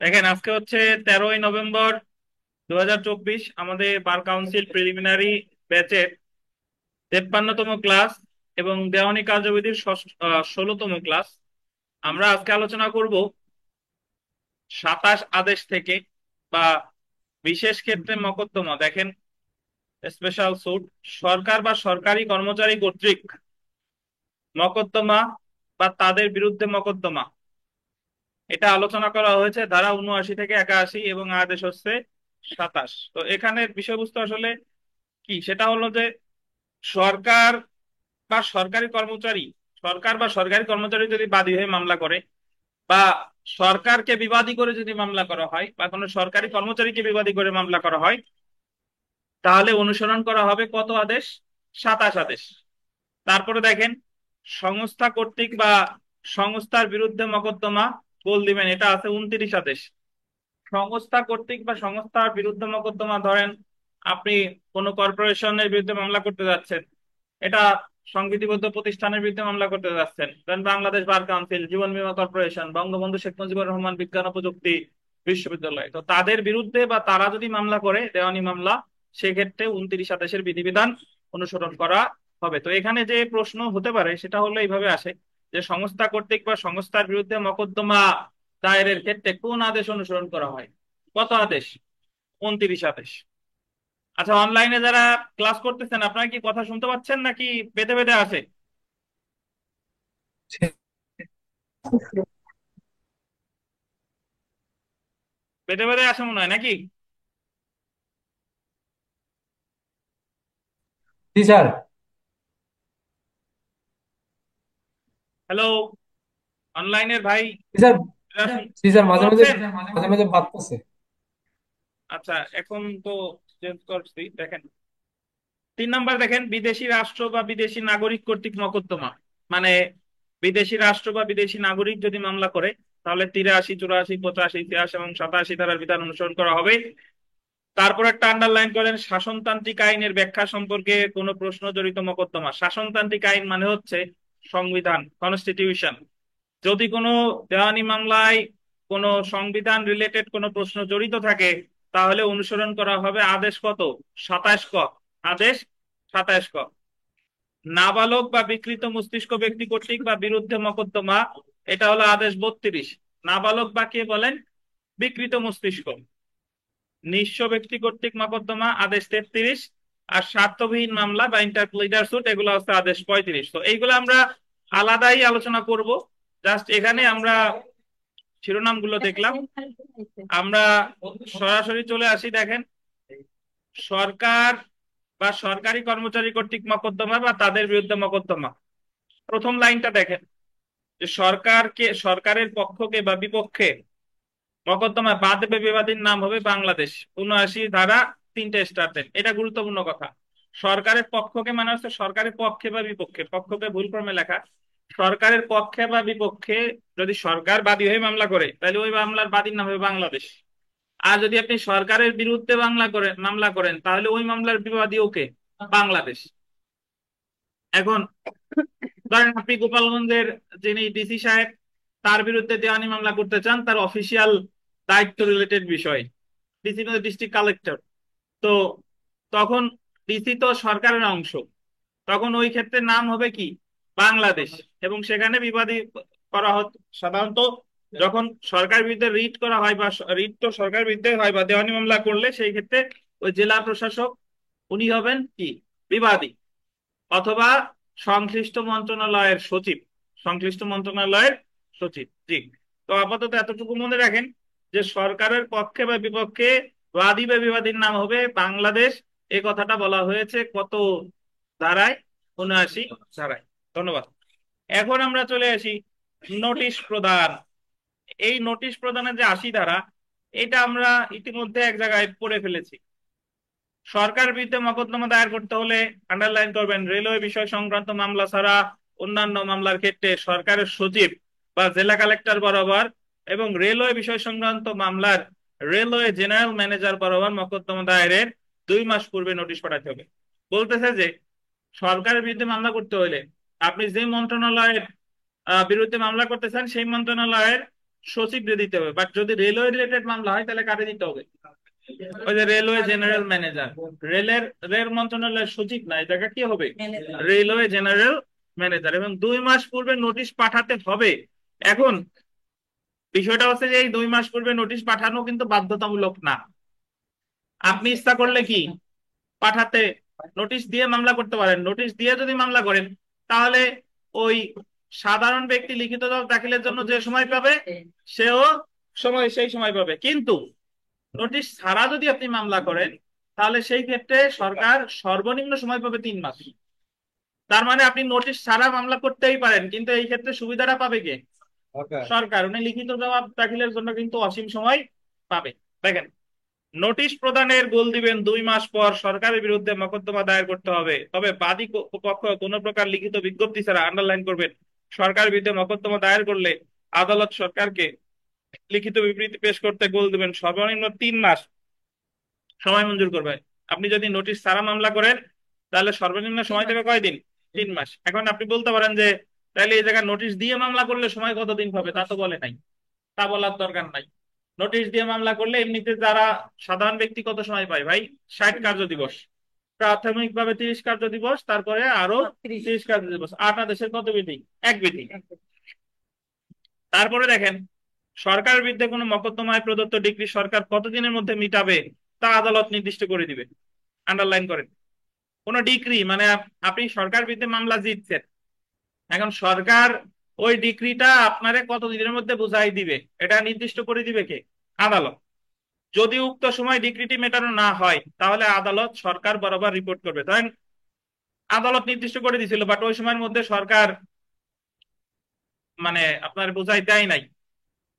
দেখেন, আজকে হচ্ছে 13ই নভেম্বর 2024। আমাদের বার কাউন্সিল প্রিলিমিনারি ব্যাচের 53তম ক্লাস এবং দেওয়ানি কার্যবিধির 16তম ক্লাস। আমরা আজকে আলোচনা করব 27 আদেশ থেকে বা বিশেষ ক্ষেত্রে মকদ্দমা। দেখেন, স্পেশাল সুট, সরকার বা সরকারি কর্মচারী কর্তৃক মকদ্দমা বা তাদের বিরুদ্ধে মকদ্দমা, এটা আলোচনা করা হয়েছে ধারা 79 থেকে 81 এবং আদেশ হচ্ছে 27। তো এখানের বিষয়বস্তু আসলে কি, সেটা হলো যে সরকার বা সরকারি কর্মচারী, সরকার বা সরকারি কর্মচারী যদি বাদী হয়ে মামলা করে বা সরকারকে বিবাদী করে যদি মামলা করা হয় বা কোনো সরকারি কর্মচারীকে বিবাদী করে মামলা করা হয়, তাহলে অনুসরণ করা হবে কত আদেশ? 27 আদেশ। তারপরে দেখেন, সংস্থা কর্তৃক বা সংস্থার বিরুদ্ধে মকদ্দমা, বল দিবেন, এটা আছে 29 আদেশ। সংস্থা কর্তৃক বা সংস্থার বিরুদ্ধে মোকদ্দমা, ধরেন আপনি কোনো কর্পোরেশনের বিরুদ্ধে মামলা করতে যাচ্ছেন, এটা সংবিধিবদ্ধ প্রতিষ্ঠানের বিরুদ্ধে মামলা করতে যাচ্ছেন, ধরেন বাংলাদেশ বার কাউন্সিল, জীবন বীমা কর্পোরেশন, বঙ্গবন্ধু শেখ মুজিবুর রহমান বিজ্ঞান ও প্রযুক্তি বিশ্ববিদ্যালয়, তো তাদের বিরুদ্ধে বা তারা যদি মামলা করে দেওয়ানি মামলা, সেক্ষেত্রে 29 আদেশের বিধিবিধান অনুসরণ করা হবে। তো এখানে যে প্রশ্ন হতে পারে সেটা হলো এইভাবে আসে যে সংস্থা কর্তৃক বা সংস্থার বিরুদ্ধে মকদ্দমা দায়েরের ক্ষেত্রে কোন আদেশ অনুসরণ করা হয়? কত আদেশ? 29 আদেশ। আচ্ছা, অনলাইনে যারা ক্লাস করতেছেন, আপনারা কি কথা শুনতে পাচ্ছেন নাকি বেঁধে বেঁধে আছে? বেঁধে বেঁধে আসে মনে হয় নাকি? জি স্যার। হ্যালো, অনলাইনের ভাই, জি স্যার। এরা জি স্যার, শুনতে মাঝে মাঝে পাচ্ছেন? মাঝে মাঝে বাড়তেছে। আচ্ছা, এখন তো চেঞ্জ করছি। দেখেন, 3 নাম্বার দেখেন, বিদেশি রাষ্ট্র বা বিদেশি নাগরিক কর্তৃক মকদ্দমা। মানে বিদেশি রাষ্ট্র বা বিদেশি নাগরিক যদি মামলা করে, তাহলে 83, 84, 85, 83 এবং 87 ধারার বিধান অনুসরণ করা হবে। তারপর একটা আন্ডারলাইন করেন, শাসনতান্ত্রিক আইনের ব্যাখ্যা সম্পর্কে কোনো প্রশ্ন জড়িত মোকদ্দমা। শাসনতান্ত্রিক আইন মানে হচ্ছে সংবিধান, কনস্টিটিউশন। যদি কোনো দেওয়ানি মামলায় কোনো সংবিধান রিলেটেড কোনো প্রশ্ন জড়িত থাকে, তাহলে অনুসরণ করা হবে আদেশ কত? 27 ক। আদেশ 27 ক। নাবালক বা বিকৃত মস্তিষ্ক ব্যক্তি কর্তৃক বা বিরুদ্ধে মকদ্দমা, এটা হলো আদেশ 32। নাবালক বা কে বলেন? বিকৃত মস্তিষ্ক। নিঃস্ব ব্যক্তি কর্তৃক মকদ্দমা, আদেশ 33। আর স্বার্থবিহীন মামলা বা ইন্টারপ্লিডার সুট, এগুলো হচ্ছে আদেশ 35। তো এইগুলো আমরা আলাদাই আলোচনা করব। জাস্ট এখানে আমরা শিরোনামগুলো দেখলাম। আমরা সরাসরি চলে আসি। দেখেন, সরকার বা সরকারি কর্মচারী কর্তৃক মকদ্দমা বা তাদের বিরুদ্ধে মকদ্দমা। প্রথম লাইনটা দেখেন, যে সরকারকে, সরকারের পক্ষকে বা বিপক্ষে মকদ্দমা বাদ দেবে বিবাদীর নাম হবে বাংলাদেশ। 79 ধারা 3টে স্টার দেন, এটা গুরুত্বপূর্ণ কথা। সরকারের পক্ষকে মানে হচ্ছে সরকারের পক্ষে বা বিপক্ষে, পক্ষকে ভুল ক্রমে লেখা। সরকারের পক্ষে বা বিপক্ষে যদি সরকার বাদী হয়ে মামলা করে, তাহলে ওই মামলার বাদীর নাম হবে বাংলাদেশ। আর যদি আপনি সরকারের বিরুদ্ধে মামলা করেন, তাহলে ওই মামলার বিবাদী ওকে? বাংলাদেশ। এখন ধরেন আপনি গোপালগঞ্জের যিনি ডিসি সাহেব, তার বিরুদ্ধে দেওয়ানি মামলা করতে চান, তার অফিসিয়াল দায়িত্ব রিলেটেড বিষয়। ডিসি মানে ডিস্ট্রিক্ট কালেক্টর। তো তখন ডিসি তো সরকারের অংশ, তখন ওই ক্ষেত্রে নাম হবে কি? বাংলাদেশ। এবং সেখানে বিবাদী করা হতো সাধারণত যখন সরকার বিরুদ্ধে রিট করা হয় বা রিট তো সরকার বিরুদ্ধে হয়, বা দেওয়ানি মামলা করলে সেই ক্ষেত্রে ওই জেলা প্রশাসক, উনি হবেন কি? বিবাদী। অথবা সংশ্লিষ্ট মন্ত্রণালয়ের সচিব, সংশ্লিষ্ট মন্ত্রণালয়ের সচিব। জি। তো আপাতত এতটুকু মনে রাখেন যে সরকারের পক্ষে বা বিপক্ষে বাদী বা বিবাদীর নাম হবে বাংলাদেশ। এই কথাটা বলা হয়েছে কত ধারায়? 79 ধারায়। ধন্যবাদ। এখন আমরা চলে আসি নোটিশ প্রদান। এই নোটিশ প্রদানের যে 80 ধারা, এটা আমরা ইতিমধ্যে এক জায়গায় পড়ে ফেলেছি। সরকার বিরুদ্ধে মকদ্দমা দায়ের করতে হলে আন্ডারলাইন করবেন, রেলওয়ে বিষয় সংক্রান্ত মামলা ছাড়া অন্যান্য মামলার ক্ষেত্রে সরকারের সচিব বা জেলা কালেক্টর বরাবর এবং রেলওয়ে বিষয় সংক্রান্ত মামলার রেলওয়ে জেনারেল ম্যানেজার বরাবর মকদ্দমা দায়েরের 2 মাস পূর্বে নোটিশ পাঠাতে হবে। বলতেছে যে সরকারের বিরুদ্ধে মামলা করতে হলে আপনি যে মন্ত্রণালয়ের বিরুদ্ধে মামলা করতে চান, সেই মন্ত্রণালয়ের সচিবরে দিতে হবে, বাট যদি রেলওয়ে রিলেটেড মামলা হয় তাহলে কারে দিতে হবে? ওই যে রেলওয়ে জেনারেল ম্যানেজার, রেলের রেল মন্ত্রণালয়ের সচিব না, এটা কি হবে? Railway general manager. এবং 2 মাস পূর্বে নোটিশ পাঠাতে হবে। এখন বিষয়টা হচ্ছে যে এই 2 মাস পূর্বে নোটিশ পাঠানো কিন্তু বাধ্যতামূলক না। আপনি ইচ্ছা করলে কি পাঠাতে, নোটিশ দিয়ে মামলা করতে পারেন। নোটিশ দিয়ে যদি মামলা করেন তাহলে ওই সাধারণ ব্যক্তি লিখিত জবাব দাখিলের জন্য যে সময় পাবে, সেও সেই সময় পাবে। কিন্তু নোটিশ ছাড়া যদি আপনি মামলা করেন তাহলে সেই ক্ষেত্রে সরকার সর্বনিম্ন সময় পাবে 3 মাস। তার মানে আপনি নোটিশ ছাড়া মামলা করতেই পারেন, কিন্তু এই ক্ষেত্রে সুবিধাটা পাবে কে? ওকে। সরকার। উনি লিখিত জবাব দাখিলের জন্য কিন্তু অসীম সময় পাবে। দেখেন, নোটিশ প্রদানের গোল দিবেন 2 মাস পর সরকারের বিরুদ্ধে মোকদ্দমা দায়ের করতে হবে, তবে বাদী পক্ষ কোনো প্রকার লিখিত বিজ্ঞপ্তি ছাড়া, আন্ডারলাইন করবেন, সরকারের বিরুদ্ধে মোকদ্দমা দায়ের করলে আদালত সরকারকে লিখিত বিবৃতি পেশ করতে গোল দিবেন সর্বনিম্ন 3 মাস সময় মঞ্জুর করবে। আপনি যদি নোটিশ ছাড়া মামলা করেন তাহলে সর্বনিম্ন সময় দেবে কয়দিন? 3 মাস। এখন আপনি বলতে পারেন যে তাহলে এই জায়গায় নোটিশ দিয়ে মামলা করলে সময় কতদিন হবে, তা তো বলে নাই, তা বলার দরকার নাই। নোটিশ দিয়ে মামলা করলে এমনিতে যারা সাধারণ ব্যক্তি কত সময় পায় ভাই? 60 কার্য দিবস। প্রাথমিকভাবে 30 কার্য দিবস, তারপরে আরো 30 কার্য দিবস। 8 দেশের কত বিধি? এক বিধি। তারপরে দেখেন, সরকারের বিরুদ্ধে কোনো মকদ্দমায় প্রদত্ত ডিক্রি সরকার কতদিনের মধ্যে মিটাবে তা আদালত নির্দিষ্ট করে দিবে। আন্ডারলাইন করেন, কোন ডিক্রি মানে আপনি সরকার বিরুদ্ধে মামলা জিতছেন, এখন সরকার ওই ডিক্রিটা আপনারে কতদিনের মধ্যে বুঝাই দিবে এটা নির্দিষ্ট করে দিবে কে? আদালত। যদি উক্ত সময় ডিক্রিটি মেটানো না হয় তাহলে আদালত সরকার বরাবর রিপোর্ট করবে। ধরেন আদালত নির্দিষ্ট করে দিছিল, বাট ওই সময়ের মধ্যে সরকার মানে আপনার বোঝাই দেয় নাই,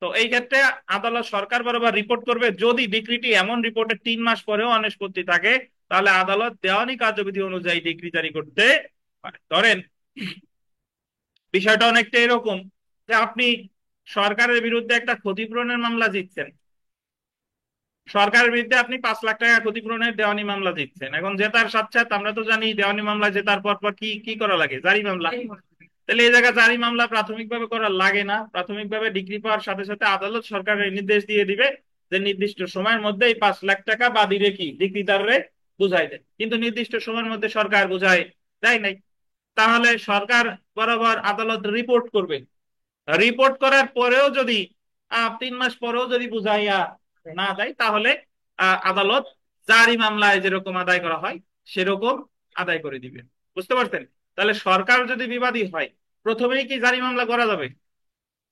তো এই ক্ষেত্রে আদালত সরকার বরাবর রিপোর্ট করবে। যদি ডিক্রিটি এমন রিপোর্টের 3 মাস পরেও অনিষ্পত্তি থাকে তাহলে আদালত দেওয়ানি কার্যবিধি অনুযায়ী ডিক্রি জারি করতে পারে। ধরেন বিষয়টা অনেকটা এরকম যে আপনি সরকারের বিরুদ্ধে একটা ক্ষতিপূরণের মামলা জিতছেন, সরকারের বিরুদ্ধে আপনি 5 লাখ টাকা ক্ষতিপূরণের দেওয়ানি মামলা জিতছেন। এখন জেতার সাথে সাথে আমরা তো জানি দেওয়ানি মামলা জেতার পর পর কি কি করা লাগে? জারি মামলা। তাহলে এই জায়গায় জারি মামলা প্রাথমিকভাবে করা লাগে না। প্রাথমিকভাবে ডিগ্রি পাওয়ার সাথে সাথে আদালত সরকারের নির্দেশ দিয়ে দিবে যে নির্দিষ্ট সময়ের মধ্যে এই 5 লাখ টাকা বাদীরে কি ডিগ্রিদাররে বুঝাই দেয়। কিন্তু নির্দিষ্ট সময়ের মধ্যে সরকার বুঝায় দেয় নাই, তাহলে সরকার বরাবর আদালত রিপোর্ট করবে। রিপোর্ট করার পরেও যদি 3 মাস পরেও যদি বুঝাইয়া না দেয় তাহলে আদালত জারি মামলায় যেরকম আদায় করা হয় সেরকম আদায় করে দিবে। বুঝতে পারছেন? তাহলে সরকার যদি বিবাদী হয় প্রথমেই কি জারি মামলা করা যাবে?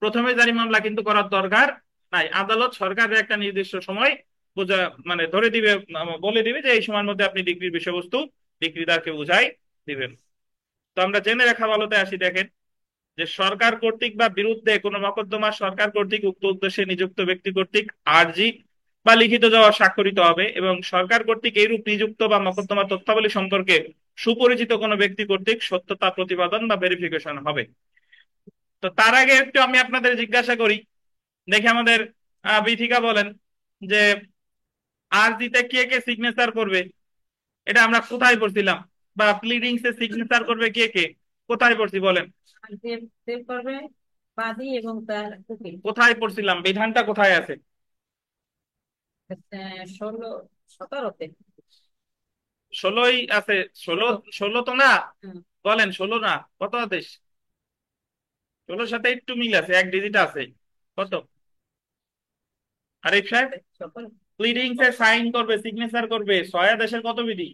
প্রথমে জারি মামলা কিন্তু করার দরকার নাই। আদালত সরকারের একটা নির্দিষ্ট সময় বোঝা মানে ধরে দিবে, বলে দিবে যে এই সময়ের মধ্যে আপনি ডিগ্রির বিষয়বস্তু ডিগ্রিদারকে বুঝাই দিবেন। তো আমরা জেনে রাখা ভালোতে আসি। দেখেন যে সরকার কর্তৃক বা বিরুদ্ধে কোনো মকদ্দমা সরকার কর্তৃক উক্ত উদ্দেশ্যে নিযুক্ত ব্যক্তি কর্তৃক আর্জি বা লিখিত জবাব স্বাক্ষরিত হবে, এবং সরকার কর্তৃক এইরূপ নিযুক্ত বা মকদ্দমা তথ্যাবলী সম্পর্কে সুপরিচিত কোনো ব্যক্তি কর্তৃক সত্যতা প্রতিপাদন বা ভেরিফিকেশন হবে। তো তার আগে একটু আমি আপনাদের জিজ্ঞাসা করি, দেখি আমাদের বিথিকা বলেন যে আর্জিতে কে কে সিগনেচার করবে? এটা আমরা কোথায় পড়ছিলাম? বা প্লিডিংস এ সিগনেচার করবে কে কে? কোথায় পড়ছি বলেন? সেভ সেভ করবে বাদী এবং তার উকিল। কোথায় পড়ছিলাম? বিধানটা কোথায় আছে? 16-17-তে। 16ই আছে। 16, 16 তো না। বলেন 16 না, কত আদেশ? 16-র সাথে একটু মিল আছে, এক ডিজিট আছে। কত আরিফ সাহেব? প্লিডিংস এ সাইন করবে, সিগনেচার করবে 6 আদেশের কত বিধি?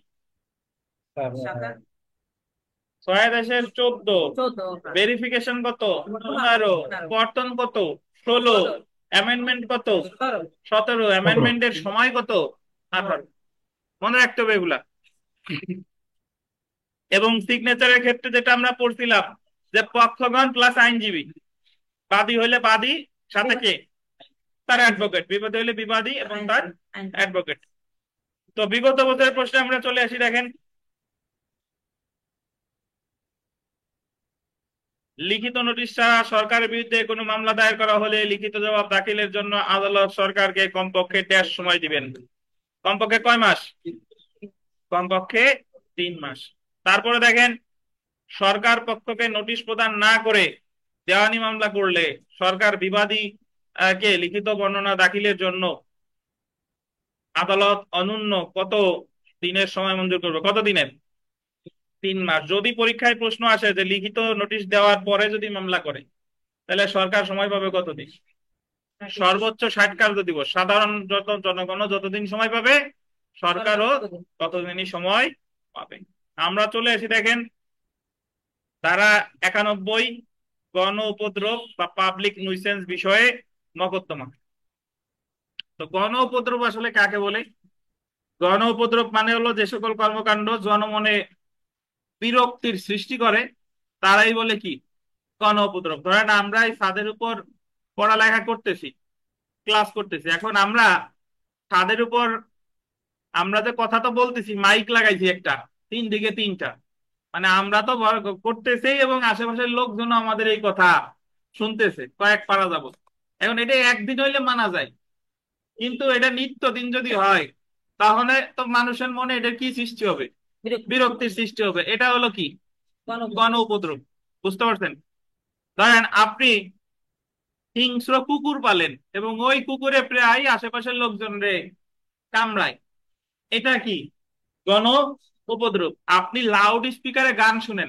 6 আদেশের 14। 14। ভেরিফিকেশন কত? 15। কর্তন কত? 16। অ্যামেন্ডমেন্ট কত? 17। অ্যামেন্ডমেন্টের সময় কত? 18। মনে রাখতে হবে এগুলা। এবং সিগনেচারের ক্ষেত্রে যেটা আমরা পড়ছিলাম যে পক্ষগণ প্লাস আইনজীবী, বাদী হইলে বাদী, সাথে কে? তার অ্যাডভোকেট। বিবাদী হইলে বিবাদী এবং তার অ্যাডভোকেট। তো বিগত বছরের প্রশ্নে আমরা চলে আসি। দেখেন, লিখিত নোটিশ ছাড়া সরকারের বিরুদ্ধে কোনো মামলা দায়ের করা হলে লিখিত জবাব দাখিলের জন্য আদালত সরকারকে কমপক্ষে 1.5 সময় দিবেন। কমপক্ষে কয় মাস? কমপক্ষে 3 মাস। তারপরে দেখেন, সরকার পক্ষকে নোটিশ প্রদান না করে দেওয়ানি মামলা করলে সরকার বিবাদী কে লিখিত বর্ণনা দাখিলের জন্য আদালত অনূন্য কত দিনের সময় মঞ্জুর করবে? কত দিনের? 3 মাস। যদি পরীক্ষায় প্রশ্ন আসে যে লিখিত নোটিশ দেওয়ার পরে যদি মামলা করে, তাহলে সরকার সময় পাবে কতদিন? সর্বোচ্চ 60 কার্য দিবস। সাধারণ জনগণও যতদিন সময় পাবে, সরকারও ততদিনই সময় পাবে। আমরা চলে এসে দেখেন ধারা 91, গণ উপদ্রব বা পাবলিক নুইসেন্স বিষয়ে মকদ্দমা। তো গণ উপদ্রব আসলে কাকে বলে? গণ উপদ্রব মানে হলো যে সকল কর্মকাণ্ড জনমনে বিরক্তির সৃষ্টি করে, তারাই বলে কি গণ উপদ্রব। ধরেন আমরা এই ছাদের উপর পড়ালেখা করতেছি, ক্লাস করতেছি, এখন আমরা ছাদের উপর আমরা যে কথা তো বলতেছি, মাইক লাগাইছি একটা, 3 দিকে 3টা, মানে আমরা তো করতেছি এবং আশেপাশের লোকজন আমাদের এই কথা শুনতেছে কয়েক পাড়া যাবত। এখন এটা একদিন হইলে মানা যায়, কিন্তু এটা নিত্যদিন যদি হয়, তাহলে তো মানুষের মনে এটা কি সৃষ্টি হবে? বিরক্তি। বিরক্তির সৃষ্টি হবে। এটা হলো কি গণ- গণ উপদ্রব। বুঝতে পারছেন? ধরেন আপনি হিংস্র কুকুর পালেন এবং ওই কুকুরে প্রায় আশেপাশের লোকজন রে কামড়ায়, এটা কি গণ উপদ্রব। আপনি লাউড স্পিকারে গান শুনেন,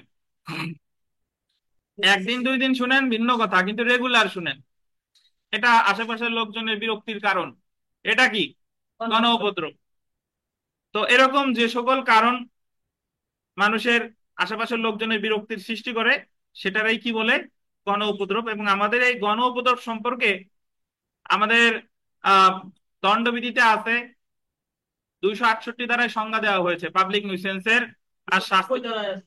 একদিন 2 দিন শুনেন ভিন্ন কথা, কিন্তু রেগুলার শুনেন, এটা আশেপাশের লোকজনের বিরক্তির কারণ, এটা কি গণ উপদ্রব। তো এরকম যে সকল কারণ মানুষের আশেপাশের লোকজনের বিরক্তির সৃষ্টি করে, সেটারই কি বলে গণ উপদ্রব। এবং আমাদের এই গণ উপদ্রব সম্পর্কে আমাদের আহ দণ্ডবিধিতে আছে 268 ধারায় সংজ্ঞা দেওয়া হয়েছে পাবলিক নিউসেন্সের। আর শাস্তি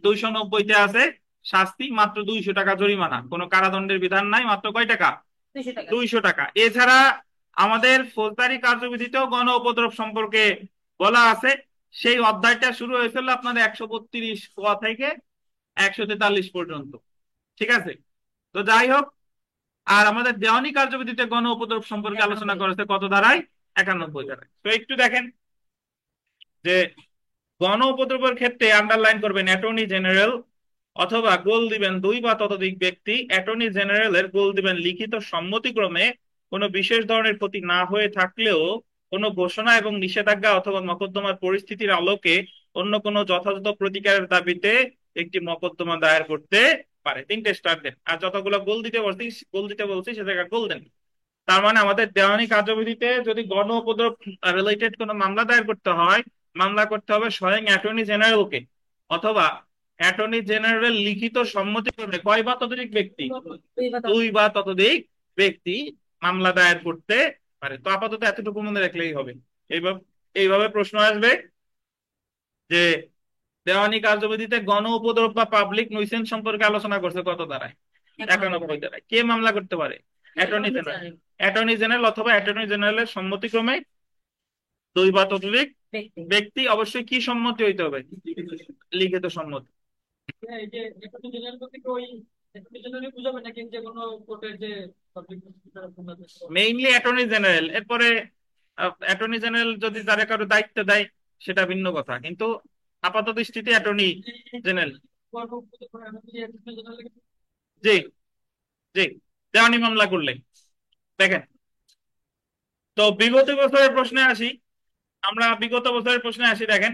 290-তে আছে শাস্তি মাত্র 200 টাকা জরিমানা, কোনো কারাদণ্ডের বিধান নাই, মাত্র কয় টাকা? 200 টাকা। 200 টাকা। এছাড়া আমাদের ফৌজদারি কার্যবিধিতেও গণ উপদ্রব সম্পর্কে বলা আছে। সেই অধ্যায়টা শুরু হয়েছিল আপনার 132 ক থেকে 143 পর্যন্ত। ঠিক আছে? তো যাই হোক, আর আমাদের দেওয়ানি কার্যবিধিতে গণ উপদ্রব সম্পর্কে আলোচনা 91 করেছে কত ধারায়? 91 ধারায়। তো একটু দেখেন যে গণ উপদ্রবের ক্ষেত্রে আন্ডারলাইন করবেন অ্যাটর্নি জেনারেল, অথবা গোল দিবেন 2 বা ততোধিক ব্যক্তি। অ্যাটর্নি জেনারেলের গোল দিবেন লিখিত সম্মতিক্রমে কোনো বিশেষ ধরনের ক্ষতি না হয়ে থাকলেও কোনো ঘোষণা এবং নিষেধাজ্ঞা অথবা মকদ্দমার পরিস্থিতির আলোকে অন্য কোনো যথাযথ প্রতিকারের দাবিতে একটি মকদ্দমা দায়ের করতে পারে। 3টে স্টার দেন, আর যতগুলো গোল দিতে বলছি সে জায়গায় গোল দেন। তার মানে আমাদের দেওয়ানি কার্যবিধিতে যদি গণ উপদ্রব রিলেটেড কোনো মামলা দায়ের করতে হয়, মামলা করতে হবে স্বয়ং অ্যাটর্নি জেনারেলকে, অথবা অ্যাটর্নি জেনারেল লিখিত সম্মতিক্রমে কয় বা ততোধিক ব্যক্তি? 2 বা ততোধিক ব্যক্তি মামলা দায়ের করতে পারে। তো আপাতত এতটুকু মনে রাখলেই হবে। এইভাবে এইভাবে প্রশ্ন আসবে যে দেওয়ানি কার্যবিধিতে গণ উপদ্রব বা পাবলিক নুইসেন্স সম্পর্কে আলোচনা করছে কত ধারায়? 91 ধারায়। কে মামলা করতে পারে? Attorney general. অ্যাটর্নি জেনারেল অথবা অ্যাটর্নি জেনারেলের সম্মতিক্রমে 2 বা ততোধিক ব্যক্তি। ব্যক্তি। অবশ্যই কি সম্মতি হইতে হবে? লিখিত সম্মতি। এই যে অ্যাটর্নি জেনারেল বলতে কি ওই অ্যাটর্নি জেনারেল বুঝাবে নাকি যে কোনো কোর্টের যে public prosecutor? Mainly attorney general, এরপরে অ্যাটর্নি জেনারেল যদি তার কারো দায়িত্ব দেয় সেটা ভিন্ন কথা, কিন্তু আপাত দৃষ্টিতে অ্যাটর্নি জেনারেল। জি, জি, দেওয়ানি মামলা করলে দেখেন। তো বিগত বছরের প্রশ্নে আসি, আমরা বিগত বছরের প্রশ্নে আসি। দেখেন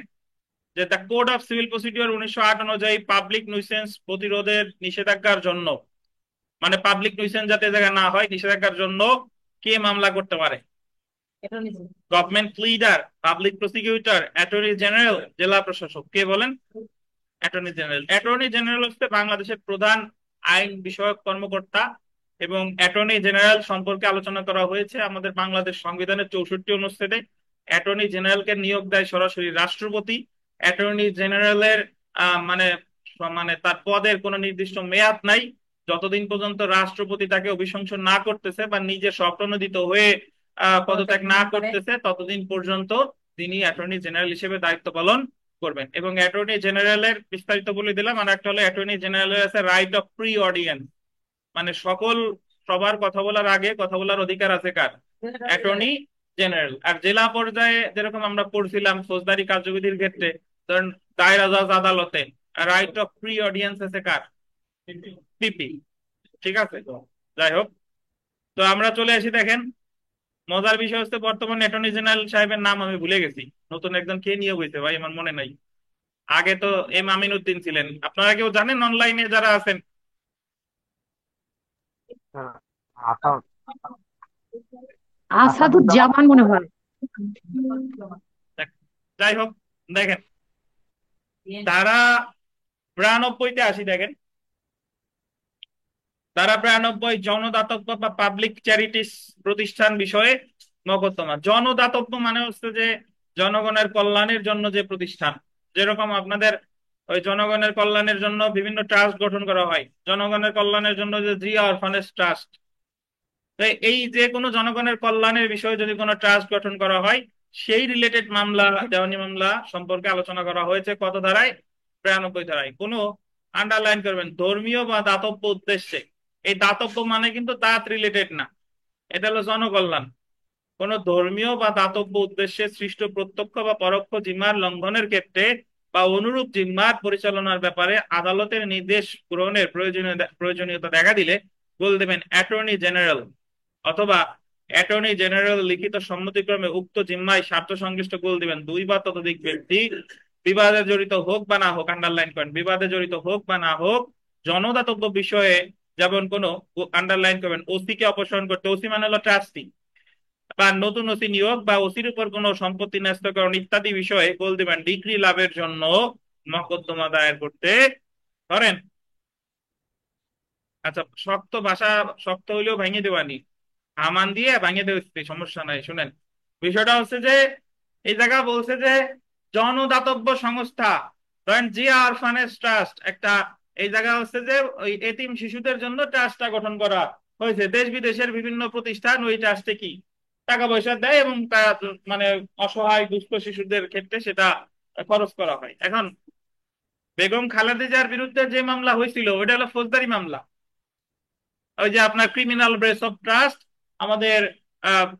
যে the code of civil procedure 1908 অনুযায়ী পাবলিক নুইসেন্স প্রতিরোধের নিষেধাজ্ঞার জন্য, মানে পাবলিক নুইসেন্স যাতে জায়গা না হয়, নিষেধাজ্ঞার জন্য কে মামলা করতে পারে? Attorney general. Government leader, public prosecutor, attorney general, জেলা প্রশাসক। কে বলেন? Attorney general. অ্যাটর্নি জেনারেল হচ্ছে বাংলাদেশের প্রধান আইন বিষয়ক কর্মকর্তা, এবং অ্যাটর্নি জেনারেল সম্পর্কে আলোচনা করা হয়েছে আমাদের বাংলাদেশ সংবিধানের 64 অনুচ্ছেদে। অ্যাটর্নি জেনারেলকে নিয়োগ দেয় সরাসরি রাষ্ট্রপতি। অ্যাটর্নি জেনারেলের মানে মানে তার পদের কোনো নির্দিষ্ট মেয়াদ নাই, যতদিন পর্যন্ত রাষ্ট্রপতি তাকে অভিশংসন না করতেছে বা নিজে স্বপ্রণোদিত হয়ে পদত্যাগ না করতেছে, ততদিন পর্যন্ত তিনি অ্যাটর্নি জেনারেল হিসেবে দায়িত্ব পালন করবেন। এবং অ্যাটর্নি জেনারেলের বিস্তারিত বলে দিলাম। আর একটা হলো অ্যাটর্নি জেনারেলের আছে রাইট অফ প্রি অডিয়েন্স, মানে সবার কথা বলার আগে কথা বলার অধিকার আছে কার? Attorney general. আর জেলা পর্যায়ে যেরকম আমরা পড়ছিলাম ফৌজদারি কার্যবিধির ক্ষেত্রে, ধরেন দায়রা জজ আদালতে রাইট অফ প্রি অডিয়েন্স আছে কার? পিপি। ঠিক আছে? যাই হোক, তো আমরা চলে আসি দেখেন, মজার বিষয় হচ্ছে বর্তমান অ্যাটর্নি জেনারেল সাহেবের নাম আমি ভুলে গেছি। নতুন একজন কে নিয়োগ হয়েছে ভাই, আমার মনে নাই। আগে তো এম আমিন উদ্দিন ছিলেন, আপনারা কেউ জানেন অনলাইনে যারা আছেন? আসাদ আসাদুজ্জামান আসাদুজ্জামান মনে হয়। যাই হোক, দেখেন তারা 92-তে আসি, দেখেন তারা 92 জনদাতব্য বা পাবলিক চ্যারিটিস প্রতিষ্ঠান বিষয়ে মকদ্দমা। জনদাতব্য মানে হচ্ছে যে জনগণের কল্যাণের জন্য যে প্রতিষ্ঠান, যেরকম আপনাদের ওই জনগণের কল্যাণের জন্য বিভিন্ন ট্রাস্ট গঠন করা হয়, জনগণের কল্যাণের জন্য যে জিয়া অরফানেজ ট্রাস্ট। তো এই যে কোনো জনগণের কল্যাণের বিষয়ে যদি কোনো ট্রাস্ট গঠন করা হয়, সেই রিলেটেড মামলা, দেওয়ানি মামলা সম্পর্কে আলোচনা করা হয়েছে কত ধারায়? 92 ধারায়। কোনো আন্ডারলাইন করবেন, ধর্মীয় বা দাতব্য উদ্দেশ্যে। এই দাতব্য মানে কিন্তু দাঁত রিলেটেড না, এটা হলো জনকল্যাণ। কোন ধর্মীয় বা দাতব্য উদ্দেশ্যে সৃষ্ট প্রত্যক্ষ বা পরোক্ষ জিম্মার লঙ্ঘনের ক্ষেত্রে বা অনুরূপ জিম্মার পরিচালনার ব্যাপারে আদালতের নির্দেশ গ্রহণের প্রয়োজনীয়তা দেখা দিলে বলে দেবেন অ্যাটর্নি জেনারেল অথবা অ্যাটর্নি জেনারেল লিখিত সম্মতিক্রমে উক্ত জিম্মায় স্বার্থ সংশ্লিষ্ট গোল দিবেন দুই বা ততোধিক ব্যক্তি বিবাদে জড়িত হোক বা না হোক, আন্ডারলাইন করেন, বিবাদে জড়িত হোক বা না হোক, জনদাতব্য বিষয়ে, যেমন কোনো, আন্ডারলাইন করবেন, ওসি কে অপসারণ করতে, ওসি মানে হলো ট্রাস্টি, বা নতুন ওসি নিয়োগ বা ওসির উপর কোনো সম্পত্তি ন্যস্তকরণ ইত্যাদি বিষয়ে গোল দিবেন ডিগ্রি লাভের জন্য মকদ্দমা দায়ের করতে পারেন। আচ্ছা, শক্ত ভাষা, শক্ত হইলেও ভেঙে দেওয়ানি, আমান দিয়ে ভাঙিয়ে দেওয়া, সমস্যা নাই। শুনেন, বিষয়টা হচ্ছে যে এই জায়গা বলছে যে জনদাতব্য সংস্থা, ধরেন জিয়া অরফানেজ ট্রাস্ট একটা, এই জায়গা হচ্ছে যে ওই এতিম শিশুদের জন্য ট্রাস্টটা গঠন করা হয়েছে। দেশ বিদেশের বিভিন্ন প্রতিষ্ঠান ওই ট্রাস্টে কি টাকা পয়সা দেয় এবং তা মানে অসহায় দুস্থ শিশুদের ক্ষেত্রে সেটা খরচ করা হয়। এখন বেগম খালেদা জিয়ার বিরুদ্ধে যে মামলা হয়েছিল ওইটা হলো ফৌজদারি মামলা, ওই যে আপনার ক্রিমিনাল ব্রেস অফ ট্রাস্ট, আমাদের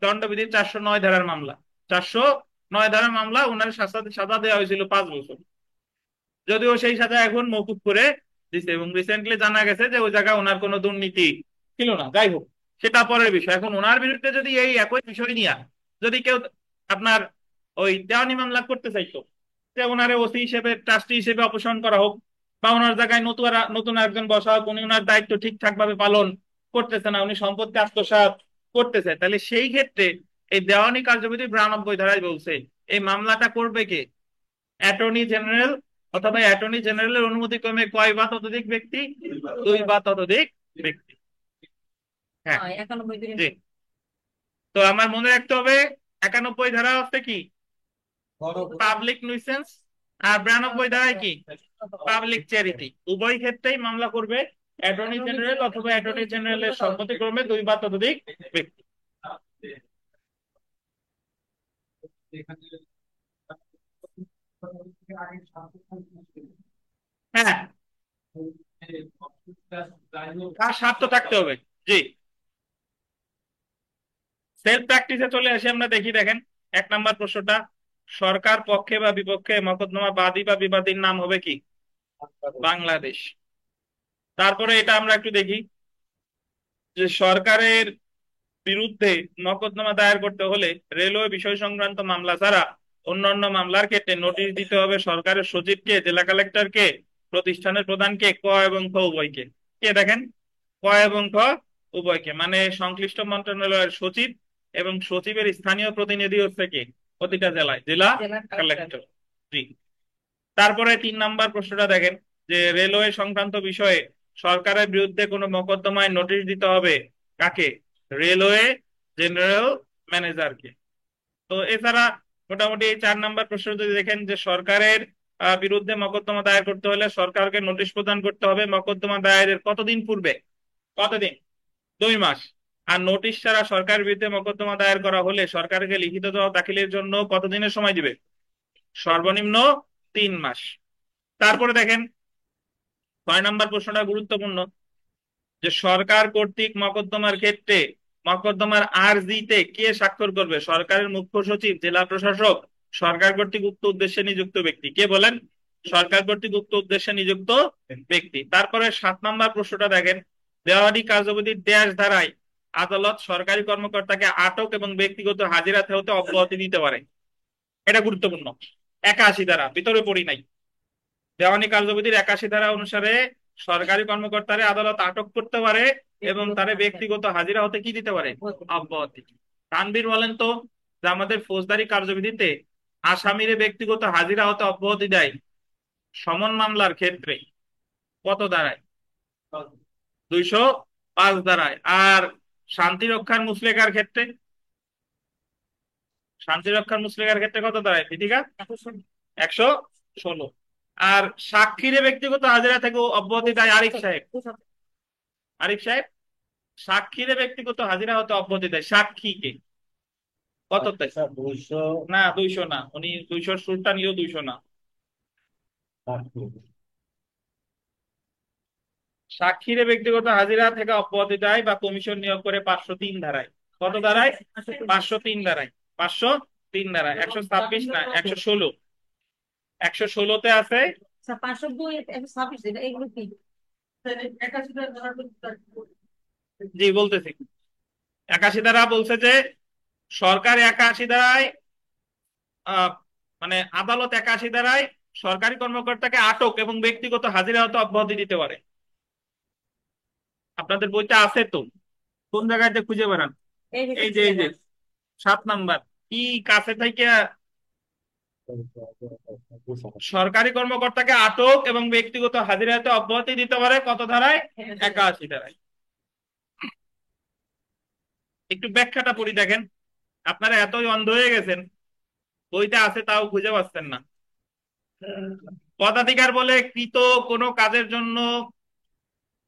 দণ্ডবিধি 409 ধারার মামলা। 409 ধারার মামলা, ওনার সাজা দেওয়া হয়েছিল 5 বছর, যদিও সেই সাজা এখন মকুব করে দিছে এবং রিসেন্টলি জানা গেছে যে ওই জায়গায় ওনার কোনো দুর্নীতি ছিল না। যাই হোক, সেটা পরের বিষয়। এখন ওনার বিরুদ্ধে যদি এই একই বিষয় নিয়ে যদি কেউ আপনার ওই দেওয়ানি মামলা করতে চাইতো যে ওনারে ওসি হিসেবে, ট্রাস্টি হিসেবে অপসারণ করা হোক, বা ওনার জায়গায় নতুন নতুন একজন বসা হোক, উনি ওনার দায়িত্ব ঠিকঠাক ভাবে পালন করতেছে না, উনি সম্পত্তি আত্মসাৎ করতেছে, তাহলে সেই ক্ষেত্রে এই দেওয়ানি কার্যবিধি 92 ধারায় বলছে এই মামলাটা করবে কে? অ্যাটর্নি জেনারেল অথবা অ্যাটর্নি জেনারেলের অনুমতি ক্রমে কয় বা ততোধিক ব্যক্তি? দুই বা ততোধিক ব্যক্তি। হ্যাঁ, 91 দিনের জি। তো আমার মনে রাখতে হবে 91 ধারা হচ্ছে কি? Public nuisance। আর 92 ধারায় কি? Public charity. উভয় ক্ষেত্রেই মামলা করবে অ্যাটর্নি জেনারেল অথবা অ্যাটর্নি জেনারেলের সম্মতিক্রমে দুই বা ততোধিক ব্যক্তি। হ্যাঁ, তার স্বার্থ থাকতে হবে। জি, সেলফ প্র্যাকটিসে চলে আসি আমরা, দেখি দেখেন 1 নম্বর প্রশ্নটা, সরকার পক্ষে বা বিপক্ষে মকদ্দমা বাদী বা বিবাদীর নাম হবে কি? বাংলাদেশ। তারপরে এটা আমরা একটু দেখি যে সরকারের বিরুদ্ধে মকদ্দমা দায়ের করতে হলে রেলওয়ে বিষয় সংক্রান্ত মামলা ছাড়া অন্যান্য মামলার ক্ষেত্রে নোটিশ দিতে হবে সরকারের সচিবকে, জেলা কালেক্টরকে, প্রতিষ্ঠানের প্রধানকে, ক এবং খ উভয়কে। কে দেখেন, ক এবং খ উভয়কে, মানে সংশ্লিষ্ট মন্ত্রণালয়ের সচিব এবং সচিবের স্থানীয় প্রতিনিধি হচ্ছে কে? প্রতিটা জেলায় জেলা জেলা কালেক্টর। জি। তারপরে 3 নম্বর প্রশ্নটা দেখেন যে রেলওয়ে সংক্রান্ত বিষয়ে সরকারের বিরুদ্ধে কোনো মোকদ্দমায় নোটিশ দিতে হবে কাকে? রেলওয়ে জেনারেল ম্যানেজারকে। তো এছাড়া মোটামুটি এই 4 নম্বর প্রশ্ন যদি দেখেন যে সরকারের বিরুদ্ধে মোকদ্দমা দায়ের করতে হলে সরকারকে নোটিশ প্রদান করতে হবে মোকদ্দমা দায়েরের কতদিন পূর্বে? কতদিন? 2 মাস। আর নোটিশ ছাড়া সরকারের বিরুদ্ধে মোকদ্দমা দায়ের করা হলে সরকারকে লিখিত জবাব দাখিলের জন্য কতদিনের সময় দিবে? সর্বনিম্ন 3 মাস। তারপরে দেখেন 6 নম্বর প্রশ্নটা গুরুত্বপূর্ণ, যে সরকার কর্তৃক মকদ্দমার ক্ষেত্রে মকদ্দমার আরজিতে কে স্বাক্ষর করবে? সরকারের মুখ্য সচিব, জেলা প্রশাসক, সরকার কর্তৃক উক্ত উদ্দেশ্যে নিযুক্ত ব্যক্তি। কে বলেন? সরকার কর্তৃক উক্ত উদ্দেশ্যে নিযুক্ত ব্যক্তি। তারপরে 7 নম্বর প্রশ্নটা দেখেন, দেওয়ানি কার্যবিধির ড্যাশ ধারায় আদালত সরকারি কর্মকর্তাকে আটক এবং ব্যক্তিগত হাজিরা হতে অব্যাহতি দিতে পারে। এটা গুরুত্বপূর্ণ। 81 ধারা, ভিতরে পড়ি নাই। দেওয়ানি কার্যবিধির 81 ধারা অনুসারে সরকারি কর্মকর্তারে আদালত আটক করতে পারে এবং তারে ব্যক্তিগত হাজিরা হতে কি দিতে পারে? অব্যাহতি। তানভীর বলেন তো, যে আমাদের ফৌজদারি কার্যবিধিতে আসামিরে ব্যক্তিগত হাজিরা হতে অব্যাহতি দেয় সমন মামলার ক্ষেত্রে কত ধারায়? 205 ধারায়। আর শান্তি রক্ষার মুচলেকার ক্ষেত্রে, শান্তি রক্ষার মুচলেকার ক্ষেত্রে কত ধারায় বিধিকা? 116। আর সাক্ষীরে ব্যক্তিগত হাজিরা থেকে অব্যাহতি দেয় আরিফ সাহেব। আরিফ সাহেব, সাক্ষীরে ব্যক্তিগত হাজিরা হতে অব্যাহতি দেয় সাক্ষীকে কত? আচ্ছা, 200। না 200 না, উনি 200 সুরটা নিয়েও 200 না। সাক্ষীরে ব্যক্তিগত হাজিরা থেকে অব্যাহতি দেয় বা কমিশন নিয়োগ করে 503 ধারায়। কত ধারায়? 503 ধারায়। 503 ধারায়, 126 না, 116। 116তে আছে। 502 126 এগুলো কি? জি বলতেছি। 81 ধারা বলছে যে সরকার 81 ধারায় আহ মানে আদালত 81 ধারায় সরকারি কর্মকর্তাকে আটক এবং ব্যক্তিগত হাজিরা হতে অব্যাহতি দিতে পারে। আপনাদের বইটা আছে তো, কোন জায়গায় যে খুঁজে বেড়ান। এই যে 7 নাম্বার। কি কাছে থেকে সরকারি কর্মকর্তাকে আটক এবং ব্যক্তিগত হাজিরা হতে অব্যাহতি দিতে পারে কত ধারায়? 81 ধারায়। একটু ব্যাখ্যাটা পড়ি দেখেন। আপনারা এতই অন্ধ হয়ে গেছেন, বইটা আছে তাও খুঁজে পাচ্ছেন না। পদাধিকার বলে কৃত কোনো কাজের জন্য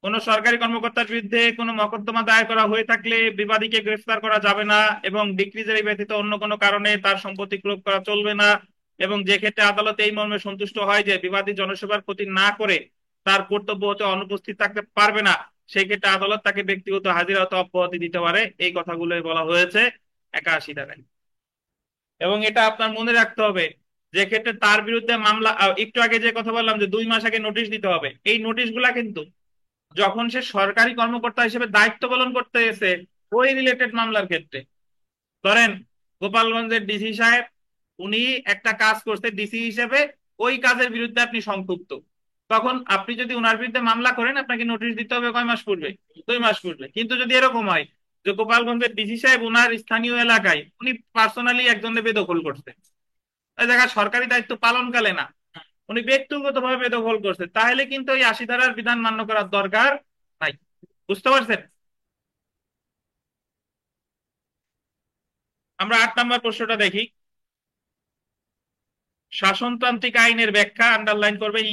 কোন সরকারি কর্মকর্তার বিরুদ্ধে কোনো মকদ্দমা দায়ের করা হয়ে থাকলে বিবাদীকে গ্রেফতার করা যাবে না এবং ডিক্রি জারি ব্যতীত অন্য কোনো কারণে তার সম্পত্তি ক্রয় করা চলবে না, এবং যে ক্ষেত্রে আদালত এই মর্মে সন্তুষ্ট হয় যে বিবাদী জনসেবার ক্ষতি না করে তার কর্তব্য হতে অনুপস্থিত থাকতে পারবে না, সেই ক্ষেত্রে আদালত তাকে ব্যক্তিগত হাজিরা হতে অব্যাহতি দিতে পারে। এই কথাগুলোই বলা হয়েছে 81 ধারায়। এবং এটা আপনার মনে রাখতে হবে, যে ক্ষেত্রে তার বিরুদ্ধে মামলা, একটু আগে যে কথা বললাম যে 2 মাস আগে নোটিশ দিতে হবে, এই নোটিশগুলা কিন্তু যখন সে সরকারি কর্মকর্তা হিসেবে দায়িত্ব পালন করতে এসে ওই রিলেটেড মামলার ক্ষেত্রে, ধরেন গোপালগঞ্জের ডিসি সাহেব উনি একটা কাজ করতে ডিসি হিসেবে, ওই কাজের বিরুদ্ধে আপনি সংক্ষুব্ধ, তখন আপনি যদি ওনার বিরুদ্ধে মামলা করেন আপনাকে নোটিশ দিতে হবে কয় মাস পূর্বে? 2 মাস পূর্বে। কিন্তু যদি এরকম হয় যে গোপালগঞ্জের ডিসি সাহেব ওনার স্থানীয় এলাকায় উনি পার্সোনালি একজনের বেদখল করছে, ওই জায়গায় সরকারি দায়িত্ব পালনকালে না, উনি ব্যক্তিগতভাবে বেদখল করছে, তাহলে কিন্তু এই 80 ধারার বিধান মান্য করার দরকার নাই। বুঝতে পারছেন? আমরা 8 নম্বর প্রশ্নটা দেখি। শাসনতান্ত্রিক আইনের ব্যাখ্যা, আন্ডারলাইন করবেন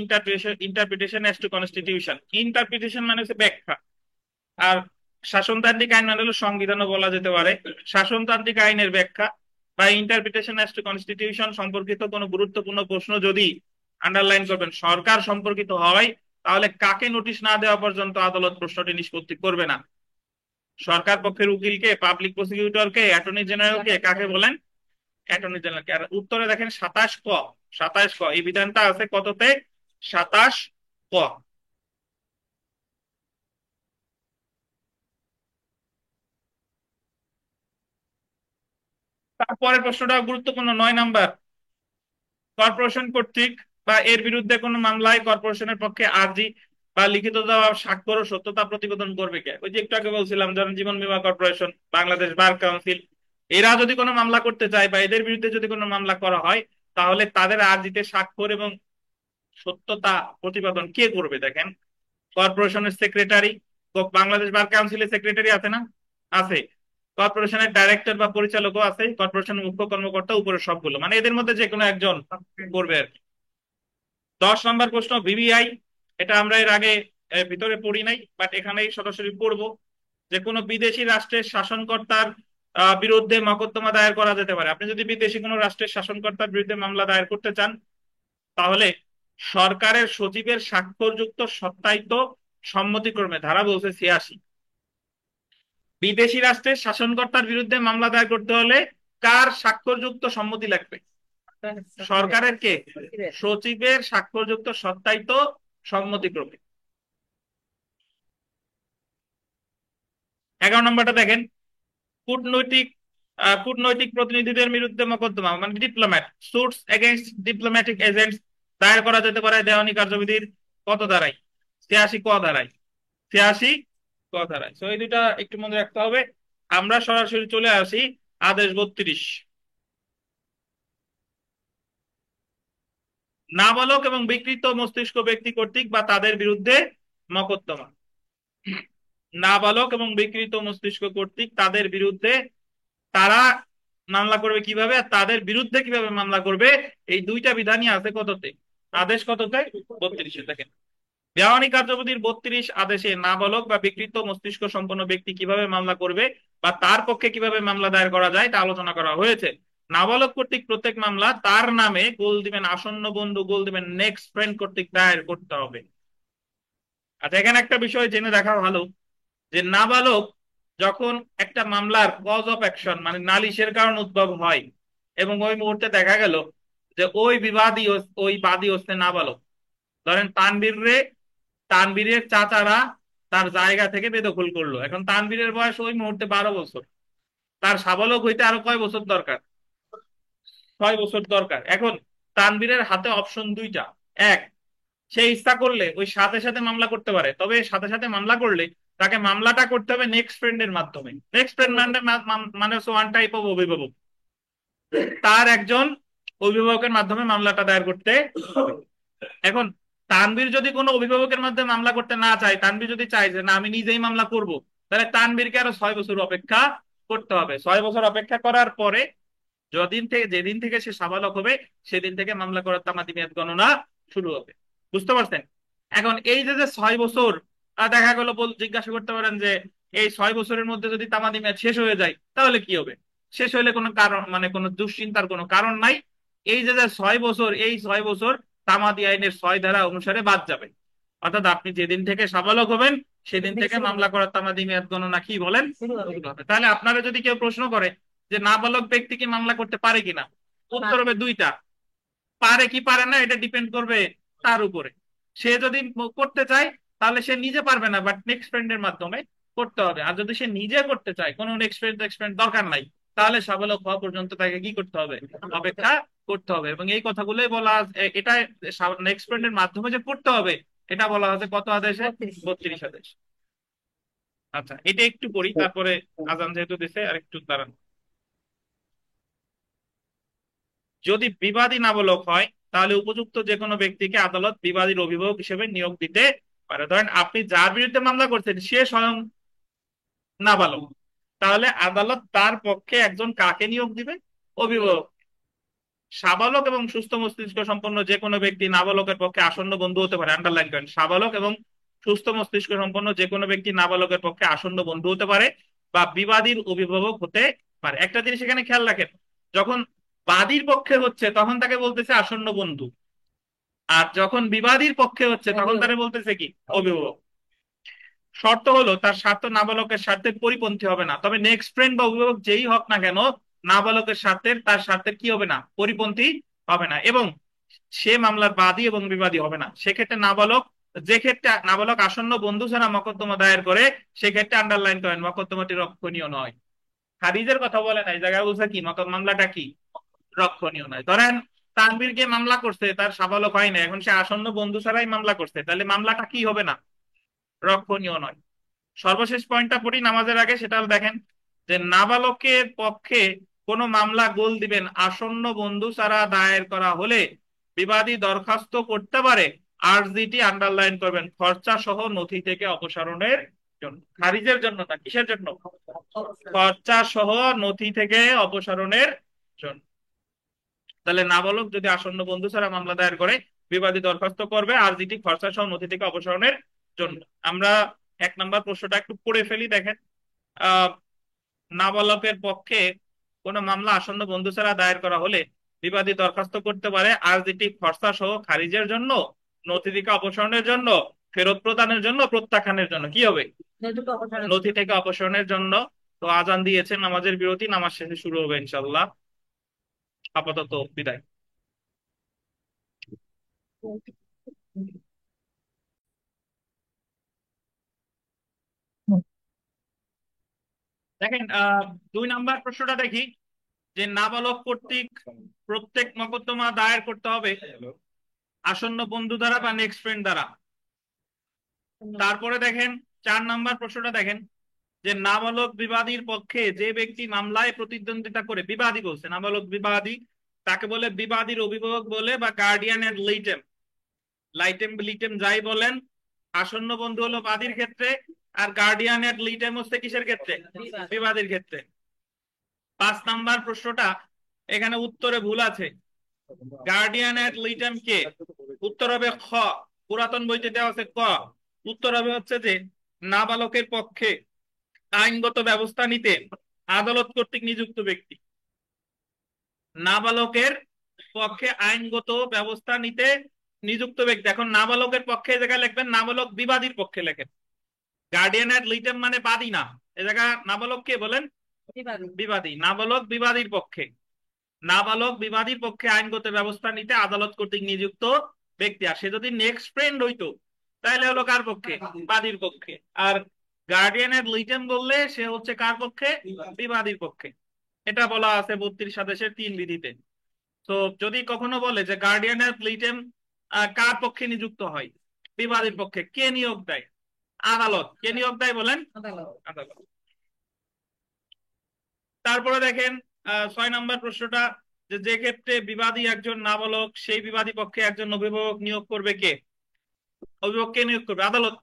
interpretation as to constitution. Interpretation মানে হচ্ছে ব্যাখ্যা, আর শাসনতান্ত্রিক আইন মানে হলো সংবিধানও বলা যেতে পারে। শাসনতান্ত্রিক আইনের ব্যাখ্যা বা ইন্টারপ্রিটেশন অ্যাজ টু কনস্টিটিউশন সম্পর্কিত কোনো গুরুত্বপূর্ণ প্রশ্ন যদি, আন্ডারলাইন করবেন, সরকার সম্পর্কিত হয়, তাহলে কাকে নোটিশ না দেওয়া পর্যন্ত আদালত প্রশ্নটি নিষ্পত্তি করবে না? সরকার পক্ষের উকিলকে, পাবলিক প্রসিকিউটরকে, অ্যাটর্নি জেনারেলকে, কাকে বলেন? অ্যাটর্নি জেনারেলকে। আর উত্তরে দেখেন 27 ক। 27 ক এই বিধানটা আছে কততে? 27 ক। তারপরের প্রশ্নটা গুরুত্বপূর্ণ, 9 নাম্বার। কর্পোরেশন কর্তৃক বা এর বিরুদ্ধে কোনো মামলায় কর্পোরেশনের পক্ষে আর্জি বা লিখিত দেওয়া স্বাক্ষর ও সত্যতা প্রতিবেদন করবে কে? ওই যে একটু আগে বলছিলাম, যেমন জীবন বীমা কর্পোরেশন, বাংলাদেশ বার কাউন্সিল, এরা যদি কোনো মামলা করতে চায় বা এদের বিরুদ্ধে যদি কোনো মামলা করা হয়, তাহলে তাদের আর্জিতে স্বাক্ষর এবং সত্যতা প্রতিবেদন কে করবে? দেখেন, কর্পোরেশনের সেক্রেটারি, বাংলাদেশ বার কাউন্সিলের সেক্রেটারি আছে না? আছে। কর্পোরেশনের ডাইরেক্টর বা পরিচালকও আছে, কর্পোরেশনের মুখ্য কর্মকর্তা, উপরে সবগুলো, মানে এদের মধ্যে যে কোনো একজন করবে আর কি। 10 নম্বর প্রশ্ন, ভিভিআই। এটা আমরা এর আগে ভিতরে পড়ি নাই, বাট এখানেই সরাসরি পড়বো, যে কোনো বিদেশি রাষ্ট্রের শাসনকর্তার বিরুদ্ধে মকদ্দমা দায়ের করা যেতে পারে। আপনি যদি বিদেশি কোনো রাষ্ট্রের শাসনকর্তার বিরুদ্ধে মামলা দায়ের করতে চান, তাহলে সরকারের সচিবের স্বাক্ষরযুক্ত সত্যায়িত সম্মতিক্রমে, ধারা বলছে 86, বিদেশি রাষ্ট্রের শাসনকর্তার বিরুদ্ধে মামলা দায়ের করতে হলে কার স্বাক্ষরযুক্ত সম্মতি লাগবে? সরকারের কে? সচিবের স্বাক্ষরযুক্ত সত্যায়িত সম্মতিক্রমে। 11 নম্বরটা দেখেন, কূটনৈতিক কূটনৈতিক প্রতিনিধিদের বিরুদ্ধে মোকদ্দমা মানে diplomat, suits against diplomatic agents দায়ের করা যেতে পারে দেওয়ানি কার্যবিধির কত ধারায়? 86 ক ধারায়। 86 ক ধারায়। তো এই দুইটা একটু মনে রাখতে হবে। আমরা সরাসরি চলে আসি আদেশ 32। নাবালক এবং বিকৃত মস্তিষ্ক ব্যক্তি কর্তৃক বা তাদের বিরুদ্ধে মোকদ্দমা। নাবালক এবং বিকৃত মস্তিষ্ক কর্তৃক তাদের বিরুদ্ধে তারা মামলা করবে কিভাবে আর তাদের বিরুদ্ধে কিভাবে মামলা করবে, এই দুইটা বিধানই আছে কততে? আদেশ কততে? 32-এ। দেখেন, দেওয়ানি কার্যবিধির 32 আদেশে নাবালক বা বিকৃত মস্তিষ্ক সম্পন্ন ব্যক্তি কিভাবে মামলা করবে বা তার পক্ষে কিভাবে মামলা দায়ের করা যায় তা আলোচনা করা হয়েছে। নাবালক কর্তৃক প্রত্যেক মামলা তার নামে গোল দিবেন আসন্ন বন্ধু, গোল দিবেন নেক্সট ফ্রেন্ড কর্তৃক দায়ের করতে হবে। আচ্ছা, এখানে একটা বিষয় জেনে রাখা ভালো যে নাবালক যখন একটা মামলার কজ অফ অ্যাকশন মানে নালিশের কারণ উদ্ভব হয় এবং ওই মুহূর্তে দেখা গেল যে ওই বাদী হচ্ছে নাবালক, ধরেন তানবীরের চাচারা তার জায়গা থেকে বেদখল করলো, এখন তানবীরের বয়স ওই মুহূর্তে 12 বছর, তার সাবালক হইতে আরো কয় বছর দরকার? 6 বছর দরকার। এখন তানবীরের হাতে অপশন দুইটা। এক, সে ইচ্ছা করলে ওই সাথে সাথে মামলা করতে পারে, তবে সাথে সাথে মামলা করলে তাকে মামলাটা করতে হবে নেক্সট ফ্রেন্ডের মাধ্যমে। নেক্সট ফ্রেন্ড মানে হচ্ছে ওয়ান টাইপ অফ অভিভাবক, তার একজন অভিভাবকের মাধ্যমে মামলাটা দায়ের করতে হবে। এখন তানভীর যদি কোনো অভিভাবকের মাধ্যমে মামলা করতে না চায়, তানভীর যদি চায় যে না আমি নিজেই মামলা করব, তাহলে তানভীরকে আরো 6 বছর অপেক্ষা করতে হবে। 6 বছর অপেক্ষা করার পরে যেদিন থেকে সে সাবালক হবে সেদিন থেকে মামলা করার তামাদি মেয়াদ গণনা শুরু হবে। বুঝতে পারছেন? এখন এই যে যে 6 বছর, দেখা গেল জিজ্ঞাসা করতে পারেন যে এই 6 বছরের মধ্যে যদি তামাদি মেয়াদ শেষ হয়ে যায় তাহলে কি হবে? শেষ হলে কোনো কারণ মানে কোনো দুশ্চিন্তার কোনো কারণ নাই। এই যে যে 6 বছর, এই 6 বছর তামাদি আইনের 6 ধারা অনুসারে বাদ যাবে। অর্থাৎ আপনি যেদিন থেকে সাবালক হবেন সেদিন থেকে মামলা করার তামাদি মেয়াদ গণনা কি বলেন শুরু হবে। শুরু হবে। তাহলে আপনারা যদি কেউ প্রশ্ন করে যে নাবালক ব্যক্তি কি মামলা করতে পারে কিনা, উত্তর হবে দুইটা। পারে কি পারে না এটা ডিপেন্ড করবে তার উপরে। সে যদি করতে চায় তাহলে সে নিজে পারবে না, বাট নেক্সট ফ্রেন্ডের মাধ্যমে করতে হবে। আর যদি সে নিজে করতে চায়, কোনো নেক্সট ফ্রেন্ড দরকার নাই, তাহলে সাবালক হওয়া পর্যন্ত তাকে কি করতে হবে? অপেক্ষা করতে হবে। এবং এই কথাগুলোই বলা এটা নেক্সট ফ্রেন্ডের মাধ্যমে যে করতে হবে এটা বলা হচ্ছে কত আদেশে? 32। 32 আদেশ। আচ্ছা, এটা একটু পড়ি তারপরে, আজান যেহেতু দিছে আর একটু দাঁড়ান। যদি বিবাদী নাবালক হয় তাহলে উপযুক্ত যে কোনো ব্যক্তিকে আদালত বিবাদীর অভিভাবক হিসেবে নিয়োগ দিতে পারে। ধরেন আপনি যার বিরুদ্ধে মামলা করছেন সে স্বয়ং নাবালক, তাহলে আদালত তার পক্ষে একজন কাকে নিয়োগ দিবে? অভিভাবক। সাবালক এবং সুস্থ মস্তিষ্ক সম্পন্ন যে কোনো ব্যক্তি নাবালকের পক্ষে আসন্ন বন্ধু হতে পারে। আন্ডারলাইন করেন, সাবালক এবং সুস্থ মস্তিষ্ক সম্পন্ন যে কোনো ব্যক্তি নাবালকের পক্ষে আসন্ন বন্ধু হতে পারে বা বিবাদীর অভিভাবক হতে পারে। একটা জিনিস এখানে খেয়াল রাখেন, যখন বাদীর পক্ষে হচ্ছে তখন তাকে বলতেছে আসন্ন বন্ধু, আর যখন বিবাদীর পক্ষে হচ্ছে তখন তারা বলতেছে কি? অভিভাবক। শর্ত হলো তার স্বার্থ নাবালকের স্বার্থের পরিপন্থী হবে না, তবে নেক্সট ফ্রেন্ড বা অভিভাবক যেই হোক না কেন নাবালকের স্বার্থের তার স্বার্থের কি হবে না? পরিপন্থী হবে না। এবং সে মামলার বাদী এবং বিবাদী হবে না। সেক্ষেত্রে যে ক্ষেত্রে নাবালক আসন্ন বন্ধু ছাড়া মকদ্দমা দায়ের করে সেক্ষেত্রে আন্ডারলাইন করেন মকদ্দমাটি রক্ষণীয় নয়। খারিজের কথা বলে নাই, জায়গায় বলছে কি মামলাটা কি রক্ষণীয় নয়। ধরেন তানভীরকে মামলা করছে, তার সাবালক হয় না, এখন সে আসন্ন বন্ধু ছাড়াই মামলা করছে, তাহলে মামলাটা কি হবে না? রক্ষণীয় নয়। সর্বশেষ পয়েন্টটা পড়ি নামাজের আগে, সেটা দেখেন যে নাবালকের পক্ষে কোনো মামলা গোল দিবেন আসন্ন বন্ধু ছাড়া দায়ের করা হলে বিবাদী দরখাস্ত করতে পারে আরজিটি আন্ডারলাইন করবেন খরচা সহ নথি থেকে অপসারণের জন্য। খারিজের জন্য না, কিসের জন্য? খরচা সহ নথি থেকে অপসারণের জন্য। তাহলে নাবালক যদি আসন্ন বন্ধু ছাড়া মামলা দায়ের করে বিবাদী দরখাস্ত করবে আরজিটি খরচা সহ নথি থেকে অপসারণের জন্য। আমরা 1 নম্বর প্রশ্নটা একটু পড়ে ফেলি। দেখেন, আহ নাবালকের পক্ষে কোনো মামলা আসন্ন বন্ধু ছাড়া দায়ের করা হলে বিবাদী দরখাস্ত করতে পারে আরজিটি খরচা সহ খারিজের জন্য, নথি থেকে অপসারণের জন্য, ফেরত প্রদানের জন্য, প্রত্যাখ্যানের জন্য। কি হবে? যেটুকু অপসারণ নথি থেকে অপসারণের জন্য। তো আজান দিয়েছে, নামাজের বিরতি, নামাজ শেষে শুরু হবে ইনশাল্লাহ। আপাতত বিদায়। দেখেন 2 নাম্বার প্রশ্নটা দেখি, যে নাবালক কর্তৃক প্রত্যেক মোকদ্দমা দায়ের করতে হবে আসন্ন বন্ধু দ্বারা বা নেক্সট ফ্রেন্ড দ্বারা। তারপরে দেখেন 4 নাম্বার প্রশ্নটা দেখেন, যে নাবালক বিবাদীর পক্ষে যে ব্যক্তি মামলায় প্রতিদ্বন্দ্বিতা করে, বিবাদী বলছে, নাবালক বিবাদী, তাকে বলে বিবাদীর অভিভাবক বলে বা গার্ডিয়ান এড লিটেম, লাইটেম লিটেম যাই বলেন। আসন্ন বন্ধু হলো বাদীর ক্ষেত্রে, আর গার্ডিয়ান এড লিটেম হচ্ছে কিসের ক্ষেত্রে? বিবাদীর ক্ষেত্রে। 5 নাম্বার প্রশ্নটা, এখানে উত্তরে ভুল আছে। গার্ডিয়ান এড লিটেম কে? উত্তর হবে খ, পুরাতন বইতে দেওয়া আছে ক। উত্তর হবে হচ্ছে যে নাবালকের পক্ষে আইনগত ব্যবস্থা নিতে আদালত কর্তৃক নিযুক্ত ব্যক্তি। নাবালকের পক্ষে আইনগত ব্যবস্থা নিতে নিযুক্ত ব্যক্তি। এখন নাবালকের পক্ষে এই জায়গায় লিখবেন নাবালক বিবাদীর পক্ষে লেখেন। গার্ডিয়ান এড লিটেম মানে বাদী না, এ জায়গা নাবালক কে বলেন? বিবাদী। বিবাদী। নাবালক বিবাদীর পক্ষে, নাবালক বিবাদীর পক্ষে আইনগত ব্যবস্থা নিতে আদালত কর্তৃক নিযুক্ত ব্যক্তি। আর সে যদি নেক্সট ফ্রেন্ড হইতো তাহলে হলো কার পক্ষে? বাদীর পক্ষে। আর গার্ডিয়ানের লিটেম বললে সে হচ্ছে কার পক্ষে? বিবাদীর পক্ষে। এটা বলা আছে 32 আদেশের 3 বিধিতে। তো যদি কখনো বলে যে গার্ডিয়ানের লিটেম কার পক্ষে নিযুক্ত হয়? বিবাদীর পক্ষে। কে নিয়োগ দেয়? আদালত। কে নিয়োগ দেয় বলেন? আদালত। আদালত। তারপরে দেখেন 6 নাম্বার প্রশ্নটা, যে যে ক্ষেত্রে বিবাদী একজন নাবালক, সেই বিবাদী পক্ষে একজন অভিভাবক নিয়োগ করবে কে? অভিভাবক কে নিয়োগ করবে? আদালত।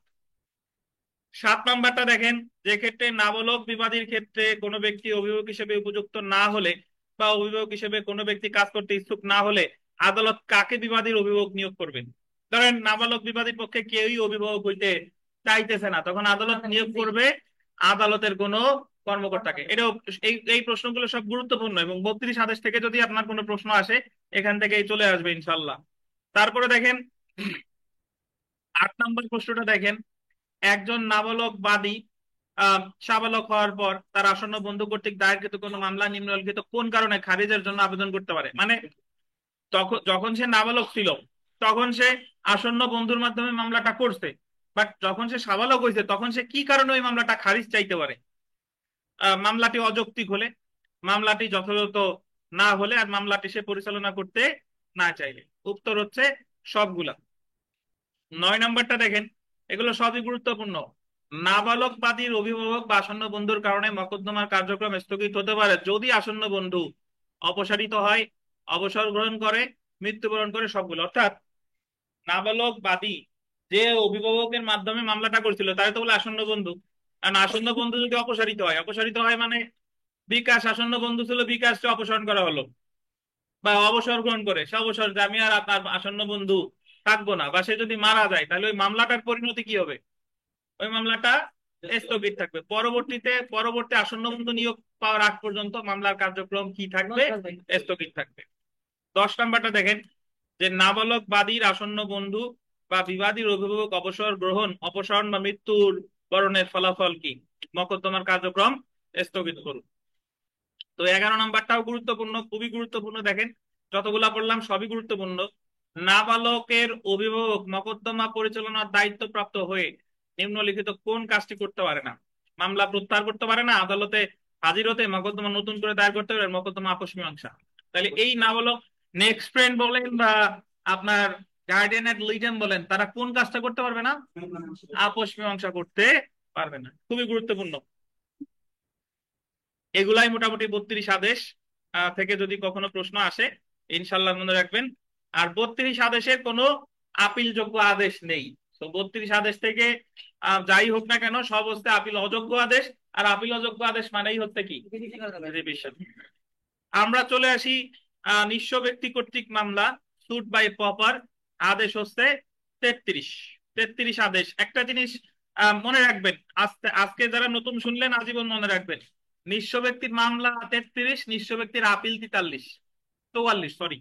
7 নাম্বারটা দেখেন, যে ক্ষেত্রে নাবালক বিবাদীর ক্ষেত্রে কোনো ব্যক্তি অভিভাবক হিসেবে উপযুক্ত না হলে বা অভিভাবক হিসেবে কোনো ব্যক্তি কাজ করতে ইচ্ছুক না হলে আদালত কাকে বিবাদীর অভিভাবক নিয়োগ করবেন? ধরেন নাবালক বিবাদীর পক্ষে কেউই অভিভাবক হইতে চাইতেছে না, তখন আদালত নিয়োগ করবে আদালতের কোনো কর্মকর্তাকে। এটাও এই এই প্রশ্নগুলো সব গুরুত্বপূর্ণ, এবং 32 আদেশ থেকে যদি আপনার কোনো প্রশ্ন আসে এখান থেকেই চলে আসবে ইনশাল্লাহ। তারপরে দেখেন 8 নাম্বার প্রশ্নটা দেখেন, একজন নাবালক বাদী সাবালক হওয়ার পর তার আসন্ন বন্ধু কর্তৃক দায়েরকৃত কোনো মামলা নিম্নলিখিত কোন কারণে খারিজের জন্য আবেদন করতে পারে? মানে তখন যখন সে নাবালক ছিল তখন সে আসন্ন বন্ধুর মাধ্যমে মামলাটা করছে, বাট যখন সে সাবালক হয়েছে তখন সে কি কারণে ওই মামলাটা খারিজ চাইতে পারে? মামলাটি অযৌক্তিক হলে, মামলাটি যথাযথ না হলে, আর মামলাটি সে পরিচালনা করতে না চাইলে। উত্তর হচ্ছে সবগুলা। 9 নাম্বারটা দেখেন, এগুলো সবই গুরুত্বপূর্ণ। নাবালক বাদীর অভিভাবক বা আসন্ন বন্ধুর কারণে মকদ্দমার কার্যক্রম স্থগিত হতে পারে যদি আসন্ন বন্ধু অপসারিত হয়, অবসর গ্রহণ করে, মৃত্যুবরণ করে, সবগুলো। অর্থাৎ নাবালক বাদী যে অভিভাবকের মাধ্যমে মামলাটা করছিল তাই তো বলে আসন্ন বন্ধু। কারণ আসন্ন বন্ধু যদি অপসারিত হয়, অপসারিত হয় মানে বিকাশ আসন্ন বন্ধু ছিল, বিকাশকে অপসারণ করা হলো, বা অবসর গ্রহণ করে সে অবসর, যে আমি আর আপনার আসন্ন বন্ধু থাকবো না, বা সে যদি মারা যায় তাহলে ওই মামলাটার পরিণতি কি হবে? ওই মামলাটা স্থগিত থাকবে। পরবর্তী আসন্ন বন্ধু নিয়োগ পাওয়ার আগ পর্যন্ত মামলার কার্যক্রম কি থাকবে? স্থগিত থাকবে। 10 নাম্বারটা দেখেন, যে নাবালক বাদীর আসন্ন বন্ধু বা বিবাদীর অভিভাবক অবসর গ্রহণ, অপসারণ বা মৃত্যুর বরণের ফলাফল কি? মকদ্দমার কার্যক্রম স্থগিত করুন। তো 11 নাম্বারটাও গুরুত্বপূর্ণ, খুবই গুরুত্বপূর্ণ। দেখেন যতগুলা পড়লাম সবই গুরুত্বপূর্ণ। নাবালকের অভিভাবক মকদ্দমা পরিচালনার দায়িত্বপ্রাপ্ত হয়ে নিম্নলিখিত কোন কাজটি করতে পারে না? মামলা প্রত্যাহার করতে পারে না, আদালতে হাজির হতে, মকদ্দমা নতুন করে দায়ের করতে পারে, মকদ্দমা আপোষ মীমাংসা। তাহলে এই নাবালক নেক্সট ফ্রেন্ড বলেন বা আপনার গার্ডিয়ান এড লিজেন বলেন, তারা কোন কাজটা করতে পারবে না? আপোষ মীমাংসা করতে পারবে না। খুবই গুরুত্বপূর্ণ। এগুলাই মোটামুটি 32 আদেশ থেকে যদি কখনো প্রশ্ন আসে ইনশাল্লাহ মনে রাখবেন। আর 32 আদেশের কোনো আপিল যোগ্য আদেশ নেই। তো 32 আদেশ থেকে যাই হোক না কেন সব হচ্ছে আপিল অযোগ্য আদেশ। আর আপিল অযোগ্য আদেশ মানেই হচ্ছে কি? রিভিশন। আমরা চলে আসি নিঃস্ব ব্যক্তি কর্তৃক মামলা, সুট বাই প্রপার, আদেশ হচ্ছে 33। 33 আদেশ। একটা জিনিস মনে রাখবেন, আজকে যারা নতুন শুনলেন আজীবন মনে রাখবেন, নিঃস্ব ব্যক্তির মামলা 33, নিঃস্ব ব্যক্তির আপিল 43, 44, সরি,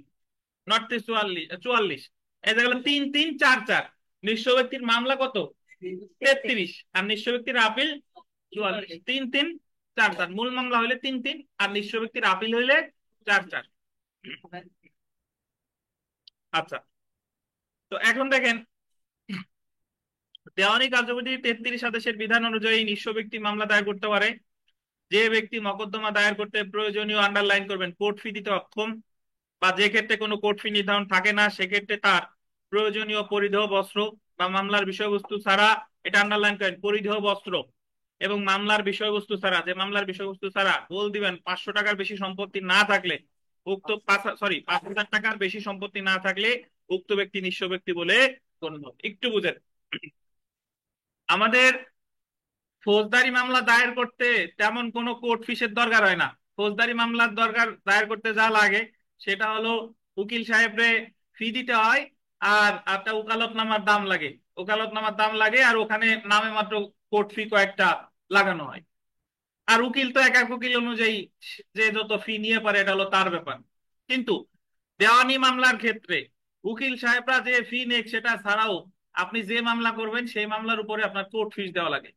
নট 44, 44। এই যে গেল 3 3 4 4। নিঃস্ব ব্যক্তির মামলা কত? 33, আর নিঃস্ব ব্যক্তির আপিল 44। 3 3 4 4। মূল মামলা হইলে 3 3, আর নিঃস্ব ব্যক্তির আপিল হইলে 4 4। আচ্ছা, তো এখন দেখেন দেওয়ানি কার্যবিধি 33 আদেশের বিধান অনুযায়ী নিঃস্ব ব্যক্তি মামলা দায়ের করতে পারে যে ব্যক্তি মকদ্দমা দায়ের করতে প্রয়োজনীয়, আন্ডারলাইন করবেন, কোর্ট ফি দিতে অক্ষম, বা যে ক্ষেত্রে কোনো কোর্ট ফি নির্ধারণ থাকে না সেক্ষেত্রে তার প্রয়োজনীয় পরিধেয় বস্ত্র বা মামলার বিষয়বস্তু ছাড়া, এটা আন্ডারলাইন করেন, পরিধেয় বস্ত্র এবং মামলার বিষয়বস্তু ছাড়া, যে মামলার বিষয়বস্তু ছাড়া গোল দিবেন 500 টাকার বেশি সম্পত্তি না থাকলে, উক্ত 5,000 টাকার বেশি সম্পত্তি না থাকলে উক্ত ব্যক্তি নিঃস্ব ব্যক্তি বলে গণ্য হবে। একটু বুঝেন, আমাদের ফৌজদারি মামলা দায়ের করতে তেমন কোনো কোর্ট ফিসের দরকার হয় না। ফৌজদারি মামলার দায়ের করতে যা লাগে সেটা হলো উকিল সাহেবরে ফি দিতে হয়, আর একটা ওকালতনামার দাম লাগে, ওকালতনামার দাম লাগে, আর ওখানে নামে মাত্র কোর্ট ফি কয়েকটা লাগানো হয়। আর উকিল তো এক এক উকিল অনুযায়ী যে যত ফি নিয়ে পারে এটা হলো তার ব্যাপার। কিন্তু দেওয়ানি মামলার ক্ষেত্রে উকিল সাহেবরা যে ফি নেক সেটা ছাড়াও আপনি যে মামলা করবেন সেই মামলার উপরে আপনার কোর্ট ফিস দেওয়া লাগে।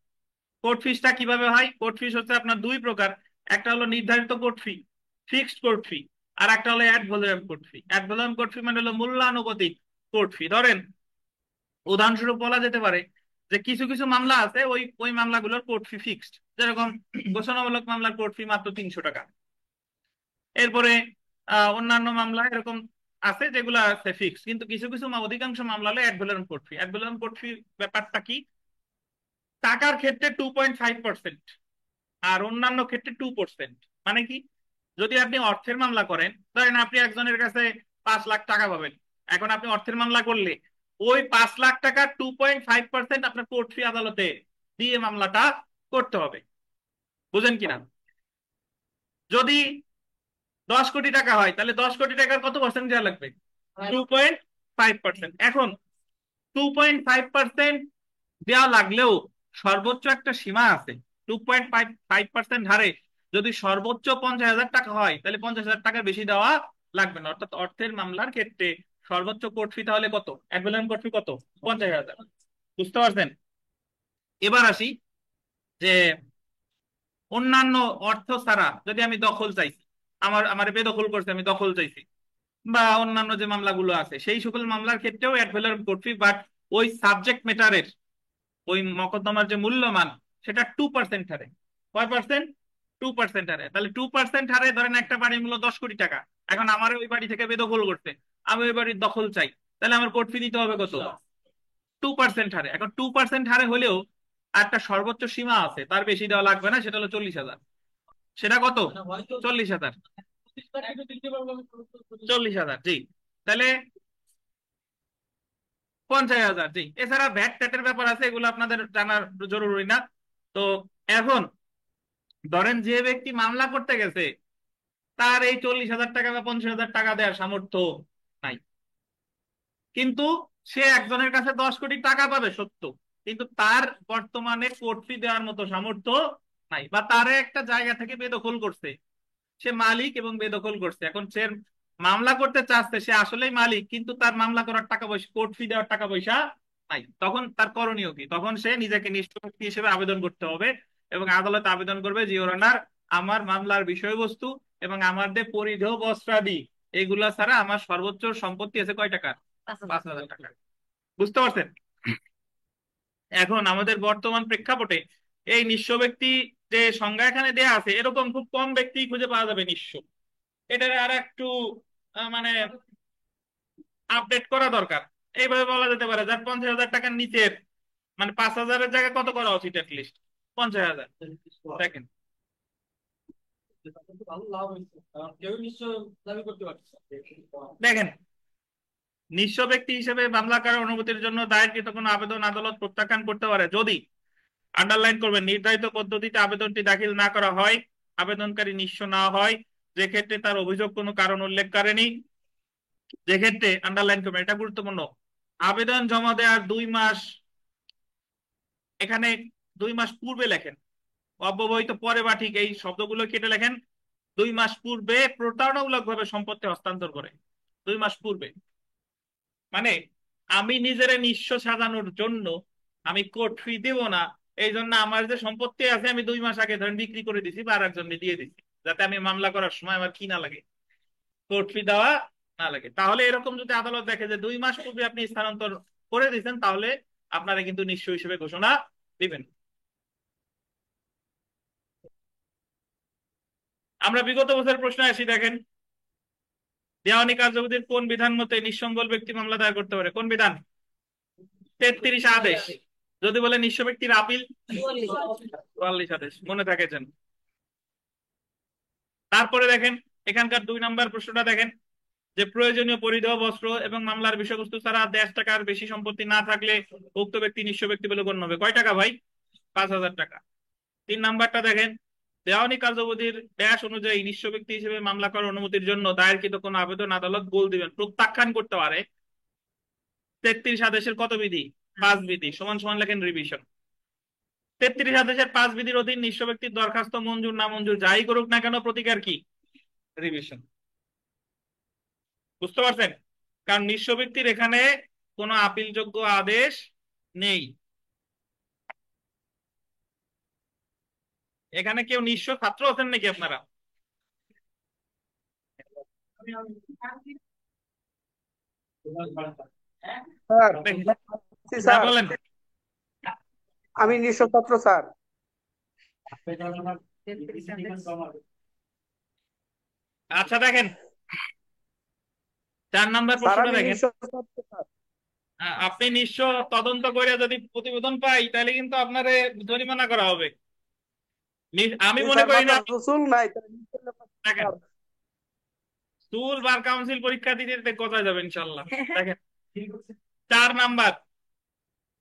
কোর্ট ফিসটা কিভাবে হয়? কোর্ট ফিস হচ্ছে আপনার দুই প্রকার। একটা হলো নির্ধারিত court fee, fixed court fee, আর একটা হলো ad valorem court fee. Ad valorem court fee মানে হলো মূল্যানুপাতিক কোর্ট ফি। ধরেন উদাহরণস্বরূপ বলা যেতে পারে যে কিছু কিছু মামলা আছে ওই ওই মামলাগুলোর কোর্ট ফি ফিক্সড, যেরকম ঘোষণামূলক মামলার কোর্ট ফি মাত্র 300 টাকা। এরপরে অন্যান্য মামলা এরকম আছে যেগুলো আছে ফিক্সড, কিন্তু কিছু কিছু অধিকাংশ মামলা হলো ad valorem court fee. Ad valorem court fee ব্যাপারটা কি? টাকার ক্ষেত্রে 2.5%, আর অন্যান্য ক্ষেত্রে 2%। মানে কি? যদি আপনি অর্থের মামলা করেন, ধরেন আপনি একজনের কাছে 5 লাখ টাকা পাবেন, এখন আপনি অর্থের মামলা করলে ওই 5 লাখ টাকা 2.5% আপনার কোর্ট ফি আদালতে দিয়ে মামলাটা করতে হবে। বুঝেন কিনা? যদি 10 কোটি টাকা হয় তাহলে 10 কোটি টাকার কত পার্সেন্ট দেওয়া লাগবে? 2.5%। এখন 2.5% দেওয়া লাগলেও সর্বোচ্চ একটা সীমা আছে। 2.5% হারে যদি সর্বোচ্চ 50,000 টাকা হয় তাহলে 50,000 টাকার বেশি দেওয়া লাগবে না। অর্থাৎ অর্থের মামলার ক্ষেত্রে সর্বোচ্চ কোর্ট ফি তাহলে কত? অ্যাডভেলাম কোর্ট ফি কত? 50,000। বুঝতে পারছেন? এবার আসি যে অন্যান্য অর্থ ছাড়া যদি আমি দখল চাইছি, আমার বেদখল করছে, আমি দখল চাইছি, বা অন্যান্য যে মামলাগুলো আছে সেই সকল মামলার ক্ষেত্রেও অ্যাডভেলাম কোর্ট ফি, বাট ওই সাবজেক্ট ম্যাটারের, ওই মকদ্দমার যে মূল্যমান সেটা 2% হারে। কয় পার্সেন্ট? 2% হারে। তাহলে 2% হারে ধরেন একটা বাড়ির মূল্য 10 কোটি টাকা, এখন আমার ওই বাড়ি থেকে বেদখল করতে, আমি ওই বাড়ির দখল চাই, তাহলে আমার কোর্ট ফি দিতে হবে কত? 2% হারে। এখন 2% হারে হলেও একটা সর্বোচ্চ সীমা আছে, তার বেশি দেওয়া লাগবে না, সেটা হলো 40,000। সেটা কত? মানে হয়তো 40,000। 25 লাখ কিন্তু দিতে পারবো আমি 40,000, জি। তাহলে 50,000, জি। এছাড়া ভ্যাট ট্যাটের ব্যাপার আছে, এগুলো আপনাদের জানার জরুরি না। তো এখন ধরেন যে ব্যক্তি মামলা করতে গেছে তার এই 40,000 টাকা বা 50,000 টাকা দেওয়ার সামর্থ্য নাই, কিন্তু সে একজনের কাছে 10 কোটি টাকা পাবে সত্য, কিন্তু তার বর্তমানে কোর্ট ফি দেওয়ার মতো সামর্থ্য নাই, বা তারে একটা জায়গা থেকে বেদখল করছে, সে মালিক এবং বেদখল করছে, এখন সে মামলা করতে চাচ্ছে, সে আসলেই মালিক কিন্তু তার মামলা করার টাকা পয়সা, কোর্ট ফি দেওয়ার টাকা পয়সা নাই। তখন তার করণীয় কি? তখন সে নিজেকে নিষ্পত্তি হিসেবে আবেদন করতে হবে এবং আদালতে আবেদন করবে যে ইওর অনার, আমার মামলার বিষয়বস্তু এবং আমার যে পরিধেয় বস্ত্রাদি এগুলা ছাড়া আমার সর্বোচ্চ সম্পত্তি আছে কয় টাকা? 5,000 টাকা। বুঝতে পারছেন? এখন আমাদের বর্তমান প্রেক্ষাপটে এই নিঃস্ব ব্যক্তি যে সংজ্ঞা এখানে দেয়া আছে এরকম খুব কম ব্যক্তি খুঁজে পাওয়া যাবে নিঃস্ব। এটার আর একটু মানে আপডেট করা দরকার। এইভাবে বলা যেতে পারে যার 50,000 টাকার নিচের, মানে 5,000-এর জায়গায় কত করা উচিত? লিস্ট 50,000। দেখেন, ভালো লাভ হয়েছে, কারণ কেউ নিশ্চয় দাবি করতে পারছে। দেখেন, নিঃস্ব ব্যক্তি হিসেবে মামলা করার অনুমতির জন্য দায়েরকৃত কোনো আবেদন আদালত প্রত্যাখ্যান করতে পারে যদি, আন্ডারলাইন করবেন, নির্ধারিত পদ্ধতিতে আবেদনটি দাখিল না করা হয়, আবেদনকারী নিঃস্ব না হয়, যে ক্ষেত্রে তার অভিযোগ কোনো কারণ উল্লেখ করেনি, যে ক্ষেত্রে, আন্ডারলাইন করবেন, এটা গুরুত্বপূর্ণ, আবেদন জমা দেওয়ার 2 মাস, এখানে 2 মাস পূর্বে লেখেন, অব্যবহিত পরে বা ঠিক এই শব্দগুলো কেটে লেখেন 2 মাস পূর্বে প্রতারণামূলক ভাবে সম্পত্তি হস্তান্তর করে। 2 মাস পূর্বে মানে আমি নিজের নিঃস্ব সাজানোর জন্য আমি কোর্ট ফি দেব না, এই জন্য আমার যে সম্পত্তি আছে আমি 2 মাস আগে ধরেন বিক্রি করে দিছি বা আর একজনকে দিয়ে দিছি, যাতে আমি মামলা করার সময় আমার কি না লাগে, কোর্ট ফি দেওয়া না লাগে। তাহলে এরকম যদি আদালত দেখে যে 2 মাস পূর্বে আপনি স্থানান্তর করে দিয়েছেন, তাহলে আপনারা কিন্তু নিঃস্ব হিসেবে ঘোষণা দিবেন। আমরা বিগত বছরের প্রশ্ন আসি, দেখেন দেওয়ানি কার্যবিধির কোন বিধান মতে নিঃসঙ্গল ব্যক্তি মামলা দায়ের করতে পারে? কোন বিধান? 33 আদেশ। যদি বলে নিঃস্ব ব্যক্তির আপিল, 44 আদেশ। মনে থাকে যেন। তারপরে দেখেন এখানকার 2 নাম্বার প্রশ্নটা দেখেন, যে প্রয়োজনীয় পরিধেয় বস্ত্র এবং মামলার বিষয়বস্তু ছাড়া 10 টাকার বেশি সম্পত্তি না থাকলে উক্ত ব্যক্তি নিঃস্ব ব্যক্তি বলে গণ্য হবে। কয় টাকা ভাই? 5,000 টাকা। 3 নাম্বারটা দেখেন, দেওয়ানি কার্যবিধির ড্যাশ অনুযায়ী নিঃস্ব ব্যক্তি হিসেবে মামলা করার অনুমতির জন্য দায়েরকৃত কোনো আবেদন আদালত গোল দিবেন, প্রত্যাখ্যান করতে পারে। 33 আদেশের কত বিধি? 5 বিধি। সমান সমান লেখেন রিভিশন। 33 আদেশের 5 বিধির অধীন নিঃস্ব ব্যক্তির দরখাস্ত মঞ্জুর না মঞ্জুর যাই করুক না কেন, প্রতিকার কি? রিভিশন। বুঝতে পারছেন? কারণ নিঃস্ব ব্যক্তির এখানে কোনো আপিলযোগ্য আদেশ নেই। এখানে কেউ নিঃস্ব ছাত্র আছেন নাকি আপনারা? স্যার দেখি। জি হ্যাঁ স্যার, বলেন। আমি নিঃস্ব ছাত্র স্যার। 33 আদেশ। আচ্ছা দেখেন 4 নাম্বার স্যার প্রশ্নটা আমি দেখেন, নিঃস্ব ছাত্র স্যার। আপনি নিঃস্ব তদন্ত করে যদি প্রতিবেদন পাই তাহলে কিন্তু আপনারে জরিমানা করা হবে। আমি জি মনে স্যার, করি না। মাথার তো চুল নাই তাই নিঃস্ব দেখেন স্যার। স্কুল বার কাউন্সিল পরীক্ষা দিতে দিতে কোথায় যাবে ইনশাল্লাহ। দেখেন 4 নাম্বার,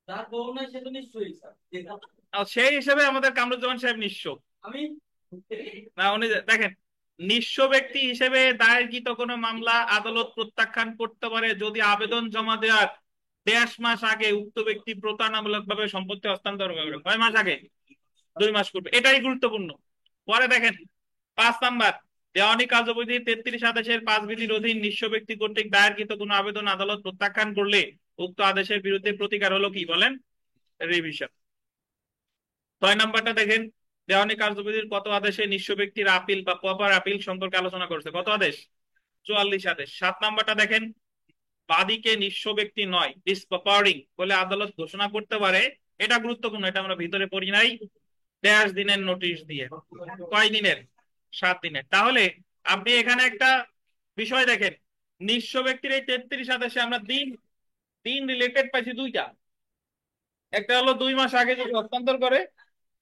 যার বউ নাই সে তো নিশ্চয়ই স্যার। সেই হিসেবে আমাদের কামরুজ্জামান সাহেব নিঃস্ব আমি না। উনি দেখেন নিঃস্ব ব্যক্তি হিসেবে দায়েরকৃত কোনো মামলা আদালত প্রত্যাখ্যান করতে পারে যদি আবেদন জমা দেওয়ার 1.5 মাস আগে উক্ত ব্যক্তি প্রতারণামূলক ভাবে সম্পত্তি হস্তান্তর করে। কয় মাস আগে? 2 মাস পূর্বে। এটাই গুরুত্বপূর্ণ। পরে দেখেন 5 নাম্বার, দেওয়ানি কার্যবিধি 33 আদেশের 5 বিধির অধীন নিঃস্ব ব্যক্তি কর্তৃক দায়েরকৃত কোনো আবেদন আদালত প্রত্যাখ্যান করলে উক্ত আদেশের বিরুদ্ধে প্রতিকার হলো কি? বলেন রিভিশন। 6 নাম্বারটা দেখেন, দেওয়ানি কার্যবিধির কত আদেশে নিঃস্ব ব্যক্তির আপিল বা প্রপার আপিল সম্পর্কে আলোচনা করছে? কত আদেশ? 44 আদেশ। 7 নাম্বারটা দেখেন, বাদীকে নিঃস্ব ব্যক্তি নয় ডিসপ্রপারিং বলে আদালত ঘোষণা করতে পারে। এটা গুরুত্বপূর্ণ, এটা আমরা ভিতরে পড়ি নাই। 1.5 দিনের নোটিশ দিয়ে। কয় দিনের? 7 দিনের। তাহলে আপনি এখানে একটা বিষয় দেখেন, নিঃস্ব ব্যক্তির এই 33 আদেশে আমরা দিন দিন রিলেটেড পাইছি 2টা। একটা হলো 2 মাস আগে যদি হস্তান্তর করে,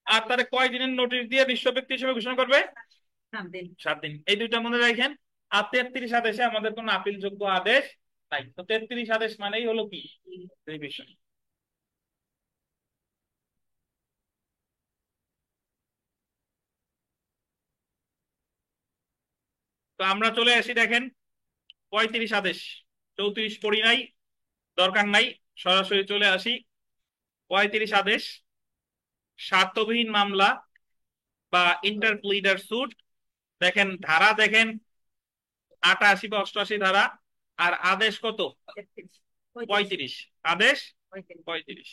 আর তারে কয় দিনের নোটিশ দিয়ে নিঃস্ব ব্যক্তি হিসেবে ঘোষণা করবে? 7 দিন। 7 দিন। এই 2টা মনে রাখেন। আর 33 আদেশে আমাদের কোনো আপিলযোগ্য আদেশ নাই। তো 33 আদেশ মানেই হলো কি? রিভিশন। তো আমরা চলে আসি দেখেন 35 আদেশ। 34 পড়ি নাই, দরকার নাই, সরাসরি চলে আসি 35 আদেশ। স্বার্থবিহীন মামলা বা ইন্টারপ্লিডার সুট। দেখেন ধারা দেখেন 88 বা 88 ধারা। আর আদেশ কত? 33, 35। আদেশ 35। 35।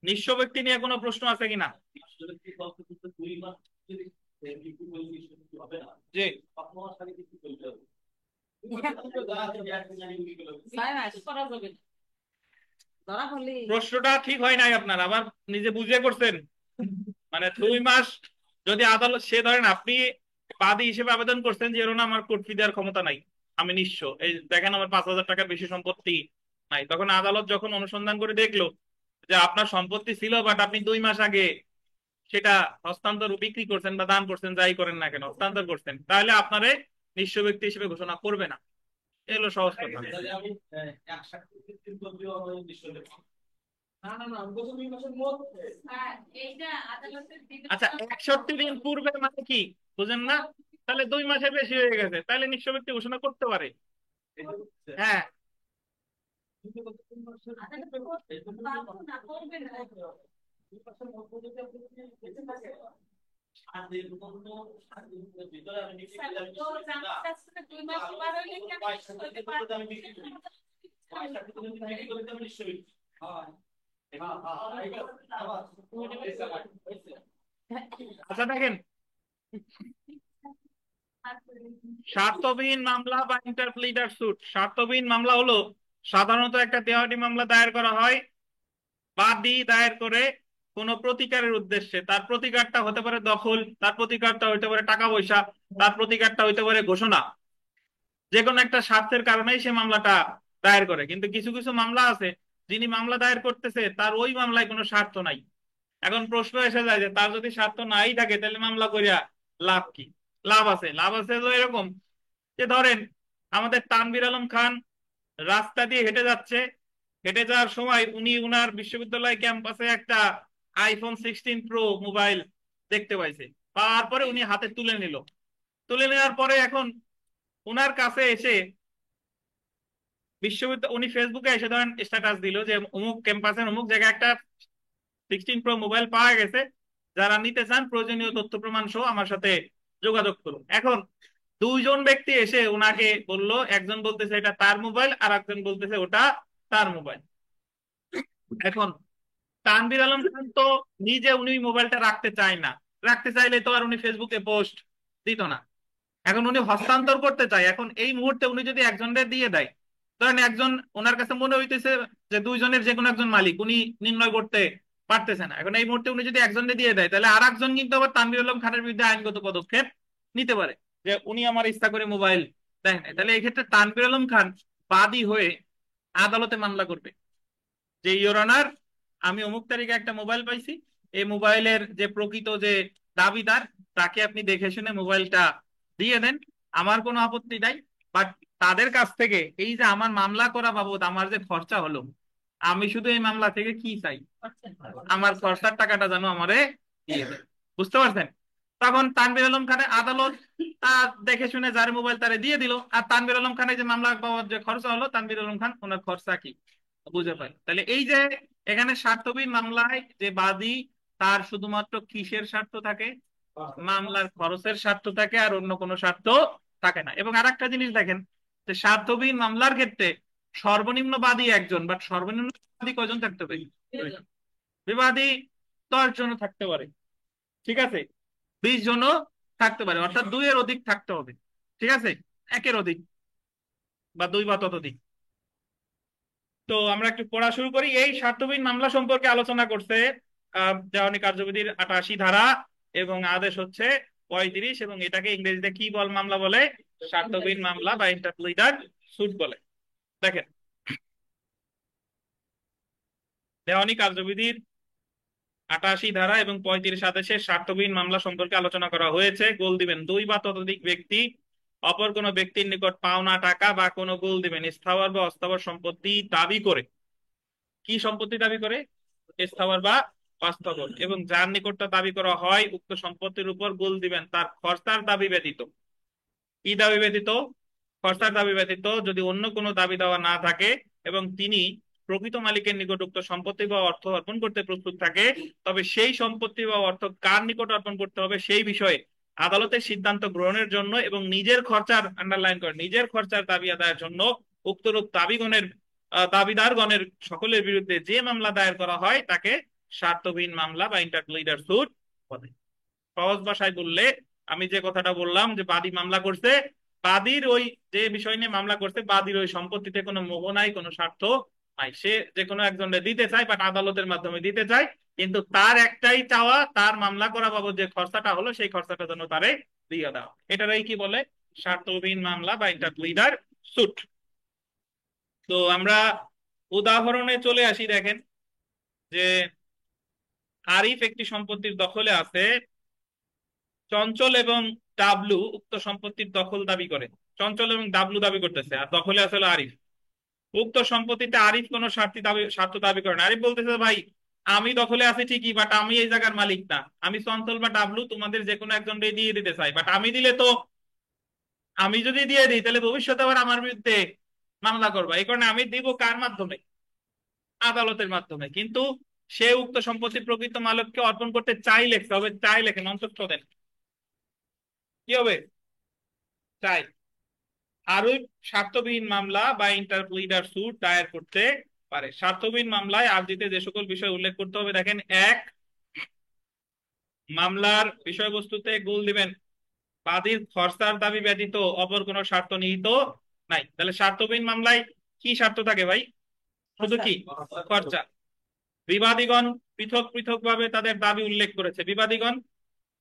নিঃস্ব ব্যক্তি নিয়ে কোনো প্রশ্ন আছে কিনা? জি। 6 মাস করা যাবে না। ধরা হলে প্রশ্নটা ঠিক হয় নাই আপনার, আবার নিজে বুঝে করছেন। মানে 2 মাস যদি আদালত, সে ধরেন আপনি বাদী হিসেবে আবেদন করছেন যে এরকম আমার কোর্ট ফি দেওয়ার ক্ষমতা নাই, আমি নিঃস্ব, এই দেখেন আমার 5,000 টাকার বেশি সম্পত্তি নাই। তখন আদালত যখন অনুসন্ধান করে দেখলো যে আপনার সম্পত্তি ছিল, বাট আপনি 2 মাস আগে সেটা হস্তান্তর বিক্রি করছেন বা দান করছেন, যাই করেন না কেন হস্তান্তর করছেন, তাহলে আপনারে নিঃস্ব ব্যক্তি হিসেবে ঘোষণা করবে না। এগুলো সহজ কথা। আমি এক না না না আমি বলছি 2 মাসের মধ্যে। এইটা আদালতের আচ্ছা 61 দিন পূর্বে মানে কি বুঝেন না? তাহলে 2 মাসের বেশি হয়ে গেছে, তাহলে নিঃস্ব ব্যক্তি ঘোষণা করতে পারে। হ্যাঁ। কিন্তু কত 3 মাসের না করবে না। 2 মাসের মধ্যে যদি আপনি বেঁচে থাকে 7 দিন পর্যন্ত 7 দিনের ভিতরে আমি বিক্রি করে আমি তো জানতে 2 মাস পর হইলে কি আমি বিক্রি করি 5 দিনের বিক্রি করতে আমি নিশ্চয়ই হ্যাঁ আচ্ছা দেখেন স্বার্থবিহীন মামলা বা ইন্টারপ্লিডার সুট। স্বার্থবিহীন মামলা হলো সাধারণত একটা দেওয়ানি মামলা দায়ের করা হয়, বাদী দায়ের করে কোনো প্রতিকারের উদ্দেশ্যে, তার প্রতিকারটা হতে পারে দখল, তার প্রতিকারটা হতে পারে টাকা পয়সা, তার প্রতিকারটা হতে পারে ঘোষণা, যে কোনো একটা স্বার্থের কারণেই সে মামলাটা দায়ের করে। কিন্তু কিছু কিছু মামলা আছে, যিনি মামলা দায়ের করতেছে তার ওই মামলায় কোনো স্বার্থ নাই। এখন প্রশ্ন এসে যায় যে তার যদি স্বার্থ নাই থাকে তাহলে মামলা করিয়া লাভ কি? লাভ আছে, লাভ আছে তো এরকম যে ধরেন আমাদের তানভীর আলম খান রাস্তা দিয়ে হেঁটে যাচ্ছে, হেঁটে যাওয়ার সময় উনি উনার বিশ্ববিদ্যালয় ক্যাম্পাসে একটা iPhone 16 Pro মোবাইল দেখতে পাইছে। পাওয়ার পরে উনি হাতে তুলে নিল। তুলে নেওয়ার পরে এখন উনার কাছে এসে বিশ্ববিদ্যালয়, উনি ফেসবুকে এসে ধরেন স্ট্যাটাস দিল যে অমুক ক্যাম্পাসের অমুক জায়গায় একটা 16 Pro মোবাইল পাওয়া গেছে, যারা নিতে চান প্রয়োজনীয় তথ্য প্রমাণ সহ আমার সাথে যোগাযোগ করুন। এখন দুইজন ব্যক্তি এসে উনাকে বলল, একজন বলতেছে এটা তার মোবাইল আর একজন বলতেছে ওটা তার মোবাইল। এখন তানভীর আলম খান তো নিজে উনি মোবাইলটা রাখতে চায় না, রাখতে চাইলে তো আর উনি ফেসবুকে পোস্ট দিত না। এখন উনি হস্তান্তর করতে চায়। এখন এই মুহূর্তে উনি যদি একজনের দিয়ে দেয়, ধরেন একজন ওনার কাছে মনে হইতেছে যে দুইজনের যে কোনো একজন মালিক, উনি নির্ণয় করতে পারতেছে না। এখন এই মুহূর্তে উনি যদি একজনকে দিয়ে দেয় তাহলে আর একজন কিন্তু আবার তানভীর আলম খানের বিরুদ্ধে আইনগত পদক্ষেপ নিতে পারে যে উনি আমার ইচ্ছা করে মোবাইল দেয় নাই। তাহলে এই ক্ষেত্রে তানভীর আলম খান বাদী হয়ে আদালতে মামলা করবে যে ইওর অনার, আমি অমুক তারিখে একটা মোবাইল পাইছি, এই মোবাইলের যে প্রকৃত যে দাবিদার তাকে আপনি দেখে শুনে মোবাইলটা দিয়ে দেন, আমার কোনো আপত্তি নাই। বাট তাদের কাছ থেকে এই যে আমার মামলা করা বাবদ আমার যে খরচা হলো, আমি শুধু এই মামলা থেকে কি চাই, আমার খরচার টাকাটা যেন আমারে দিয়ে দেয়। বুঝতে পারছেন? তখন তানভীর আলম খানের আদালত দেখে শুনে যার মোবাইল তারে দিয়ে দিল, আর তানভীর আলম খানের যে মামলা বাবদ যে খরচা হলো, তানভীর আলম খান ওনার খরচা কি বুঝে পায়। তাহলে এই যে এখানে স্বার্থবিহীন মামলায় যে বাদী, তার শুধুমাত্র কিসের স্বার্থ থাকে? মামলার খরচের স্বার্থ থাকে, আর অন্য কোনো স্বার্থ থাকে না। এবং আরেকটা জিনিস দেখেন যে স্বার্থবিহীন মামলার ক্ষেত্রে সর্বনিম্ন বাদী একজন, বাট সর্বনিম্ন বাদী কয়জন থাকতে পারে? বিবাদী 10 জনও থাকতে পারে, ঠিক আছে, 20 জনও থাকতে পারে, অর্থাৎ দুইয়ের অধিক থাকতে হবে, ঠিক আছে, একের অধিক বা দুই বা ততোধিক। তো আমরা একটু পড়া শুরু করি। এই স্বার্থবিহীন মামলা সম্পর্কে আলোচনা করছে দেওয়ানী কার্যবিধির 88 ধারা, এবং আদেশ হচ্ছে 35, এবং এটাকে ইংরেজিতে কি মামলা বলে? স্বার্থবিহীন মামলা বা ইন্টারপ্লিটার সুট বলে। দেখেন, দেওয়ানী কার্যবিধির 88 ধারা এবং 35 আদেশে স্বার্থবিহীন মামলা সম্পর্কে আলোচনা করা হয়েছে। গোল দিবেন, দুই বা ততোধিক ব্যক্তি অপর কোনো ব্যক্তির নিকট পাওনা টাকা বা কোনো গোল দিবেন স্থাবর বা অস্থাবর সম্পত্তি দাবি করে। কি সম্পত্তি দাবি করে? স্থাবর বা অস্থাবর। এবং যার নিকটটা দাবি করা হয় উক্ত সম্পত্তির উপর গোল দিবেন তার খরচার দাবি ব্যতীত। কি দাবি ব্যতীত? খরচার দাবি ব্যতীত। যদি অন্য কোনো দাবি দেওয়া না থাকে এবং তিনি প্রকৃত মালিকের নিকট উক্ত সম্পত্তি বা অর্থ অর্পণ করতে প্রস্তুত থাকে, তবে সেই সম্পত্তি বা অর্থ কার নিকট অর্পণ করতে হবে সেই বিষয়ে আদালতের সিদ্ধান্ত গ্রহণের জন্য এবং নিজের খরচার, আন্ডারলাইন করে, নিজের খরচার দাবি আদায়ের জন্য উক্তরূপ দাবিগণের দাবিদারগণের সকলের বিরুদ্ধে যে মামলা দায়ের করা হয় তাকে স্বার্থবিহীন মামলা বা ইন্টারপ্লিটার সুট বলে। সহজ ভাষায় বললে, আমি যে কথাটা বললাম যে বাদী মামলা করছে, বাদীর ওই যে বিষয় নিয়ে মামলা করছে, বাদীর ওই সম্পত্তিতে কোনো মোহ নাই, কোনো স্বার্থ নাই। সে যে কোনো একজনের দিতে চায়, বাট আদালতের মাধ্যমে দিতে চায়, কিন্তু তার একটাই চাওয়া, তার মামলা করা বাবদ যে খরচাটা হলো সেই খরচাটা যেন তারে দিয়ে দেওয়া। এটারই কি বলে? স্বার্থবিহীন মামলা বা ইন্টারপ্লিটার সুট। তো আমরা উদাহরণে চলে আসি। দেখেন যে আরিফ একটি সম্পত্তির দখলে আছে, চঞ্চল এবং ডাবলু উক্ত সম্পত্তির দখল দাবি করে। চঞ্চল এবং ডাবলু দাবি করতেছে, আর দখলে আছে হলো আরিফ। উক্ত সম্পত্তিতে আরিফ কোনো স্বার্থ দাবি করে না। আরিফ বলতেছে, ভাই আমি দখলে আছি ঠিকই, বাট আমি এই জায়গার মালিক না, আমি চঞ্চল বা ডাবলু তোমাদের যে কোনো একজন দিয়ে দিতে চাই, বাট আমি দিলে তো, আমি যদি দিয়ে দিই তাহলে ভবিষ্যতে আবার আমার বিরুদ্ধে মামলা করবা, এই কারণে আমি দিব কার মাধ্যমে? আদালতের মাধ্যমে। কিন্তু সে উক্ত সম্পত্তির প্রকৃত মালিককে অর্পণ করতে চাই লিখতে হবে, চাই লেখেন, অন্তত দেন, কি হবে? চাই। আরও স্বার্থবিহীন মামলা বা ইন্টারপ্লিটার সুট দায়ের করতে পারে। স্বার্থবিহীন মামলায় আর্জিতে যে সকল বিষয় উল্লেখ করতে হবে, দেখেন, এক, মামলার বিষয়বস্তুতে গোল দিবেন বাদীর খরচার দাবি ব্যতীত অপর কোনো স্বার্থ নিহিত নাই। তাহলে স্বার্থবিহীন মামলায় কি স্বার্থ থাকে ভাই? শুধু কি? খরচা। বিবাদীগণ পৃথক পৃথক ভাবে তাদের দাবি উল্লেখ করেছে। বিবাদীগণ,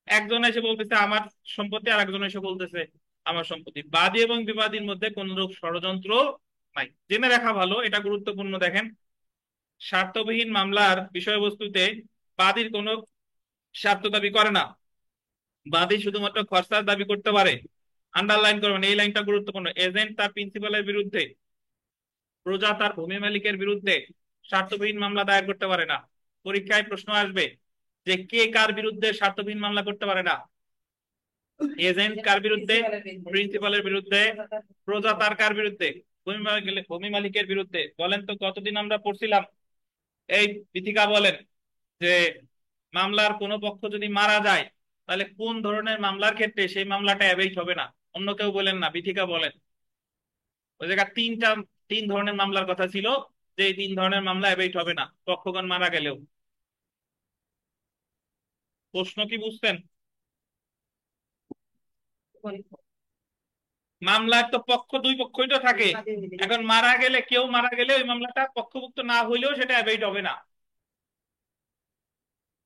একজন এসে বলতেছে আমার সম্পত্তি, আর একজন এসে বলতেছে আমার সম্পত্তি। বাদী এবং বিবাদীর মধ্যে কোন রূপ ষড়যন্ত্র নাই। জেনে রাখা ভালো, এটা গুরুত্বপূর্ণ। দেখেন, স্বার্থবিহীন মামলার বিষয়বস্তুতে বাদীর কোনো স্বার্থ দাবি করে না, বাদী শুধুমাত্র খরচার দাবি করতে পারে। আন্ডারলাইন করবেন, এই লাইনটা গুরুত্বপূর্ণ। এজেন্ট তার প্রিন্সিপালের বিরুদ্ধে, প্রজা তার ভূমি মালিকের বিরুদ্ধে স্বার্থবিহীন মামলা দায়ের করতে পারে না। পরীক্ষায় প্রশ্ন আসবে যে কে কার বিরুদ্ধে স্বার্থবিহীন মামলা করতে পারে না। এজেন্ট কার বিরুদ্ধে? প্রিন্সিপালের বিরুদ্ধে। প্রজা তার কার বিরুদ্ধে? ভূমি মালিকের বিরুদ্ধে। বলেন তো কতদিন আমরা পড়ছিলাম? এই বিথিকা বলেন যে মামলার কোনো পক্ষ যদি মারা যায় তাহলে কোন ধরনের মামলার ক্ষেত্রে সেই মামলাটা অ্যাবেইট হবে না। অন্য কেউ বলেন না, বিথিকা বলেন। ওই জায়গায় তিন ধরনের মামলার কথা ছিল, যে এই তিন ধরনের মামলা অ্যাবেইট হবে না পক্ষগণ মারা গেলেও। প্রশ্ন কি বুঝছেন? মামলার তো পক্ষ, দুই পক্ষই তো থাকে। এখন মারা গেলে, কেউ মারা গেলে ওই মামলাটা পক্ষভুক্ত না হইলেও সেটা অ্যাবেইট হবে না।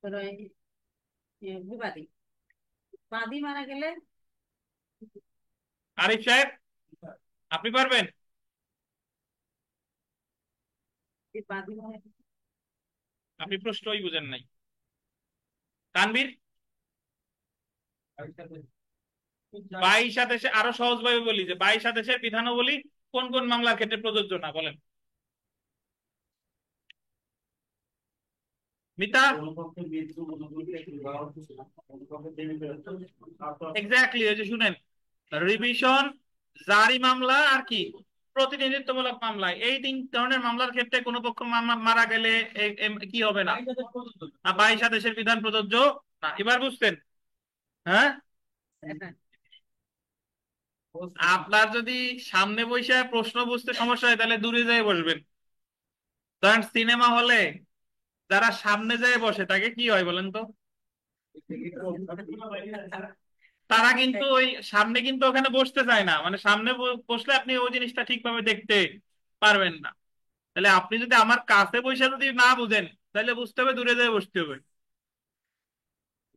ধরো বিবাদী, বাদী মারা গেলে আরিফ সাহেব, আপনি পারবেন? বাদী মারা গেলে আপনি প্রশ্নই বুঝেন নাই। তানভীর, 22 আদেশে আরো সহজভাবে বলি যে 22 আদেশের বিধানাবলী কোন কোন মামলার ক্ষেত্রে প্রযোজ্য না, বলেন। মিতা, এক্স্যাক্টলি, এই যে শুনেন, রিভিশন, জারি মামলা আর কি প্রতিনিধিত্বমূলক মামলা, এই তিন ধরনের মামলার ক্ষেত্রে কোনো পক্ষ মারা গেলে কি হবে না? 22 আদেশের বিধান প্রযোজ্য না। এবার বুঝছেন? হ্যাঁ, আপনার যদি সামনে বসে প্রশ্ন বুঝতে সমস্যা হয় তাহলে দূরে যেয়ে বসবেন। কারণ সিনেমা হলে যারা সামনে যেয়ে বসে তাকে কি হয় বলেন তো? তারা কিন্তু ওই সামনে কিন্তু ওখানে বসতে চায় না, মানে সামনে বসলে আপনি ওই জিনিসটা ঠিকভাবে দেখতে পারবেন না। তাহলে আপনি যদি আমার কাছে বসে যদি না বুঝেন তাহলে বুঝতে হবে দূরে যেয়ে বসতে হবে।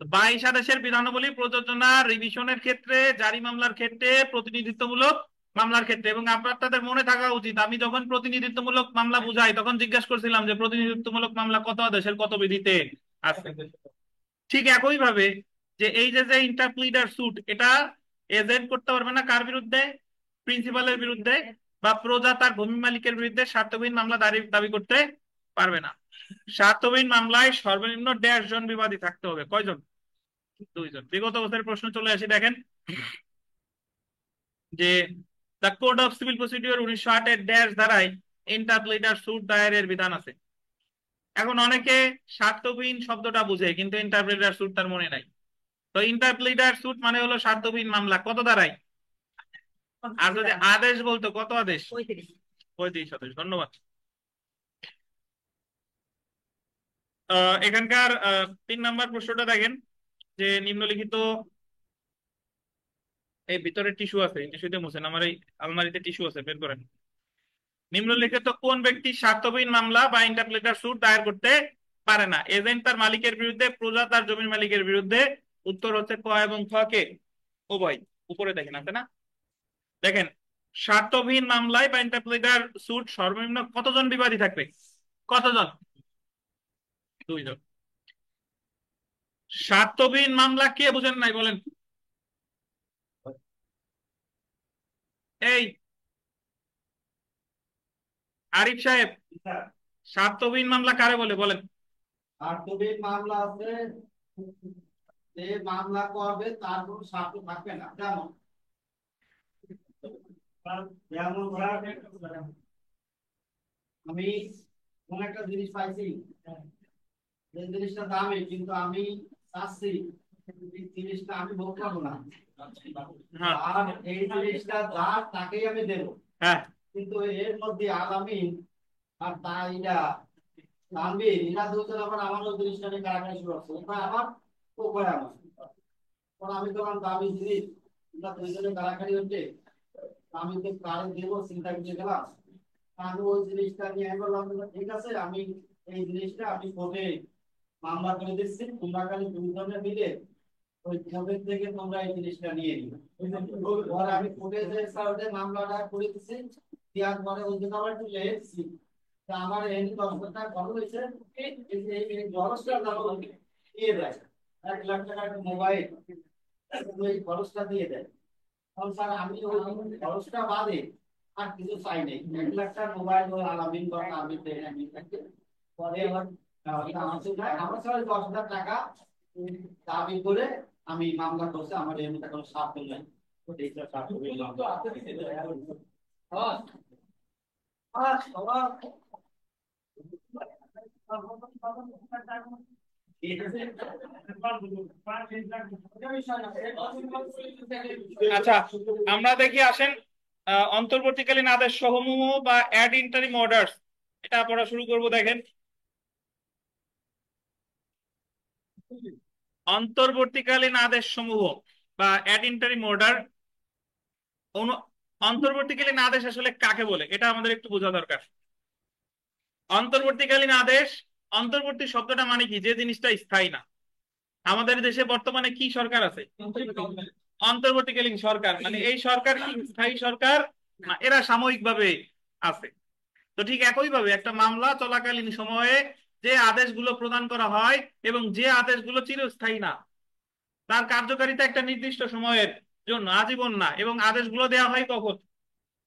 22 আদেশের বিধানাবলী প্রযোজ্য না রিভিশনের ক্ষেত্রে, জারি মামলার ক্ষেত্রে, প্রতিনিধিত্বমূলক মামলার ক্ষেত্রে। এবং আপনার তাদের মনে থাকা উচিত, আমি যখন প্রতিনিধিত্বমূলক মামলা বুঝাই তখন জিজ্ঞাসা করছিলাম যে প্রতিনিধিত্বমূলক মামলা কত আদেশের কত বিধিতে আছে। ঠিক একই ভাবে যে এই যে যে ইন্টারপ্লিডার সুট, এটা এজেন্ট করতে পারবে না কার বিরুদ্ধে? প্রিন্সিপালের বিরুদ্ধে। বা প্রজা তার ভূমি মালিকের বিরুদ্ধে স্বার্থবিহীন মামলা দাবি করতে পারবে না। স্বার্থবিহীন মামলায় সর্বনিম্ন 1.5 জন বিবাদী থাকতে হবে। কয়জন? 2 জন। বিগত বছরের প্রশ্ন চলে আসি, দেখেন যে the code of civil procedure 1908 এর ড্যাশ ধারায় ইন্টারপ্লিডার সুট দায়েরের বিধান আছে। এখন অনেকে স্বার্থবিহীন শব্দটা বুঝে কিন্তু ইন্টারপ্লিডার সুট তার মনে নাই। তো ইন্টারপ্লিডার সুট মানে হলো স্বার্থবিহীন মামলা। কত ধারায়? আর যদি আদেশ বলতো, কত আদেশ? 35 আদেশ। ধন্যবাদ। এখানকার 3 নাম্বার প্রশ্নটা দেখেন যে নিম্নলিখিত, এই ভিতরে টিস্যু আছে, এই টিস্যুতে মুছেন, আমার এই আলমারিতে টিস্যু আছে, বের করেন। নিম্নলিখিত কোন ব্যক্তি স্বার্থবিহীন মামলা বা ইন্টারপ্লিডার সুট দায়ের করতে পারে না? এজেন্ট তার মালিকের বিরুদ্ধে, প্রজা তার জমির মালিকের বিরুদ্ধে। উত্তর হচ্ছে ক এবং খ কে উভয়। উপরে দেখেন, আছে না? দেখেন, স্বার্থবিহীন মামলায় বা ইন্টারপ্লিডার সুট সর্বনিম্ন কতজন বিবাদী থাকবে? কতজন? 2 জন। স্বার্থবিহীন মামলা কে বুঝেন নাই বলেন? এই আরিফ সাহেব, স্বার্থবিহীন মামলা কারে বলে বলেন? আর্থিক মামলা আছে, যে মামলা করবে তার কোনো স্বার্থ থাকবে না। যেমন যেমন ধরেন আমি কোন একটা জিনিস পাইছি, এই জিনিসটা দামি, কিন্তু আমি চাচ্ছি এই জিনিসটা আমি ভোগ করবো না, হ্যাঁ, আর এই জিনিসটা যার তাকেই আমি দেবো। হ্যাঁ, কিন্তু এর মধ্যে আলামিন আর তাইরা তানভীর, এরা দুজন আবার আমার ওই জিনিসটা নিয়ে কারাকারি শুরু করছে। এবার আমার কোপায় আমার, কারণ আমি তখন দামি জিনিস, এটা দুইজনে কারাকারি হচ্ছে, আমি তো কারে দেবো চিন্তা করে গেলাম। আমি ওই জিনিসটা নিয়ে আমি বললাম ঠিক আছে, আমি এই জিনিসটা আমি কোর্টে মামলা করে দিচ্ছি, তোমরা খালি দুজনে মিলে ওই কোর্টের থেকে তোমরা এই জিনিসটা নিয়ে নিবে। পরে আমি কোর্টে যে স্যারদের মামলাটা করে দিচ্ছি, দেওয়ার পরে ওই যে আমার একটু লেটছি, তা আমার এই 10 ঘন্টা খরচ হয়েছে, এই খরচটা দিয়ে দেয়, 1 লাখ টাকা একটা মোবাইল, ওই খরচটা দিয়ে দেয়। তখন স্যার আমি ওই খরচটা বাদে আর কিছু চাই নাই, 1 লাখ টাকার মোবাইল ওই আলামিন বা আমি দেয় আমি তাকে। পরে আবার আমার স্যার 10,000 টাকা দাবি করে আমি মামলা করছি, আমার এই মতো কোনো সাপ নেই। এইটা সাপ হবে আচ্ছা, আমরা দেখি আসেন অন্তর্বর্তীকালীন আদেশ সমূহ বা অ্যাড ইন্টারিম অর্ডারস, এটা পড়া শুরু করব। দেখেন, অন্তর্বর্তীকালীন আদেশ সমূহ বা অ্যাড ইন্টারিম অর্ডার, অন্তর্বর্তীকালীন আদেশ আসলে কাকে বলে এটা আমাদের একটু বোঝা দরকার। অন্তর্বর্তীকালীন আদেশ, অন্তর্বর্তী শব্দটা মানে কি? যে জিনিসটা স্থায়ী না। আমাদের দেশে বর্তমানে কি সরকার আছে? অন্তর্বর্তীকালীন সরকার। মানে এই সরকার কি স্থায়ী সরকার না, এরা সাময়িকভাবে আছে। তো ঠিক একইভাবে একটা মামলা চলাকালীন সময়ে যে আদেশগুলো প্রদান করা হয় এবং যে আদেশগুলো চিরস্থায়ী না, তার কার্যকারিতা একটা নির্দিষ্ট সময়ের জন্য, আজীবন না। এবং আদেশগুলো দেওয়া হয় কখন?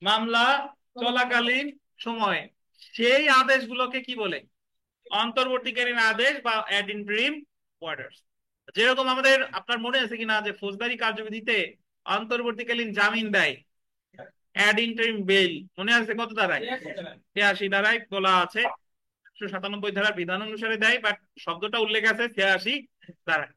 মামলা চলাকালীন সময়ে। সেই আদেশগুলোকে কি বলে? অন্তর্বর্তীকালীন আদেশ বা অ্যাড ইন্টারিম অর্ডারস। যেরকম আমাদের, আপনার মনে আছে কিনা যে ফৌজদারি কার্যবিধিতে অন্তর্বর্তীকালীন জামিন দেয়, অ্যাড ইন্টারিম বেল, মনে আছে কত ধারায়? 83 ধারায় বলা আছে। 197 ধারার বিধান অনুসারে দেয়, বাট শব্দটা উল্লেখ আছে 86 ধারায়।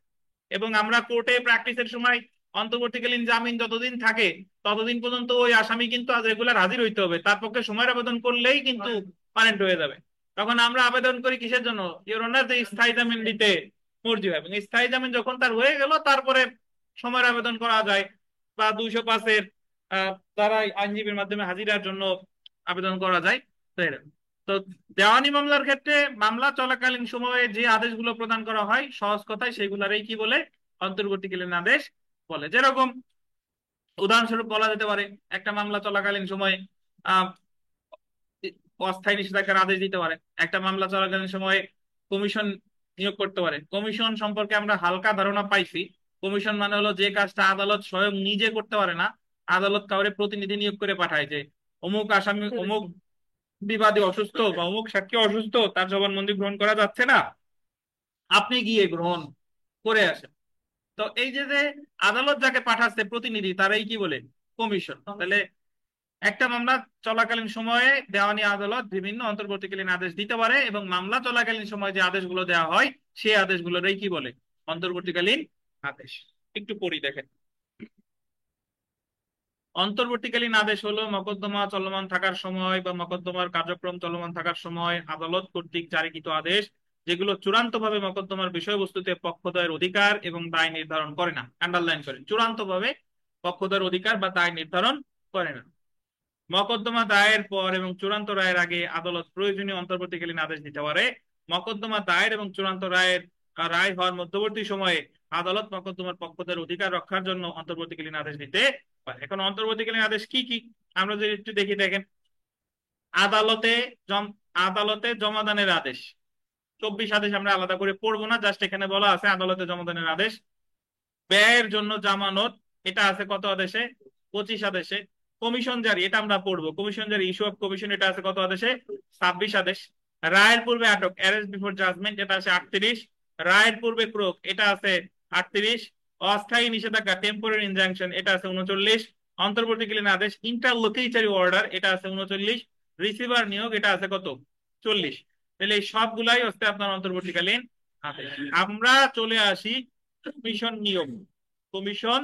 এবং আমরা কোর্টে প্র্যাকটিসের সময় অন্তর্বর্তীকালীন জামিন যতদিন থাকে ততদিন পর্যন্ত ওই আসামি কিন্তু আজ রেগুলার হাজির হইতে হবে, তার পক্ষে সময়ের আবেদন করলেই কিন্তু পারেন্ট হয়ে যাবে। তখন আমরা আবেদন করি কিসের জন্য? ইওর অনার, যে স্থায়ী জামিন দিতে মর্জি হয়। এবং স্থায়ী জামিন যখন তার হয়ে গেল, তারপরে সময়ের আবেদন করা যায়, বা 205-এর দ্বারা আইনজীবীর মাধ্যমে হাজিরার জন্য আবেদন করা যায়। তো এরকম। তো দেওয়ানি মামলার ক্ষেত্রে মামলা চলাকালীন সময়ে যে আদেশগুলো প্রদান করা হয়, সহজ কথায় সেগুলারই কি বলে? অন্তর্বর্তীকালীন আদেশ বলে। যেরকম উদাহরণস্বরূপ বলা যেতে পারে, একটা মামলা চলাকালীন সময়ে আহ অস্থায়ী নিষেধাজ্ঞার আদেশ দিতে পারে। একটা মামলা চলাকালীন সময়ে কমিশন নিয়োগ করতে পারে। কমিশন সম্পর্কে আমরা হালকা ধারণা পাইছি। কমিশন মানে হলো যে কাজটা আদালত স্বয়ং নিজে করতে পারে না, আদালত কাউরে প্রতিনিধি নিয়োগ করে পাঠায়, যে অমুক আসামি, অমুক বিবাদী অসুস্থ বা অমুক সাক্ষী অসুস্থ, তার জবানবন্দি গ্রহণ করা যাচ্ছে না, আপনি গিয়ে গ্রহণ করে আসেন। তো এই যে যে আদালত যাকে পাঠাচ্ছে প্রতিনিধি, তারাই কি বলে? কমিশন। তাহলে একটা মামলা চলাকালীন সময়ে দেওয়ানি আদালত বিভিন্ন অন্তর্বর্তীকালীন আদেশ দিতে পারে, এবং মামলা চলাকালীন সময়ে যে আদেশগুলো দেওয়া হয় সেই আদেশগুলোরই কি বলে? অন্তর্বর্তীকালীন আদেশ। একটু পড়ি, দেখেন। অন্তর্বর্তীকালীন আদেশ হলো মকদ্দমা চলমান থাকার সময় বা মকদ্দমার কার্যক্রম চলমান থাকার সময় আদালত কর্তৃক জারিকৃত আদেশ, যেগুলো চূড়ান্তভাবে মকদ্দমার বিষয়বস্তুতে পক্ষদ্বয়ের অধিকার এবং দায় নির্ধারণ করে না। আন্ডারলাইন করেন, চূড়ান্তভাবে পক্ষদ্বয়ের অধিকার বা দায় নির্ধারণ করে না। মকদ্দমা দায়ের পর এবং চূড়ান্ত রায়ের আগে আদালত প্রয়োজনীয় অন্তর্বর্তীকালীন আদেশ দিতে পারে। মকদ্দমা দায়ের এবং চূড়ান্ত রায় হওয়ার মধ্যবর্তী সময়ে আদালত মকদ্দমার পক্ষদের অধিকার রক্ষার জন্য অন্তর্বর্তীকালীন আদেশ দিতে পারে। এখন অন্তর্বর্তীকালীন আদেশ কি কি আমরা যদি একটু দেখি, দেখেন। আদালতে আদালতে জমাদানের আদেশ, 24 আদেশ আমরা আলাদা করে পড়বো না, জাস্ট এখানে বলা আছে আদালতে জমাদানের আদেশ। ব্যয়ের জন্য জামানত, এটা আছে কত আদেশে? 25 আদেশে। কমিশন জারি, এটা আমরা পড়বো, কমিশন জারি, ইস্যু অফ কমিশন, এটা আছে কত আদেশে? 26 আদেশ। রায়ের পূর্বে আটক, অ্যারেস্ট বিফোর জাজমেন্ট, এটা আছে 38। রায়ের পূর্বে ক্রোক, এটা আছে 38। অস্থায়ী নিষেধাজ্ঞা, টেম্পোরারি ইনজাংশন, এটা আছে 39। অন্তর্বর্তীকালীন আদেশ, ইন্টারলোকিউটরি অর্ডার, এটা আছে 39। রিসিভার নিয়োগ, এটা আছে কত? 40। তাহলে এই সবগুলাই হচ্ছে আপনার অন্তর্বর্তীকালীন আদেশ। আমরা চলে আসি কমিশন নিয়োগ। কমিশন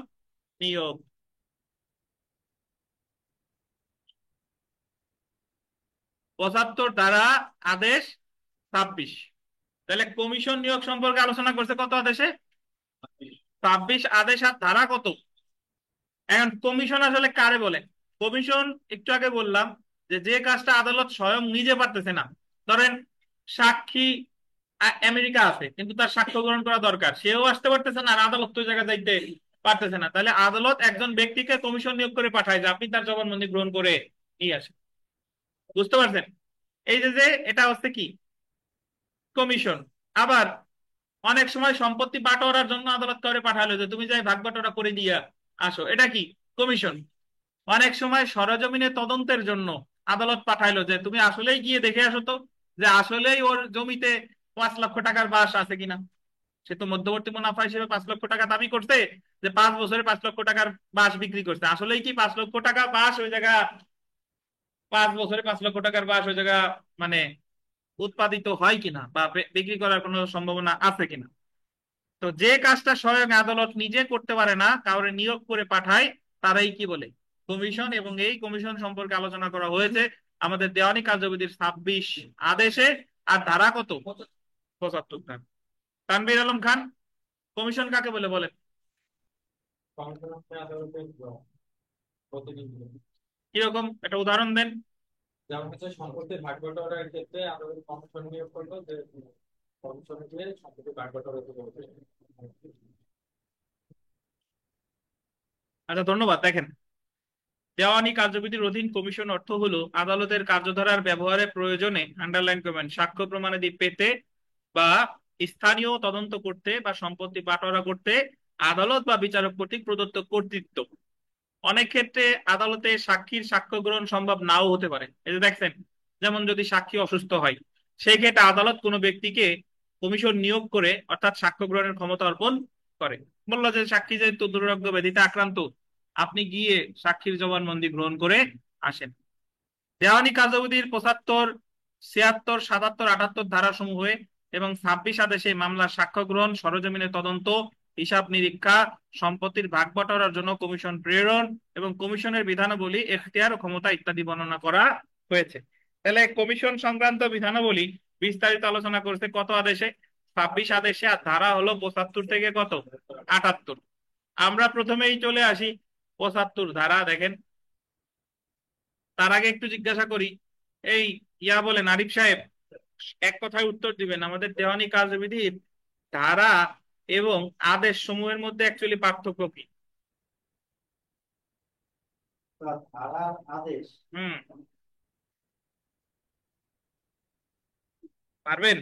নিয়োগ 75 ধারা আদেশ 26। তাহলে কমিশন নিয়োগ সম্পর্কে আলোচনা করছে কত আদেশে? 26 আদেশ। আর ধারা কত? এখন কমিশন আসলে কারে বলে? কমিশন একটু আগে বললাম যে যে কাজটা আদালত স্বয়ং নিজে পারতেছে না, ধরেন সাক্ষী আমেরিকা আছে, কিন্তু তার সাক্ষ্য গ্রহণ করা দরকার, সেও আসতে পারতেছে না, আর আদালত তো ওই জায়গায় যাইতে পারতেছে না, তাহলে আদালত একজন ব্যক্তিকে কমিশন নিয়োগ করে পাঠায় যে আপনি তার জবানবন্দি গ্রহণ করে নিয়ে আসেন। বুঝতে পারছেন? এই যে যে এটা হচ্ছে কি কমিশন। আবার অনেক সময় সম্পত্তি বাটোয়ারার জন্য আদালত করে পাঠালো যে তুমি যাই ভাগ বাটোয়ারা করে দিয়া আসো, এটা কি কমিশন। অনেক সময় সরেজমিনে তদন্তের জন্য আদালত পাঠাইলো যে তুমি আসলেই গিয়ে দেখে আসো তো, যে আসলেই ওর জমিতে 5 লক্ষ টাকার বাস আছে কিনা। সে তো মধ্যবর্তী মুনাফা হিসেবে 5 লক্ষ টাকা দাবি করছে, যে 5 বছরে 5 লক্ষ টাকার বাস বিক্রি করছে, আসলেই কি 5 লক্ষ টাকা বাস ওই জায়গা, 5 বছরে 5 লক্ষ টাকার বাস ওই জায়গা মানে উৎপাদিত হয় কিনা বা বিক্রি করার কোনো সম্ভাবনা আছে কিনা। তো যে কাজটা স্বয়ং আদালত নিজে করতে পারে না, কাউরে নিয়োগ করে পাঠায়, তারাই কি বলে কমিশন। এবং এই কমিশন সম্পর্কে আলোচনা করা হয়েছে আমাদের দেওয়ানি কার্যবিধির 26 আদেশে। আর ধারা কত? 75 ধারা। তানভীর আলম খান, কমিশন কাকে বলে বলেন? কিরকম একটা উদাহরণ দেন। যেমন হচ্ছে সম্পত্তির ভাগ বাটোয়ারার ক্ষেত্রে আদালত কমিশন নিয়োগ করলো, যে কমিশনে গিয়ে সম্পত্তির ভাগ বাটোয়ারা করবে। আচ্ছা, ধন্যবাদ। দেখেন, দেওয়ানি কার্যবিধির অধীন কমিশন অর্থ হলো আদালতের কার্যধারার ব্যবহারের প্রয়োজনে, আন্ডারলাইন করবেন, সাক্ষ্য প্রমাণাদি পেতে বা স্থানীয় তদন্ত করতে বা সম্পত্তি বাটোয়ারা করতে আদালত বা বিচারক কর্তৃক প্রদত্ত কর্তৃত্ব। অনেক ক্ষেত্রে আদালতে সাক্ষীর সাক্ষ্য গ্রহণ সম্ভব নাও হতে পারে। এই যে দেখছেন, যেমন যদি সাক্ষী অসুস্থ হয়, সেই ক্ষেত্রে আদালত কোনো ব্যক্তিকে কমিশন নিয়োগ করে অর্থাৎ সাক্ষ্য গ্রহণের ক্ষমতা অর্পণ করে। বললো যে সাক্ষী যেহেতু দুরারোগ্য ব্যাধিতে আক্রান্ত, আপনি গিয়ে সাক্ষীর জবানবন্দি গ্রহণ করে আসেন। দেওয়ানি কার্যবিধির 75, 76, 77, 78 ধারাসমূহে এবং 26 আদেশে মামলার সাক্ষ্য গ্রহণ, সরেজমিনে তদন্ত, হিসাব নিরীক্ষা, সম্পত্তির ভাগ বাটোয়ারার জন্য কমিশন প্রেরণ এবং কমিশনের বিধানাবলী, এখতিয়ার ও ক্ষমতা ইত্যাদি বর্ণনা করা হয়েছে। তাহলে কমিশন সংক্রান্ত বিধানাবলী বিস্তারিত আলোচনা করছে কত আদেশে? 26 আদেশে। আর ধারা হলো 75 থেকে কত? 78। আমরা প্রথমেই চলে আসি 75 ধারা। দেখেন, তার আগে একটু জিজ্ঞাসা করি, এই বলেন আরিফ সাহেব, এক কথায় উত্তর দিবেন, আমাদের দেওয়ানি কার্যবিধির ধারা এবং আদেশ সমূহের মধ্যে অ্যাকচুয়ালি পার্থক্য কি? ধারার আদেশ। হুম, পারবেন?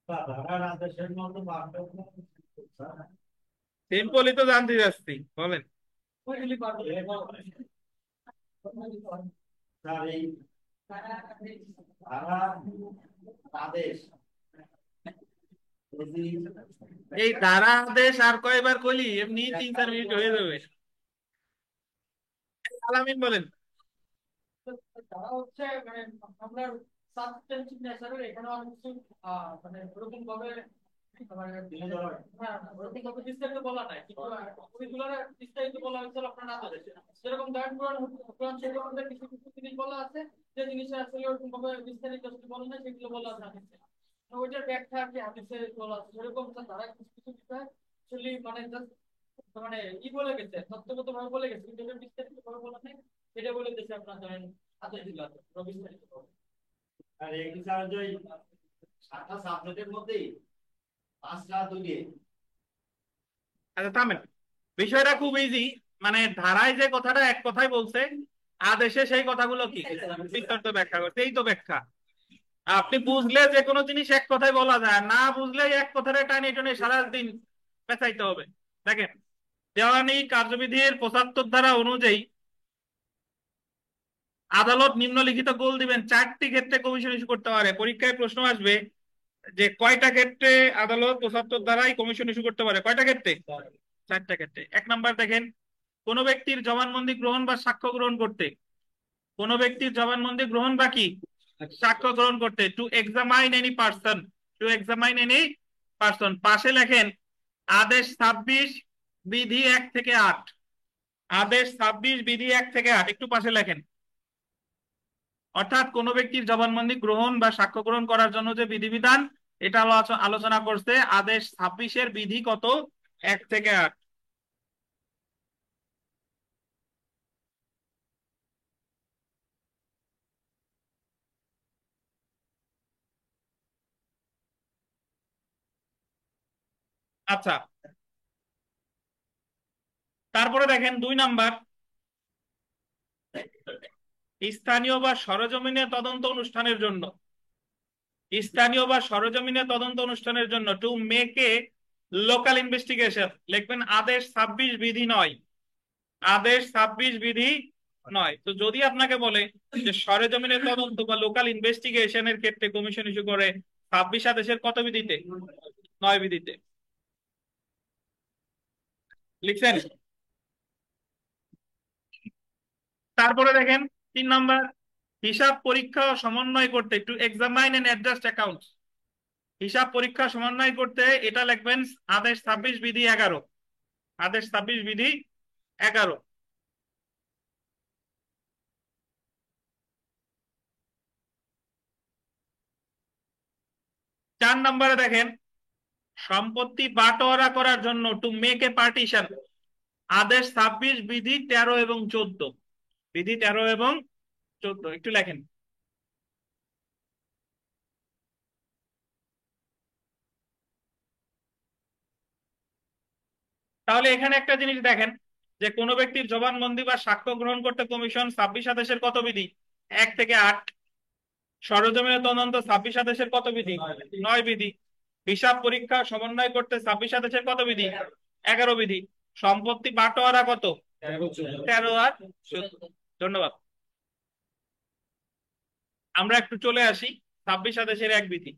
ধারার আদেশের মতো পার্থক্য সিম্পলই তো জানতে চাচ্ছি, বলেন। ওইগুলি পারবে। স্যার, এই ধারা আদেশ যদি এই ধারা আদেশ আর কয়বার কইলি, এমনি 3-4 মিনিট হয়ে যাবে। আলামিন বলেন। তারা হচ্ছে মানে আপনার সাবস্টেন্সিভ নেচারের এখানে অনেক কিছু মানে ওরকম ভাবে মানে হ্যাঁ ওরকম ভাবে বিস্তারিত বলা নাই, কিন্তু ওইগুলোর বিস্তারিত বলা হয়েছিল আপনার না ধরে যেরকম গায়ন পুরাণ সেগুলোর মধ্যে কিছু কিছু জিনিস বলা আছে, যে জিনিসটা আসলে ওরকম ভাবে বিস্তারিত বলা নাই, সেগুলো বলা আছে হাদিসে। ওইটার ব্যাখ্যা আর কি হাদিসে বলা আছে, সেরকম তারা কিছু কিছু বিষয় আসলে মানে জাস্ট মানে বলে গেছে, তত্ত্বগত ভাবে বলে গেছে, কিন্তু এটা বিস্তারিত ভাবে বলা নেই। এটা বলে দেশে আপনার ধরেন আদেশ দিল আছে বিস্তারিত ভাবে। আর এই স্যার যে 7টা সাবজেক্টের মধ্যে 5টা দুইয়ে আচ্ছা থামেন, বিষয়টা খুব ইজি। মানে ধারায় যে কথাটা এক কথাই বলছে, আদেশে সেই কথাগুলো কি বিস্তারিত ব্যাখ্যা করছে। এই তো ব্যাখ্যা। আপনি বুঝলে যে কোনো জিনিস এক কথায় বলা যায়, না বুঝলে এক কথায় টানে টানে সারাদিন পেঁচাইতে হবে। দেখেন, দেওয়ানি কার্যবিধির 75 ধারা অনুযায়ী আদালত নিম্নলিখিত গোল দিবেন 4টি ক্ষেত্রে কমিশন ইস্যু করতে পারে। পরীক্ষায় প্রশ্ন আসবে যে কয়টা ক্ষেত্রে আদালত 75 ধারায় কমিশন ইস্যু করতে পারে, কয়টা ক্ষেত্রে? 4টা ক্ষেত্রে। 1 নাম্বার দেখেন, কোন ব্যক্তির জবানবন্দি গ্রহণ বা সাক্ষ্য গ্রহণ করতে, কোন ব্যক্তির জবানবন্দি গ্রহণ বা কি সাক্ষ্য গ্রহণ করতে, to examine any person, to examine any person. পাশে লেখেন আদেশ 26 বিধি 1 থেকে 8, আদেশ 26 বিধি 1 থেকে 8 একটু পাশে লেখেন। অর্থাৎ কোন ব্যক্তির জবানবন্দি গ্রহণ বা সাক্ষ্য গ্রহণ করার জন্য যে বিধিবিধান, এটা আলোচনা করছে আদেশ 26-এর বিধি কত? 1 থেকে 8। আচ্ছা, তারপরে দেখেন 2 নাম্বার, স্থানীয় বা সরেজমিনে তদন্ত অনুষ্ঠানের জন্য, স্থানীয় বা সরেজমিনে তদন্ত অনুষ্ঠানের জন্য to make a local investigation লিখবেন আদেশ 26 বিধি নয়, আদেশ 26 বিধি নয়। তো যদি আপনাকে বলে যে সরেজমিনের তদন্ত বা লোকাল ইনভেস্টিগেশনের ক্ষেত্রে কমিশন ইস্যু করে 26 আদেশের কত বিধিতে? 9 বিধিতে। লিখছেন? তারপরে দেখেন 3 নাম্বার, হিসাব পরীক্ষা ও সমন্বয় করতে to examine and adjust accounts, হিসাব পরীক্ষা সমন্বয় করতে এটা লিখবেন আদেশ 26 বিধি 11, আদেশ 26 বিধি 11। 4 নম্বরে দেখেন সম্পত্তি বাটোয়ারা করার জন্য টু মেক এ পার্টিশন, আদেশ 26 বিধি 13 এবং 14, বিধি 13 এবং 14 একটু লেখেন। তাহলে এখানে একটা জিনিস দেখেন যে কোনো ব্যক্তির জবানবন্দি বা সাক্ষ্য গ্রহণ করতে কমিশন 26 আদেশের কত বিধি? 1 থেকে 8। সরেজমিনে তদন্ত 26 আদেশের কত বিধি? 9 বিধি। হিসাব পরীক্ষা সমন্বয় করতে 26 আদেশের কত বিধি? 11 বিধি। সম্পত্তি বাটোয়ারা কত? 13 আর 14। ধন্যবাদ। আমরা একটু চলে আসি 26 আদেশের 1 বিধি,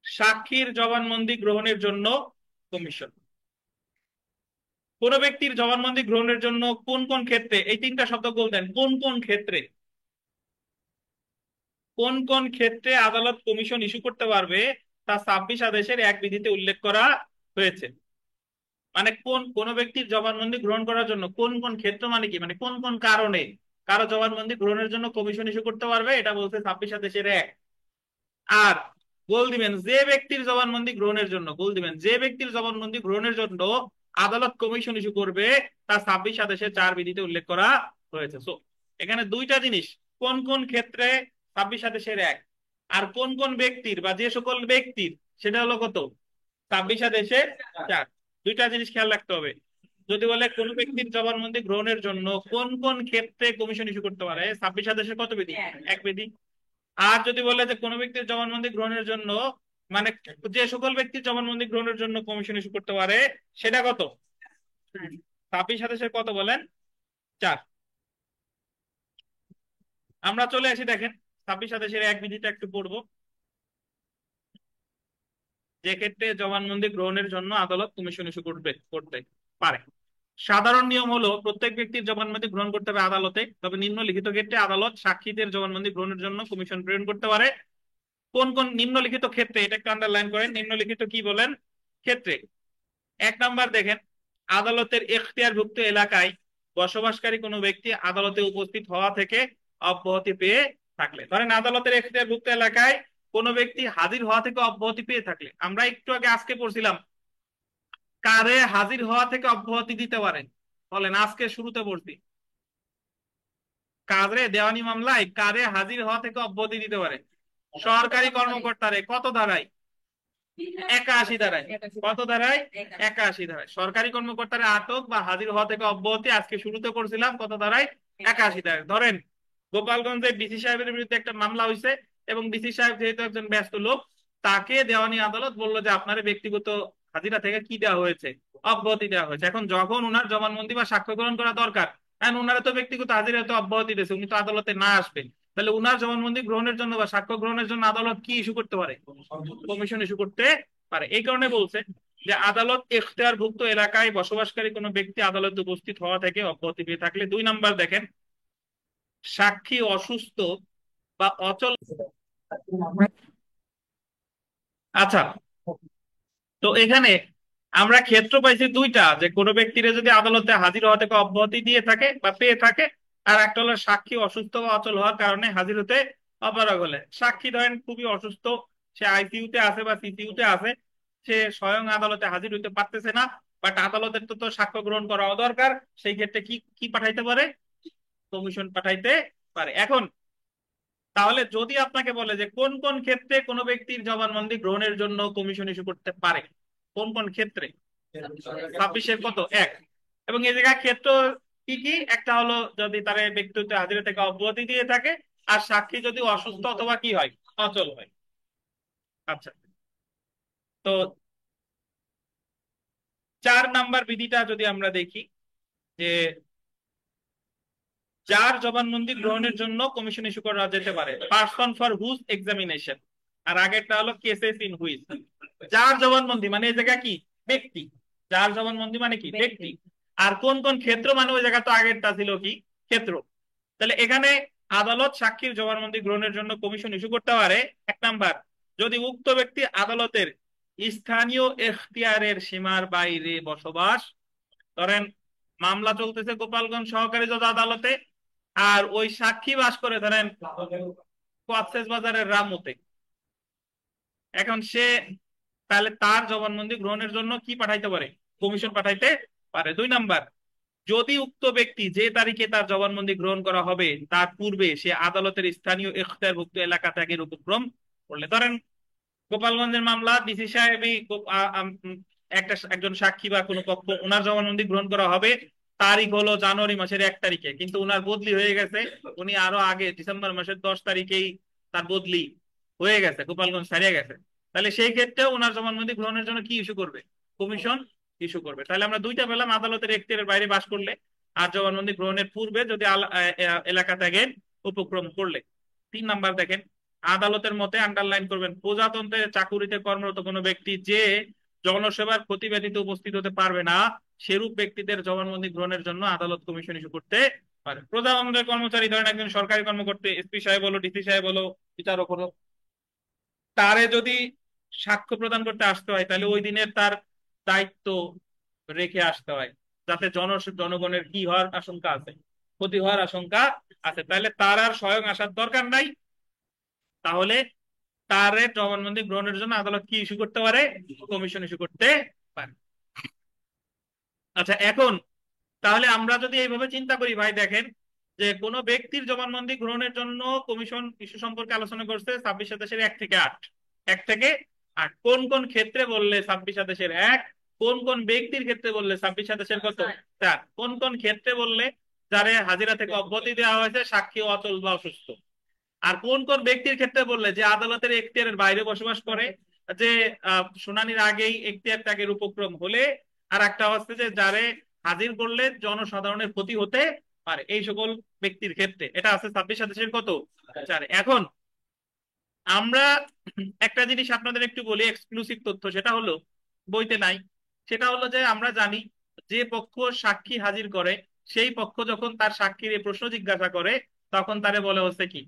সাক্ষীর জবানবন্দি গ্রহণের জন্য কমিশন। কোন ব্যক্তির জবানবন্দি গ্রহণের জন্য কোন কোন ক্ষেত্রে, এই 3টা শব্দ বলতেন, কোন কোন ক্ষেত্রে, কোন কোন ক্ষেত্রে আদালত কমিশন ইস্যু করতে পারবে তা 26 আদেশের 1 বিধিতে উল্লেখ করা হয়েছে। মানে কোন ব্যক্তির জবানবন্দি গ্রহণ করার জন্য কোন কোন ক্ষেত্র, মানে কি, মানে কোন কোন কারণে কারো জবানবন্দি গ্রহণের জন্য কমিশন ইস্যু করতে পারবে, এটা বলছে 26 আদেশের 1। আর বল দিবেন যে ব্যক্তির জবানবন্দি গ্রহণের জন্য, বল দিবেন যে ব্যক্তির জবানবন্দি গ্রহণের জন্য আদালত কমিশন ইস্যু করবে তা 26 আদেশের 4 বিধিতে উল্লেখ করা হয়েছে। সো এখানে 2টা জিনিস, কোন কোন ক্ষেত্রে 26 আদেশের 1, আর কোন কোন ব্যক্তির বা যে সকল ব্যক্তির, সেটা হলো কত? 26 আদেশের 4। 2টা জিনিস খেয়াল রাখতে হবে। যদি বলে কোন ব্যক্তির জবানবন্দি গ্রহণের জন্য কোন কোন ক্ষেত্রে কমিশন ইস্যু করতে পারে, 26 আদেশের কত বিধি? 1 বিধি। আর যদি বলে যে কোন ব্যক্তির জবানবন্দি গ্রহণের জন্য, মানে যে সকল ব্যক্তির জবানবন্দি গ্রহণের জন্য কমিশন ইস্যু করতে পারে, সেটা কত? 26 আদেশের কত বলেন? 4। আমরা চলে আসি, দেখেন 26 আদেশের 1 বিধিটা একটু পড়বো। যে ক্ষেত্রে জবানবন্দি গ্রহণের জন্য আদালত কমিশন ইস্যু করতে পারে, সাধারণ নিয়ম হলো প্রত্যেক ব্যক্তির জবানবন্দি গ্রহণ করতে হবে আদালতে, তবে নিম্নলিখিত ক্ষেত্রে আদালত সাক্ষীদের জবানবন্দি গ্রহণের জন্য কমিশন প্রেরণ করতে পারে। কোন কোন নিম্নলিখিত ক্ষেত্রে, এটা একটু আন্ডারলাইন করেন, নিম্নলিখিত কি বলেন ক্ষেত্রে। 1 নাম্বার দেখেন, আদালতের এখতিয়ারভুক্ত এলাকায় বসবাসকারী কোনো ব্যক্তি আদালতে উপস্থিত হওয়া থেকে অব্যাহতি পেয়ে থাকলে। ধরেন আদালতের এখতিয়ারভুক্ত এলাকায় কোনো ব্যক্তি হাজির হওয়া থেকে অব্যাহতি পেয়ে থাকলে, আমরা একটু আগে আজকে পড়ছিলাম কারে হাজির হওয়া থেকে অব্যাহতি দিতে পারেন, বলেন, আজকে শুরুতে পড়ছি কারে দেওয়ানি মামলায় কারে হাজির হওয়া থেকে অব্যাহতি দিতে পারে? সরকারি কর্মকর্তারে। কত ধারায়? 81 ধারায়। কত ধারায়? 81 ধারায়। সরকারি কর্মকর্তারা আটক বা হাজির হওয়া থেকে অব্যাহতি আজকে শুরুতে করছিলাম কত ধারায়? 81 ধারায়। ধরেন গোপালগঞ্জের ডিসি সাহেবের বিরুদ্ধে একটা মামলা হয়েছে এবং ডিসি সাহেব যেহেতু একজন ব্যস্ত লোক, তাকে দেওয়ানি আদালত বললো যে আপনার ব্যক্তিগত হাজিরা থেকে কি দেওয়া হয়েছে? অব্যাহতি দেওয়া হয়েছে। এখন যখন উনার জবানবন্দি বা সাক্ষ্য গ্রহণ করা দরকার, কারণ উনারা তো ব্যক্তিগত হাজিরা তো অব্যাহতি দিয়েছে, উনি তো আদালতে না আসবেন, তাহলে উনার জবানবন্দি গ্রহণের জন্য বা সাক্ষ্য গ্রহণের জন্য আদালত কি ইস্যু করতে পারে? কমিশন ইস্যু করতে পারে। এই কারণে বলছে যে আদালত এখতিয়ারভুক্ত এলাকায় বসবাসকারী কোনো ব্যক্তি আদালতে উপস্থিত হওয়া থেকে অব্যাহতি পেয়ে থাকলে। 2 নাম্বার দেখেন, সাক্ষী অসুস্থ বা অচল। আচ্ছা, তো এখানে আমরা ক্ষেত্র পাইছি 2টা, যে কোনো ব্যক্তির যদি আদালতে হাজির হওয়া থেকে অব্যাহতি দিয়ে থাকে বা পেয়ে থাকে, আর একটা হলো সাক্ষী অসুস্থ বা অচল হওয়ার কারণে হাজির হতে অপারগ হলে। সাক্ষী ধরেন খুবই অসুস্থ, সে আইসিইউ তে আছে বা সিসিইউ তে আছে, সে স্বয়ং আদালতে হাজির হইতে পারতেছে না, বাট আদালতের তো সাক্ষ্য গ্রহণ করাও দরকার, সেই ক্ষেত্রে কি কি পাঠাইতে পারে? কমিশন পাঠাইতে পারে। এখন তাহলে যদি আপনাকে বলে যে কোন কোন ক্ষেত্রে কোনো ব্যক্তির জবানবন্দি গ্রহণের জন্য কমিশন ইস্যু করতে পারে, কোন কোন ক্ষেত্রে? 26-এর কত? এক। এবং এই জায়গায় ক্ষেত্র কি কি? একটা হলো যদি তার ব্যক্তিগত হাজিরা থেকে অব্যাহতি দিয়ে থাকে, আর সাক্ষী যদি অসুস্থ অথবা কি হয়, অচল হয়। আচ্ছা, তো 4 নাম্বার বিধিটা যদি আমরা দেখি, যে যার জবানবন্দি গ্রহণের জন্য কমিশন ইস্যু করা যেতে পারে, পারসন ফর হুজ এক্সামিনেশন। আর আগেরটা হলো কেসেস ইন হুইচ। যার জবানবন্দি মানে এই জায়গা কি? ব্যক্তি। যার জবানবন্দি মানে কি? ব্যক্তি। আর কোন কোন ক্ষেত্র মানে ওই জায়গা তো আগেরটা ছিল কি? ক্ষেত্র। তাহলে এখানে আদালত সাক্ষীর জবানবন্দি গ্রহণের জন্য কমিশন ইস্যু করতে পারে 1 নাম্বার, যদি উক্ত ব্যক্তি আদালতের স্থানীয় এখতিয়ারের সীমার বাইরে বসবাস, ধরেন মামলা চলতেছে গোপালগঞ্জ সহকারী জজ আদালতে, আর ওই সাক্ষী বাস করে ধরেন কক্সেস বাজারের রামুতে। এখন সে তাহলে তার জবানবন্দি গ্রহণের জন্য কি পাঠাইতে পারে? কমিশন পাঠাইতে পারে। 2 নাম্বার, যদি উক্ত ব্যক্তি যে তারিখে তার জবানবন্দি গ্রহণ করা হবে তার পূর্বে সে আদালতের স্থানীয় এখতিয়ারভুক্ত এলাকা ত্যাগের উপক্রম করলে, ধরেন গোপালগঞ্জের মামলা, ডিসি সাহেবই একজন সাক্ষী বা কোনো পক্ষ, ওনার জবানবন্দি গ্রহণ করা হবে, তারিখ হলো জানুয়ারি মাসের 1 তারিখে, কিন্তু ওনার বদলি হয়ে গেছে, উনি আরো আগে ডিসেম্বর মাসের 10 তারিখেই তার বদলি হয়ে গেছে, গোপালগঞ্জ ছাড়িয়ে গেছে। তাহলে সেই ক্ষেত্রে ওনার জবানবন্দি গ্রহণের জন্য কি ইস্যু করবে? কমিশন ইস্যু করবে। তাহলে আমরা দুইটা পেলাম, আদালতের এখতিয়ারের বাইরে বাস করলে, আর জবানবন্দি গ্রহণের পূর্বে যদি এলাকা ত্যাগের উপক্রম করলে। 3 নাম্বার দেখেন, আদালতের মতে আন্ডারলাইন করবেন, প্রজাতন্ত্রের চাকুরিতে কর্মরত কোনো ব্যক্তি যে জনসেবার ক্ষতি ব্যতীত উপস্থিত হতে পারবে না, সেরূপ ব্যক্তিদের জবানবন্দি গ্রহণের জন্য আদালত কমিশন ইস্যু করতে পারে। প্রজাতন্ত্রের কর্মচারী, ধরেন একজন সরকারি কর্মকর্তা, এসপি সাহেব হলো, ডিসি সাহেব হলো, বিচারক হলো, তারে যদি সাক্ষ্য প্রদান করতে আসতে হয়, তাহলে ওই দিনের তার দায়িত্ব রেখে আসতে হয়, যাতে জনগণের কি হওয়ার আশঙ্কা আছে, ক্ষতি হওয়ার আশঙ্কা আছে, তাহলে তার আর স্বয়ং আসার দরকার নাই। তাহলে তার জবানবন্দি গ্রহণের জন্য আদালত কি ইস্যু করতে পারে? কমিশন ইস্যু করতে পারে। আচ্ছা, এখন তাহলে আমরা যদি এইভাবে চিন্তা করি ভাই, দেখেন যে কোন ব্যক্তির জবানবন্দি গ্রহণের জন্য কমিশন ইস্যু সম্পর্কে আলোচনা করছে 26 আদেশের 1 থেকে 8। 1 থেকে 8 কোন কোন ক্ষেত্রে বললে 26 আদেশের 1, কোন কোন ব্যক্তির ক্ষেত্রে বললে 26 আদেশের কত? 4। কোন কোন ক্ষেত্রে বললে যারে হাজিরা থেকে অব্যাহতি দেওয়া হয়েছে, সাক্ষী অচল বা অসুস্থ। আর কোন কোন ব্যক্তির ক্ষেত্রে বললে যে আদালতের এখতিয়ারের বাইরে বসবাস করে, যে শুনানির আগেই এখতিয়ার ত্যাগের উপক্রম হলে। আর একটা হচ্ছে যে যারে হাজির করলে জনসাধারণের ক্ষতি হতে পারে, এই সকল ব্যক্তির ক্ষেত্রে। এটা আছে 26 আদেশের কত? 4। এখন আমরা একটা জিনিস আপনাদের একটু বলি, এক্সক্লুসিভ তথ্য, সেটা হলো বইতে নাই। সেটা হলো যে আমরা জানি যে পক্ষ সাক্ষী হাজির করে, সেই পক্ষ যখন তার সাক্ষীর এই প্রশ্ন জিজ্ঞাসা করে, তখন তারে বলে হচ্ছে কি?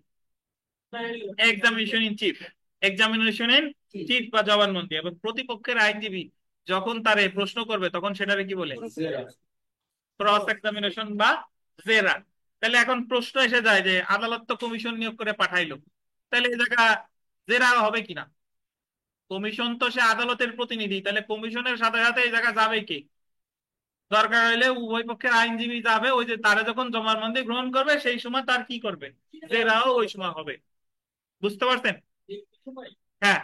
Examination in chief. Examination in chief বা জবানবন্দি। এবং প্রতিপক্ষের আইনজীবী যখন তারে প্রশ্ন করবে, তখন সেটারে কি বলে? ক্রস এক্সামিনেশন বা জেরা। তাহলে এখন প্রশ্ন এসে যায় যে আদালত তো কমিশন নিয়োগ করে পাঠাইলো, তাহলে এই জায়গা জেরা হবে কিনা? কমিশন তো সে আদালতের প্রতিনিধি, তাহলে কমিশনের সাথে সাথে এই জায়গা যাবে কি? দরকার হলে উভয় পক্ষের আইনজীবী যাবে, ওই যে তারা যখন জবানবন্দি গ্রহণ করবে সেই সময় তার কি করবে? জেরাও ওই সময় হবে। বুঝতে পারছেন? হ্যাঁ।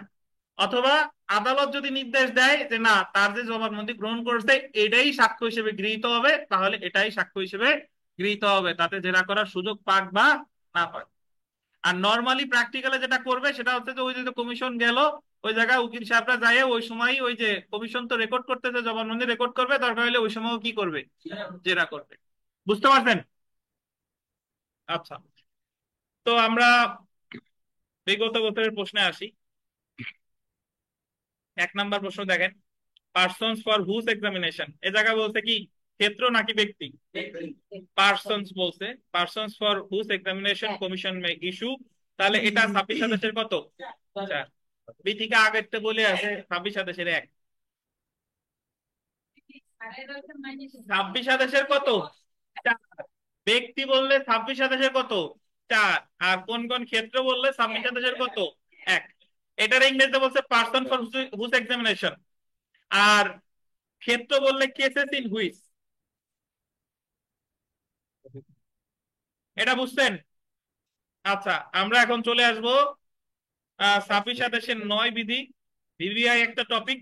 অথবা আদালত যদি নির্দেশ দেয় যে না, তার যে জবানবন্দি গ্রহণ করেছে এটাই সাক্ষ্য হিসেবে গৃহীত হবে, তাহলে এটাই সাক্ষ্য হিসেবে গৃহীত হবে, তাতে জেরা করার সুযোগ পাক বা না পাক। আর নর্মালি প্র্যাকটিক্যালে যেটা করবে সেটা হচ্ছে যে ওই যে কমিশন গেল, ওই জায়গায় উকিল সাহেবরা যায়, ওই সময় ওই যে কমিশন তো রেকর্ড করতেছে, জবানবন্দি রেকর্ড করবে, দরকার হলে ওই সময়ও কি করবে? জেরা করবে। বুঝতে পারছেন? আচ্ছা, তো আমরা বিগত বছরের প্রশ্নে আসি। 1 নাম্বার প্রশ্ন দেখেন, পার্সনস ফর হুজ এক্সামিনেশন, এ জায়গা বলছে কি ক্ষেত্র নাকি ব্যক্তি? পার্সনস বলছে। Persons for whose examination commission may issue, তাহলে এটা 26 আদেশের কত? 4। বি থেকে আগের তো বলে আছে 26 আদেশের 1। 26 আদেশের কত? 4। ব্যক্তি বললে 26 আদেশের কত? 4। আর কোন কোন ক্ষেত্র বললে 26 আদেশের কত? 1। এটার ইংরেজিতে বলছে পার্সন ফর হুজ এক্সামিনেশন। আর ক্ষেত্র বললে কেসেস ইন হুইচ। এটা বুঝছেন? আচ্ছা, আমরা এখন চলে আসবো 26 আদেশের 9 বিধি। ভিভিআই একটা টপিক,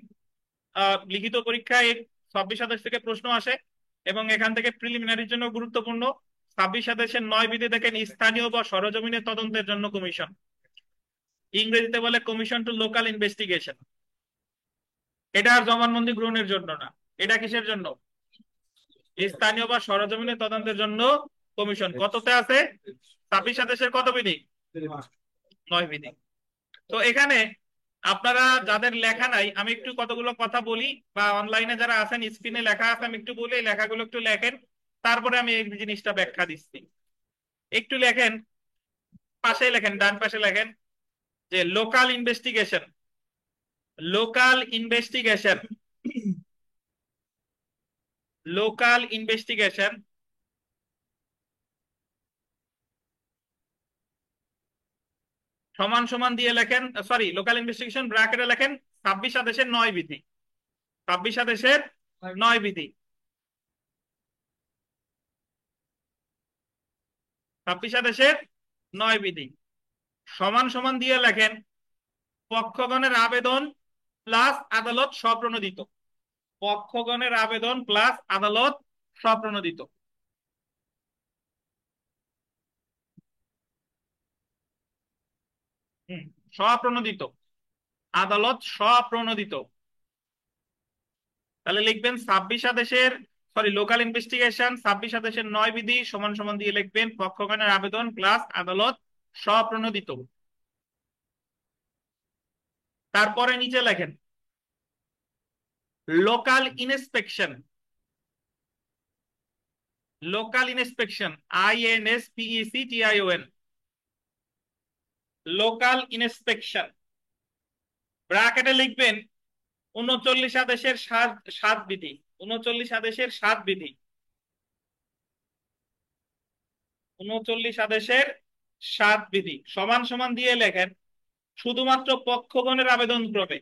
লিখিত পরীক্ষায় 26 থেকে প্রশ্ন আসে এবং এখান থেকে প্রিলিমিনারির জন্য গুরুত্বপূর্ণ। 26 9 দেখেন, স্থানীয় বা সরজমিনের তদন্তের জন্য কমিশন, ইংরেজিতে বলে কমিশন টু লোকাল ইনভেস্টিগেশন। এটা আর জবানবন্দি গ্রহণের জন্য না, এটা কিসের জন্য? স্থানীয় বা সরজমিনের তদন্তের জন্য কমিশন। কততে আছে? 26 কত বিধি? 9 বিধি। তো এখানে আপনারা যাদের লেখা নাই, আমি একটু কতগুলো কথা বলি, বা অনলাইনে যারা আছেন স্ক্রিনে লেখা আছে আমি একটু বলি, লেখাগুলো একটু লেখেন, তারপরে আমি এই জিনিসটা ব্যাখ্যা দিচ্ছি। একটু লেখেন, পাশে লেখেন, ডান পাশে লেখেন যে local investigation, local investigation, local investigation সমান সমান দিয়ে লেখেন, সরি, লোকাল ইনভেস্টিগেশন ব্র্যাকেটে লেখেন 26 বিধি, 26 বিধি, 26 বিধি সমান সমান দিয়ে লেখেন পক্ষগণের আবেদন প্লাস আদালত স্বপ্রণোদিত, পক্ষগণের আবেদন প্লাস আদালত স্বপ্রণোদিত। স্বপ্রণোদিত, আদালত স্বপ্রণোদিত। তাহলে লিখবেন 26 সরি, লোকাল ইনভেস্টিগেশন 26 বিধি সমান সমান দিয়ে লিখবেন পক্ষগণের আবেদন প্লাস আদালত স্বপ্রণোদিত। তারপরে নিচে লেখেন local inspection, local inspection, INSPECTION, local inspection ব্র্যাকেটে লিখবেন 39 বিধি, 39 বিধি, 39 বিধি সমান সমান দিয়ে লেখেন শুধুমাত্র পক্ষগণের আবেদন ক্রমে,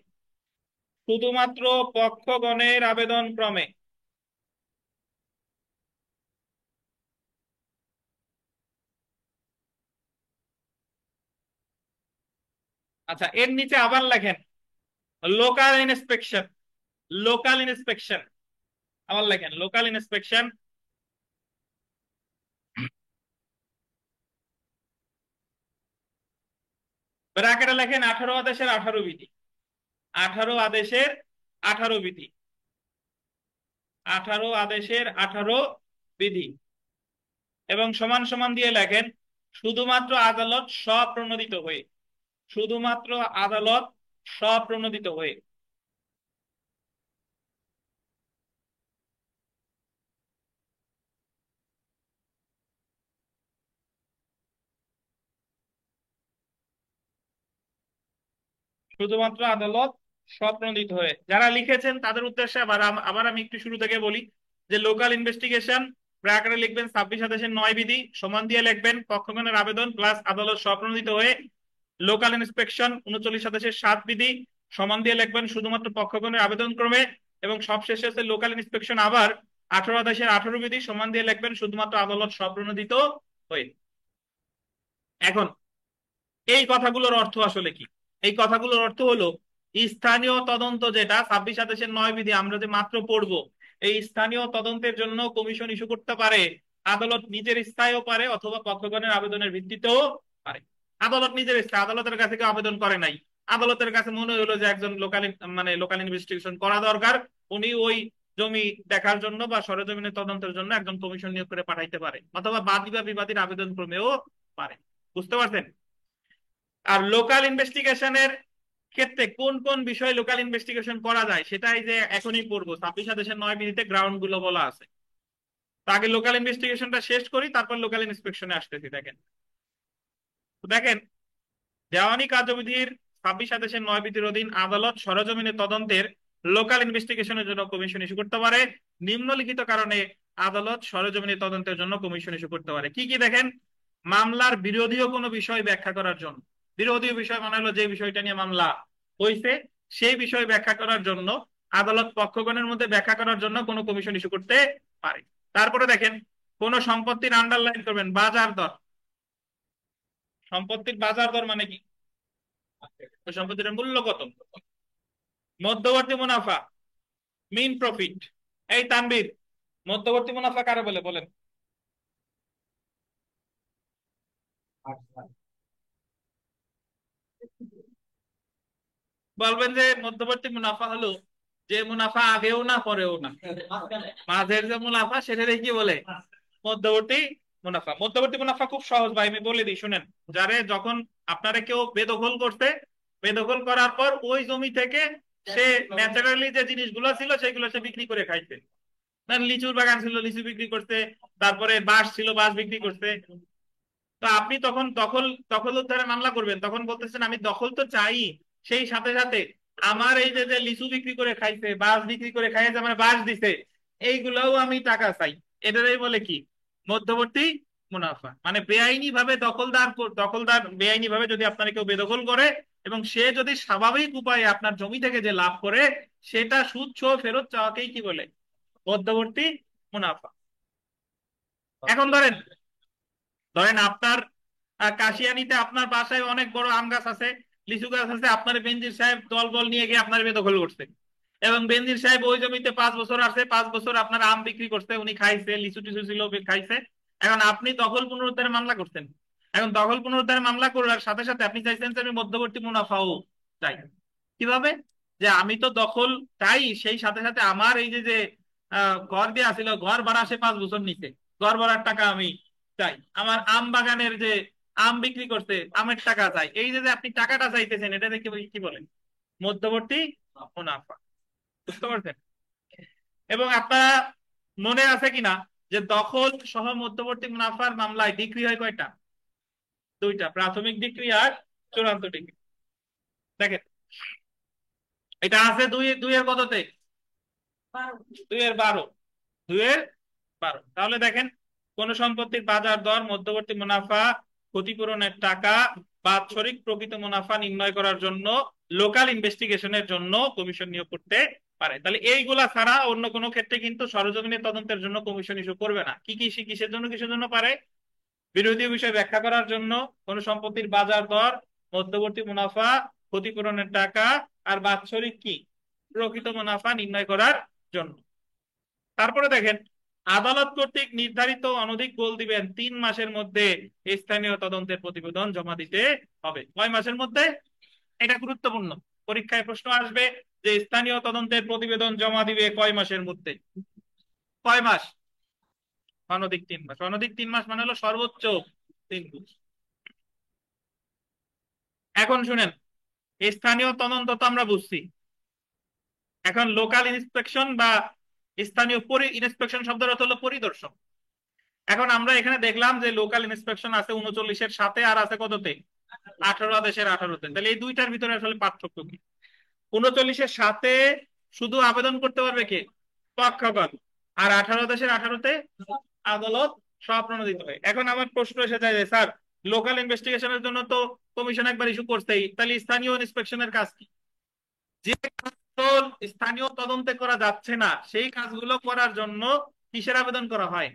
শুধুমাত্র পক্ষগণের আবেদন ক্রমে। আচ্ছা, এর নিচে আবার লেখেন লোকাল ইনস্পেকশন, লোকাল ইনস্পেকশন আবার লেখেন লোকাল ইনস্পেকশন ব্র্যাকেটে লেখেন 18 বিধি, 18 বিধি, 18 বিধি এবং সমান সমান দিয়ে লেখেন শুধুমাত্র আদালত স্বপ্রণোদিত হয়ে, শুধুমাত্র আদালত স্বপ্রণোদিত হয়ে। শুধুমাত্র আদালত স্বপ্রণোদিত হয়ে। যারা লিখেছেন তাদের উদ্দেশ্যে আবার আমি একটু শুরু থেকে বলি যে লোকাল ইনভেস্টিগেশন ব্র্যাকেটে লিখবেন 26 বিধি সমান দিয়ে লিখবেন পক্ষগণের আবেদন প্লাস আদালত স্বপ্রণোদিত হয়ে। লোকাল ইন্সপেকশন 39 বিধি সমান দিয়ে লিখবেন শুধুমাত্র পক্ষগণের আবেদন ক্রমে এবং সবশেষে আছে লোকাল ইন্সপেকশন আবার 18 বিধি সমান দিয়ে লিখবেন শুধুমাত্র আদালত স্বপ্রণোদিত হয়ে। এখন এই কথাগুলোর অর্থ আসলে কি? এই কথাগুলোর অর্থ হলো স্থানীয় তদন্ত, যেটা 26 বিধি আমরা যে মাত্র পড়বো, এই স্থানীয় তদন্তের জন্য কমিশন ইস্যু করতে পারে, আদালত নিজের ইচ্ছায়ও পারে অথবা পক্ষগণের আবেদনের ভিত্তিতেও পারে। আদালত নিজের ইচ্ছা, আদালতের কাছে কেউ আবেদন করে নাই, আদালতের কাছে মনে হলো যে একজন লোকাল লোকাল ইনভেস্টিগেশন করা দরকার, উনি ওই জমি দেখার জন্য বা সরেজমিনের তদন্তের জন্য একজন কমিশন নিয়োগ করে পাঠাইতে পারে, অথবা বাদী বা বিবাদীর আবেদন ক্রমেও পারে। বুঝতে পারছেন? আর লোকাল ইনভেস্টিগেশনের ক্ষেত্রে কোন কোন বিষয়ে লোকাল ইনভেস্টিগেশন করা যায় সেটাই যে এখনই পড়বো। 26 বিধিতে গ্রাউন্ড গুলো বলা আছে। তো আগে লোকাল ইনভেস্টিগেশনটা শেষ করি, তারপর লোকাল ইন্সপেকশনে আসতেছি। দেখেন, তো দেখেন দেওয়ানি কার্যবিধির 26 বিধির অধীন আদালত সরজমিনে তদন্তের লোকাল ইনভেস্টিগেশনের জন্য কমিশন ইস্যু করতে পারে। নিম্নলিখিত কারণে আদালত সরজমিনে তদন্তের জন্য কমিশন ইস্যু করতে পারে। কি কি দেখেন? মামলার বিরোধীয় কোনো বিষয় ব্যাখ্যা করার জন্য, বিরোধীয় বিষয় মানে হলো যে বিষয়টা নিয়ে মামলা হয়েছে সেই বিষয় ব্যাখ্যা করার জন্য আদালত পক্ষগণের মধ্যে ব্যাখ্যা করার জন্য কোনো কমিশন ইস্যু করতে পারে। তারপরে দেখেন কোন সম্পত্তির আন্ডারলাইন করবেন বাজার দর, সম্পত্তির বাজার দর মানে কি? ওই সম্পত্তির মূল্য কত, মধ্যবর্তী মুনাফা, মিন প্রফিট। এই তানবীর, মধ্যবর্তী মুনাফা কারে বলে বলেন? আচ্ছা, বলবেন যে মধ্যবর্তী মুনাফা হলো যে মুনাফা আগেও না পরেও না, মাঝের যে মুনাফা সেটারই কি বলে? মধ্যবর্তী মুনাফা। মধ্যবর্তী মুনাফা খুব সহজ ভাই, আমি বলে দিই শুনেন। যারে যখন আপনারা কেউ বেদখল করতে, বেদখল করার পর ওই জমি থেকে সে ন্যাচারালি যে জিনিসগুলো ছিল সেগুলো সে বিক্রি করে খাইছে। ধরেন লিচুর বাগান ছিল, লিচু বিক্রি করতে, তারপরে বাঁশ ছিল, বাঁশ বিক্রি করতে। তো আপনি তখন দখল দখল উদ্ধারে মামলা করবেন, তখন বলতেছেন আমি দখল তো চাই, সেই সাথে সাথে আমার এই যে যে লিচু বিক্রি করে খাইছে, বাঁশ বিক্রি করে খাইছে, আমার বাঁশ দিছে, এইগুলাও আমি টাকা চাই। এটারই বলে কি? মধ্যবর্তী মুনাফা। মানে বেআইনি ভাবে দখলদার দখলদার বেআইনি ভাবে যদি আপনার কেউ বেদখল করে এবং সে যদি স্বাভাবিক উপায়ে আপনার জমি থেকে যে লাভ করে সেটা সুদ সহ ফেরত চাওয়াকেই কি বলে? মধ্যবর্তী মুনাফা। এখন ধরেন, ধরেন আপনার কাশিয়ানীতে আপনার বাসায় অনেক বড় আম গাছ আছে, লিচু গাছ আছে, আপনার বেনজির সাহেব দল বল নিয়ে গিয়ে আপনার বেদখল করছে এবং বেনজির সাহেব ওই জমিতে 5 বছর আছে, 5 বছর আপনার আম বিক্রি করছে, উনি খাইছে, লিচু টিচু ছিল খাইছে। এখন আপনি দখল পুনরুদ্ধারে মামলা করছেন। এখন দখল পুনরুদ্ধারে মামলা করার সাথে সাথে আপনি চাইছেন যে আমি মধ্যবর্তী মুনাফাও চাই। কিভাবে? যে আমি তো দখল চাই, সেই সাথে সাথে আমার এই যে যে ঘর দেওয়া ছিল, ঘর ভাড়া সে 5 বছর নিচে, ঘর ভাড়ার টাকা আমি চাই। আমার আম বাগানের যে আম বিক্রি করতে আমের টাকা চাই। এই যে যে আপনি টাকাটা চাইতেছেন, এটা কি কি বলেন? মধ্যবর্তী মুনাফা। বুঝতে পারছেন? এবং আপনারা মনে আছে কিনা যে দখল সহ মধ্যবর্তী মুনাফার মামলায় ডিক্রি হয় কয়টা? দুইটা, প্রাথমিক ডিক্রি আর চূড়ান্ত ডিক্রি। দেখেন, এটা আছে দুইয়ের কততে? 2-12। 2-12। তাহলে দেখেন, কোন সম্পত্তির বাজার দর, মধ্যবর্তী মুনাফা, ক্ষতিপূরণের টাকা, বাৎসরিক প্রকৃত মুনাফা নির্ণয় করার জন্য লোকাল ইনভেস্টিগেশনের জন্য কমিশন নিয়োগ করতে পারে। তাহলে এইগুলা ছাড়া অন্য কোনো ক্ষেত্রে কিন্তু সরজমিনের তদন্তের জন্য কমিশন ইস্যু করবে না। কি কি কিসের জন্য পারে? বিরোধী বিষয় ব্যাখ্যা করার জন্য, কোন সম্পত্তির বাজার দর, মধ্যবর্তী মুনাফা, ক্ষতিপূরণের টাকা আর বাৎসরিক কি প্রকৃত মুনাফা নির্ণয় করার জন্য। তারপরে দেখেন, আদালত কর্তৃক নির্ধারিত অনধিক গোল দিবেন 3 মাসের মধ্যে স্থানীয় তদন্তের প্রতিবেদন জমা দিতে হবে। কয় মাসের মধ্যে? এটা গুরুত্বপূর্ণ, পরীক্ষায় প্রশ্ন আসবে যে স্থানীয় তদন্তের প্রতিবেদন জমা দিবে কয় মাসের মধ্যে। কয় মাস? অনধিক 3 মাস। অনধিক 3 মাস মানে হলো সর্বোচ্চ 3 মাস। এখন শুনেন, স্থানীয় তদন্ত তো আমরা বুঝছি। এখন লোকাল ইন্সপেকশন বা স্থানীয় ইন্সপেকশন শব্দের অর্থ হলো পরিদর্শন। এখন আমরা এখানে দেখলাম যে লোকাল ইন্সপেকশন আছে 39-এর সাথে আর আছে কততে? 18-18-তে। তাহলে এই দুইটার ভিতরে আসলে পার্থক্য কি? 39-এর সাথে শুধু আবেদন করতে পারবে কে? পক্ষগণ। আর 18-18-তে আদালত স্বপ্রণোদিত হয়। এখন আমার প্রশ্ন এসে যায় যে স্যার, লোকাল ইনভেস্টিগেশনের জন্য তো কমিশন একবার ইস্যু করতেই, তাহলে স্থানীয় ইন্সপেকশনের কাজ কি? যে কাজগুলো স্থানীয় তদন্তে করা যাচ্ছে না সেই কাজগুলো করার জন্য কিসের আবেদন করা হয়?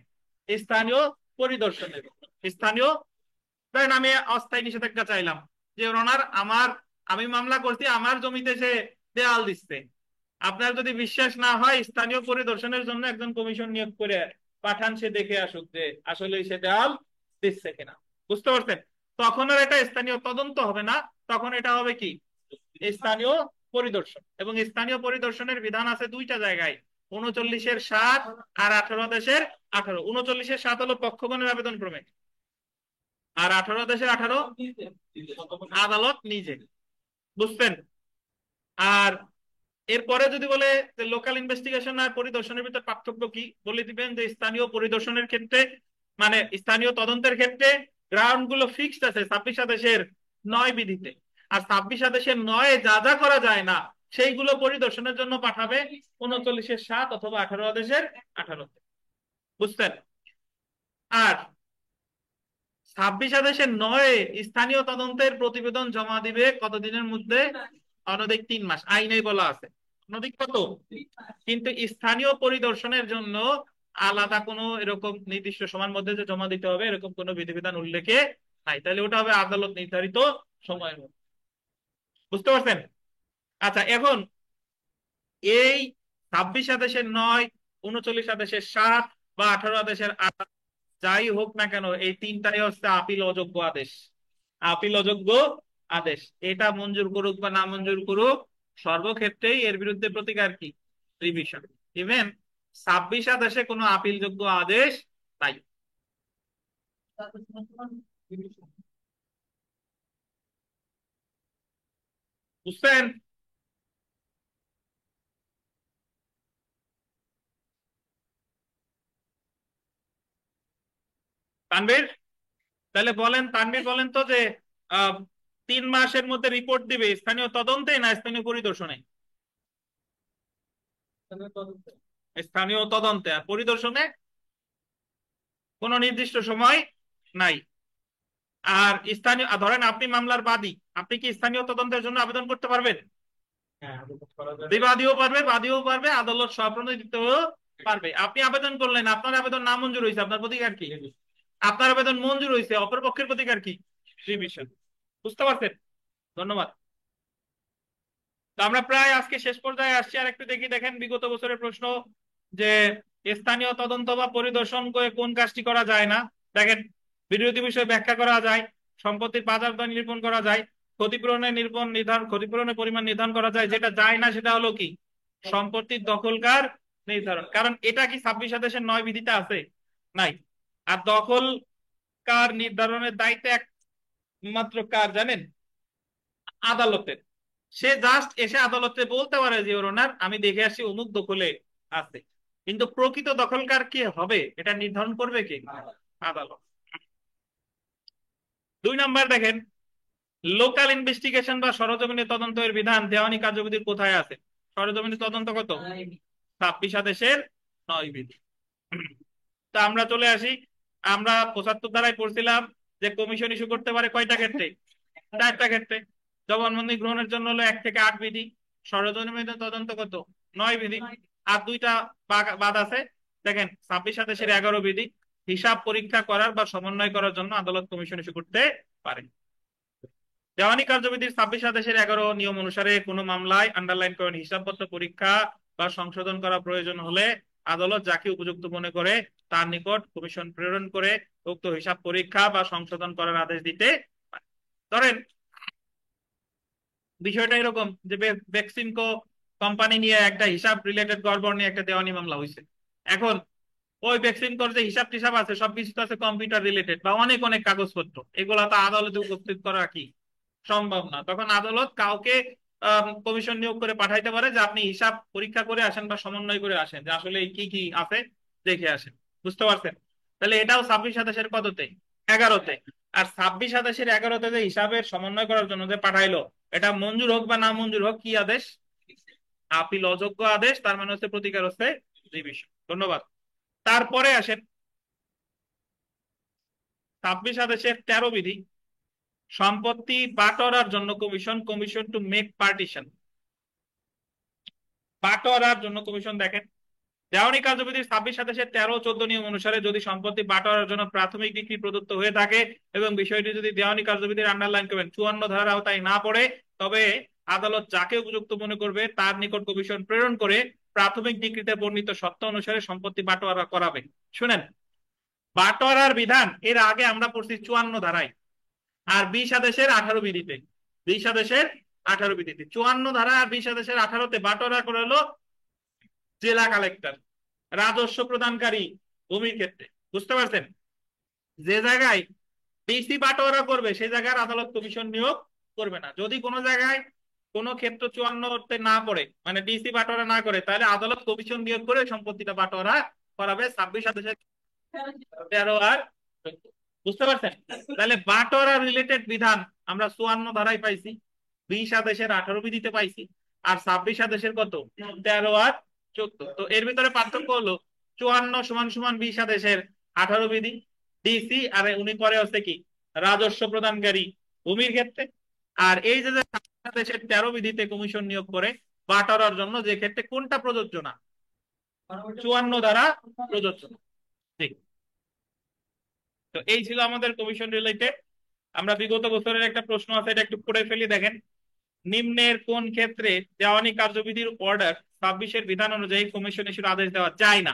স্থানীয় পরিদর্শনের। স্থানীয়, ধরেন আমি অস্থায়ী নিষেধাজ্ঞা চাইলাম যে ওনার আমি মামলা করছি, আমার জমিতে সে দেয়াল দিচ্ছে। আপনার যদি বিশ্বাস না হয়, স্থানীয় পরিদর্শনের জন্য একজন কমিশন নিয়োগ করে পাঠান, সে দেখে আসুক যে আসলে সে দেয়াল দিচ্ছে কিনা। বুঝতে পারছেন? তখন আর এটা স্থানীয় তদন্ত হবে না, তখন এটা হবে কি? স্থানীয় পরিদর্শন। এবং স্থানীয় পরিদর্শনের বিধান আছে দুইটা জায়গায়, 39-7 আর 18-18। 39-7 হলো পক্ষগণের আবেদন ক্রমে, আর 18-18 আদালত নিজে। বুঝছেন? আর এরপরে যদি বলে যে লোকাল ইনভেস্টিগেশন আর পরিদর্শনের ভিতর পার্থক্য কি, বলে দিবেন যে স্থানীয় পরিদর্শনের ক্ষেত্রে, মানে স্থানীয় তদন্তের ক্ষেত্রে গ্রাউন্ড গুলো ফিক্সড আছে 26 আদেশের 9 বিধিতে। আর 26 আদেশের 9 যা যা করা যায় না সেইগুলো পরিদর্শনের জন্য পাঠাবে 39-7 অথবা 18-18-তে। বুঝছেন? আর 26 আদেশের 9 স্থানীয় তদন্তের প্রতিবেদন জমা দিবে কতদিনের মধ্যে? অনধিক 3 মাস। আইনে বলা আছে অনধিক কত? কিন্তু স্থানীয় পরিদর্শনের জন্য আলাদা কোনো এরকম নির্দিষ্ট সময়ের মধ্যে যে জমা দিতে হবে এরকম কোনো বিধিবিধান উল্লেখে নাই। তাহলে ওটা হবে আদালত নির্ধারিত সময়ের মধ্যে। বুঝতে পারছেন? আচ্ছা, এখন এই 26 আদেশের 9, 39 আদেশের 7 বা 18 আদেশের 8, যাই হোক না কেন এই তিনটাই হচ্ছে আপিল অযোগ্য আদেশ। আপিল অযোগ্য আদেশ, এটা মঞ্জুর করুক বা না মঞ্জুর করুক, সর্বক্ষেত্রেই এর বিরুদ্ধে প্রতিকার কি? রিভিশন। ইভেন 26 আদেশে কোনো আপিলযোগ্য আদেশ নাই। বুঝছেন? তানভীর, তাহলে বলেন, তানভীর বলেন তো যে আহ 3 মাসের মধ্যে রিপোর্ট দিবে স্থানীয় তদন্তে না স্থানীয় পরিদর্শনে? স্থানীয় তদন্তে। আর পরিদর্শনে কোনো নির্দিষ্ট সময় নাই। আর স্থানীয় ধরেন আপনি মামলার বাদী, আপনি কি স্থানীয় তদন্তের জন্য আবেদন করতে পারবেন? বিবাদীও পারবে, বাদীও পারবে, আদালত সহপ্রণোদিতও পারবে। আপনি আবেদন করলেন, আপনার আবেদন না মঞ্জুর হয়েছে, আপনার প্রতিকার কি? আপনার আবেদন মঞ্জুর হয়েছে, অপরপক্ষের প্রতিকার কি? রিভিশন। বুঝতে পারছেন? ধন্যবাদ। তো আমরা প্রায় আজকে শেষ পর্যায়ে আসছি। আর একটু দেখি, দেখেন বিগত বছরের প্রশ্ন যে স্থানীয় তদন্ত বা পরিদর্শন করে কোন কাজটি করা যায় না। দেখেন, বিরোধী বিষয় ব্যাখ্যা করা যায়, সম্পত্তির বাজার দর নিরূপণ করা যায়, ক্ষতিপূরণের পরিমাণ নির্ধারণ করা যায়। যেটা যায় না সেটা হলো কি? সম্পত্তির দখলকার নির্ধারণ। কারণ এটা কি 26 আদেশের 9 বিধিতে আছে? নাই। আর দখলকার নির্ধারণের দায়িত্ব একমাত্র কার জানেন? আদালতের। সে জাস্ট এসে আদালতে বলতে পারে যে ওর ওনার আমি দেখে আসছি অমুক দখলে আছে, কিন্তু প্রকৃত দখলকার কে হবে এটা নির্ধারণ করবে কে? আদালত। 2 নাম্বার দেখেন, লোকাল ইনভেস্টিগেশন বা সরজমিনে তদন্তের বিধান দেওয়ানি কার্যবিধির কোথায় আছে? সরজমিনে তদন্ত কত? 26 আদেশের 9 বিধি। তা আমরা চলে আসি, আমরা 75 ধারায় পড়ছিলাম যে কমিশন ইস্যু করতে পারে কয়টা ক্ষেত্রে? 4টা ক্ষেত্রে। জবানবন্দি গ্রহণের জন্য হলো 1 থেকে 8 বিধি, সরজমিনে তদন্ত কত? 9 বিধি। আর 2টা বাদ আছে। দেখেন 26 আদেশের 11 বিধি, হিসাব পরীক্ষা করার বা সমন্বয় করার জন্য আদালত কমিশন ইস্যু করতে পারে। দেওয়ানি কার্যবিধির 26 আদেশের 11 নিয়ম অনুসারে কোনো মামলায় আন্ডারলাইন করেন হিসাবপত্র পরীক্ষা বা সংশোধন করা প্রয়োজন হলে আদালত যাকে উপযুক্ত মনে করে তার নিকট কমিশন প্রেরণ করে উক্ত হিসাব পরীক্ষা বা সংশোধন করার আদেশ দিতে পারে। ধরেন বিষয়টা এরকম যে বেক্সিমকো কোম্পানি নিয়ে একটা হিসাব রিলেটেড গড়বড় নিয়ে একটা দেওয়ানি মামলা হয়েছে। এখন ওই বেক্সিমকোর যে হিসাব টিসাব আছে সবকিছু তো আছে কম্পিউটার রিলেটেড বা অনেক অনেক কাগজপত্র, এগুলা তো আদালতে উপস্থিত করা কি সম্ভব না। তখন আদালত কাউকে কমিশন নিয়োগ করে পাঠাইতে পারে যে আপনি হিসাব পরীক্ষা করে আসেন বা সমন্বয় করে আসেন, যে আসলে কি কি আছে দেখে আসেন। বুঝতে পারছেন? তাহলে এটাও 26 আদেশের কততে? 11তে। আর 26 আদেশের 11তে যে হিসাবের সমন্বয় করার জন্য যে পাঠাইলো, এটা মঞ্জুর হোক বা না মঞ্জুর হোক, কি আদেশ? আপিল অযোগ্য আদেশ। তার মানে হচ্ছে প্রতিকার হচ্ছে রিভিশন। ধন্যবাদ। তারপরে আসেন 26 আদেশের 13 বিধি, সম্পত্তি বাটোয়ারার জন্য commission, commission to make partition. বাটোয়ারার জন্য কমিশন। দেখেন দেওয়ানি কার্যবিধির 26 আদেশের 13 ও 14 নিয়ম অনুসারে যদি সম্পত্তি বাটোয়ারার জন্য প্রাথমিক ডিক্রি প্রদত্ত হয়ে থাকে এবং বিষয়টি যদি দেওয়ানি কার্যবিধির আন্ডারলাইন করবেন 54 ধারার আওতায় না পড়ে, তবে আদালত যাকে উপযুক্ত মনে করবে তার নিকট কমিশন প্রেরণ করে প্রাথমিক ডিক্রিতে বর্ণিত শর্ত অনুসারে সম্পত্তি বাটোয়ারা করাবে। শুনেন, বাটোয়ারার বিধান এর আগে আমরা পড়ছি 54 ধারায় আর 20 আদেশের 18 বিধিতে। 20 আদেশের 18 বিধিতে 54 ধারা আর 20 আদেশের 18তে বাটোয়ারা করে হলো জেলা কালেক্টর, রাজস্ব প্রদানকারী ভূমির ক্ষেত্রে। বুঝতে পারছেন? যে জায়গায় ডিসি বাটোয়ারা করবে সেই জায়গায় আদালত কমিশন নিয়োগ করবে না। যদি কোনো জায়গায় কোনো ক্ষেত্র 54তে না পড়ে, মানে ডিসি বাটোয়ারা না করে, তাহলে আদালত কমিশন নিয়োগ করে সম্পত্তিটা বাটোয়ারা করাবে। 26 আদেশের 13 আর 14। বুঝতে পারছেন? তাহলে বাটোয়ারা রিলেটেড বিধান আমরা 54 ধারায় পাইছি, 20 আদেশের 18 বিধিতে পাইছি, আর 26 আদেশের কত? 13 আর 14। তো এর ভিতরে পার্থক্য হলো 54 সমান সমান 20 আদেশের 18 বিধি ডিসি, আর উনি পরে হচ্ছে কি রাজস্ব প্রদানকারী ভূমির ক্ষেত্রে। আর এই যে 26 আদেশের 13 বিধিতে কমিশন নিয়োগ করে বাটোয়ারার জন্য, যে ক্ষেত্রে কোনটা প্রযোজ্য না? 54 ধারা প্রযোজ্য। ঠিক। তো এই ছিল আমাদের কমিশন রিলেটেড। আমরা বিগত বছরের একটা প্রশ্ন আছে, এটা একটু পড়ে ফেলি। দেখেন নিম্নের কোন ক্ষেত্রে দেওয়ানি কার্যবিধির অর্ডার 26-এর বিধান অনুযায়ী কমিশন ইস্যুর আদেশ দেওয়া যায় না?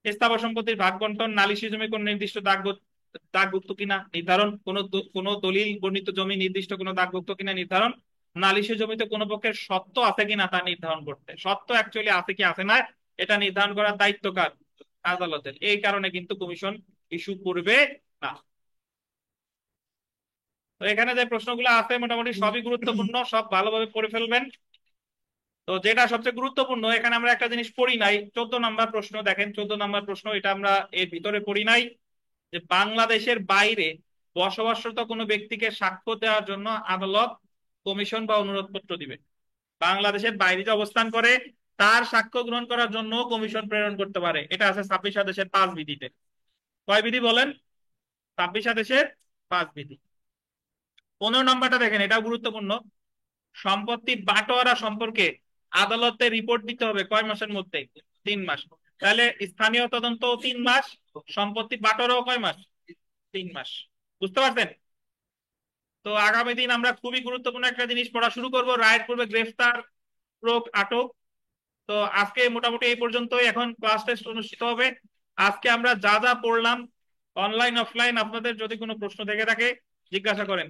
স্থাবর সম্পত্তির ভাগ বন্টন, নালিশি জমি কোন নির্দিষ্ট দাগভুক্ত কিনা নির্ধারণ, কোন দলিল বর্ণিত জমি নির্দিষ্ট কোন দাগভুক্ত কিনা নির্ধারণ, নালিশি জমিতে কোনো পক্ষের সত্ত্ব আছে কিনা তা নির্ধারণ করতে। সত্ত্ব অ্যাকচুয়ালি আছে কি আছে না এটা নির্ধারণ করার দায়িত্ব কার? আদালতের। এই কারণে কিন্তু কমিশন ইস্যু করবে না। তো এখানে যে প্রশ্নগুলো আছে মোটামুটি সবই গুরুত্বপূর্ণ, সব ভালোভাবে পড়ে ফেলবেন। তো যেটা সবচেয়ে গুরুত্বপূর্ণ, এখানে আমরা একটা জিনিস পড়ি নাই, 14 নাম্বার প্রশ্ন দেখেন, 14 নাম্বার প্রশ্ন এটা আমরা এর ভিতরে পড়ি নাই, যে বাংলাদেশের বাইরে বসবাসরত কোনো ব্যক্তিকে সাক্ষ্য দেওয়ার জন্য আদালত কমিশন বা অনুরোধ পত্র দিবে। বাংলাদেশের বাইরে যে অবস্থান করে তার সাক্ষ্য গ্রহণ করার জন্য কমিশন প্রেরণ করতে পারে। এটা আছে 26 আদেশের 5 বিধিতে। কয় বিধি বলেন? 26 আদেশের 5 বিধি। 15 নম্বরটা দেখেন, এটা গুরুত্বপূর্ণ। সম্পত্তি বাটোয়ারা সম্পর্কে আদালতে রিপোর্ট দিতে হবে কয় মাসের মধ্যে? 3 মাস। তাহলে স্থানীয় তদন্ত 3 মাস, সম্পত্তি বাটোয়ারাও কয় মাস? 3 মাস। বুঝতে পারছেন? তো আগামী দিন আমরা খুবই গুরুত্বপূর্ণ একটা জিনিস পড়া শুরু করব, রায়ের পূর্বে গ্রেফতার, রোগ, আটক। তো আজকে মোটামুটি এই পর্যন্তই। এখন ক্লাস টেস্ট অনুষ্ঠিত হবে। আজকে আমরা যা যা পড়লাম অনলাইন অফলাইন, আপনাদের যদি কোনো প্রশ্ন থেকে থাকে জিজ্ঞাসা করেন।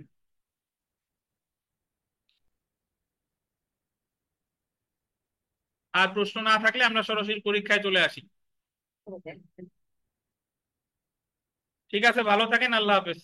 আর প্রশ্ন না থাকলে আমরা সরাসরি পরীক্ষায় চলে আসি। ঠিক আছে, ভালো থাকেন, আল্লাহ হাফেজ।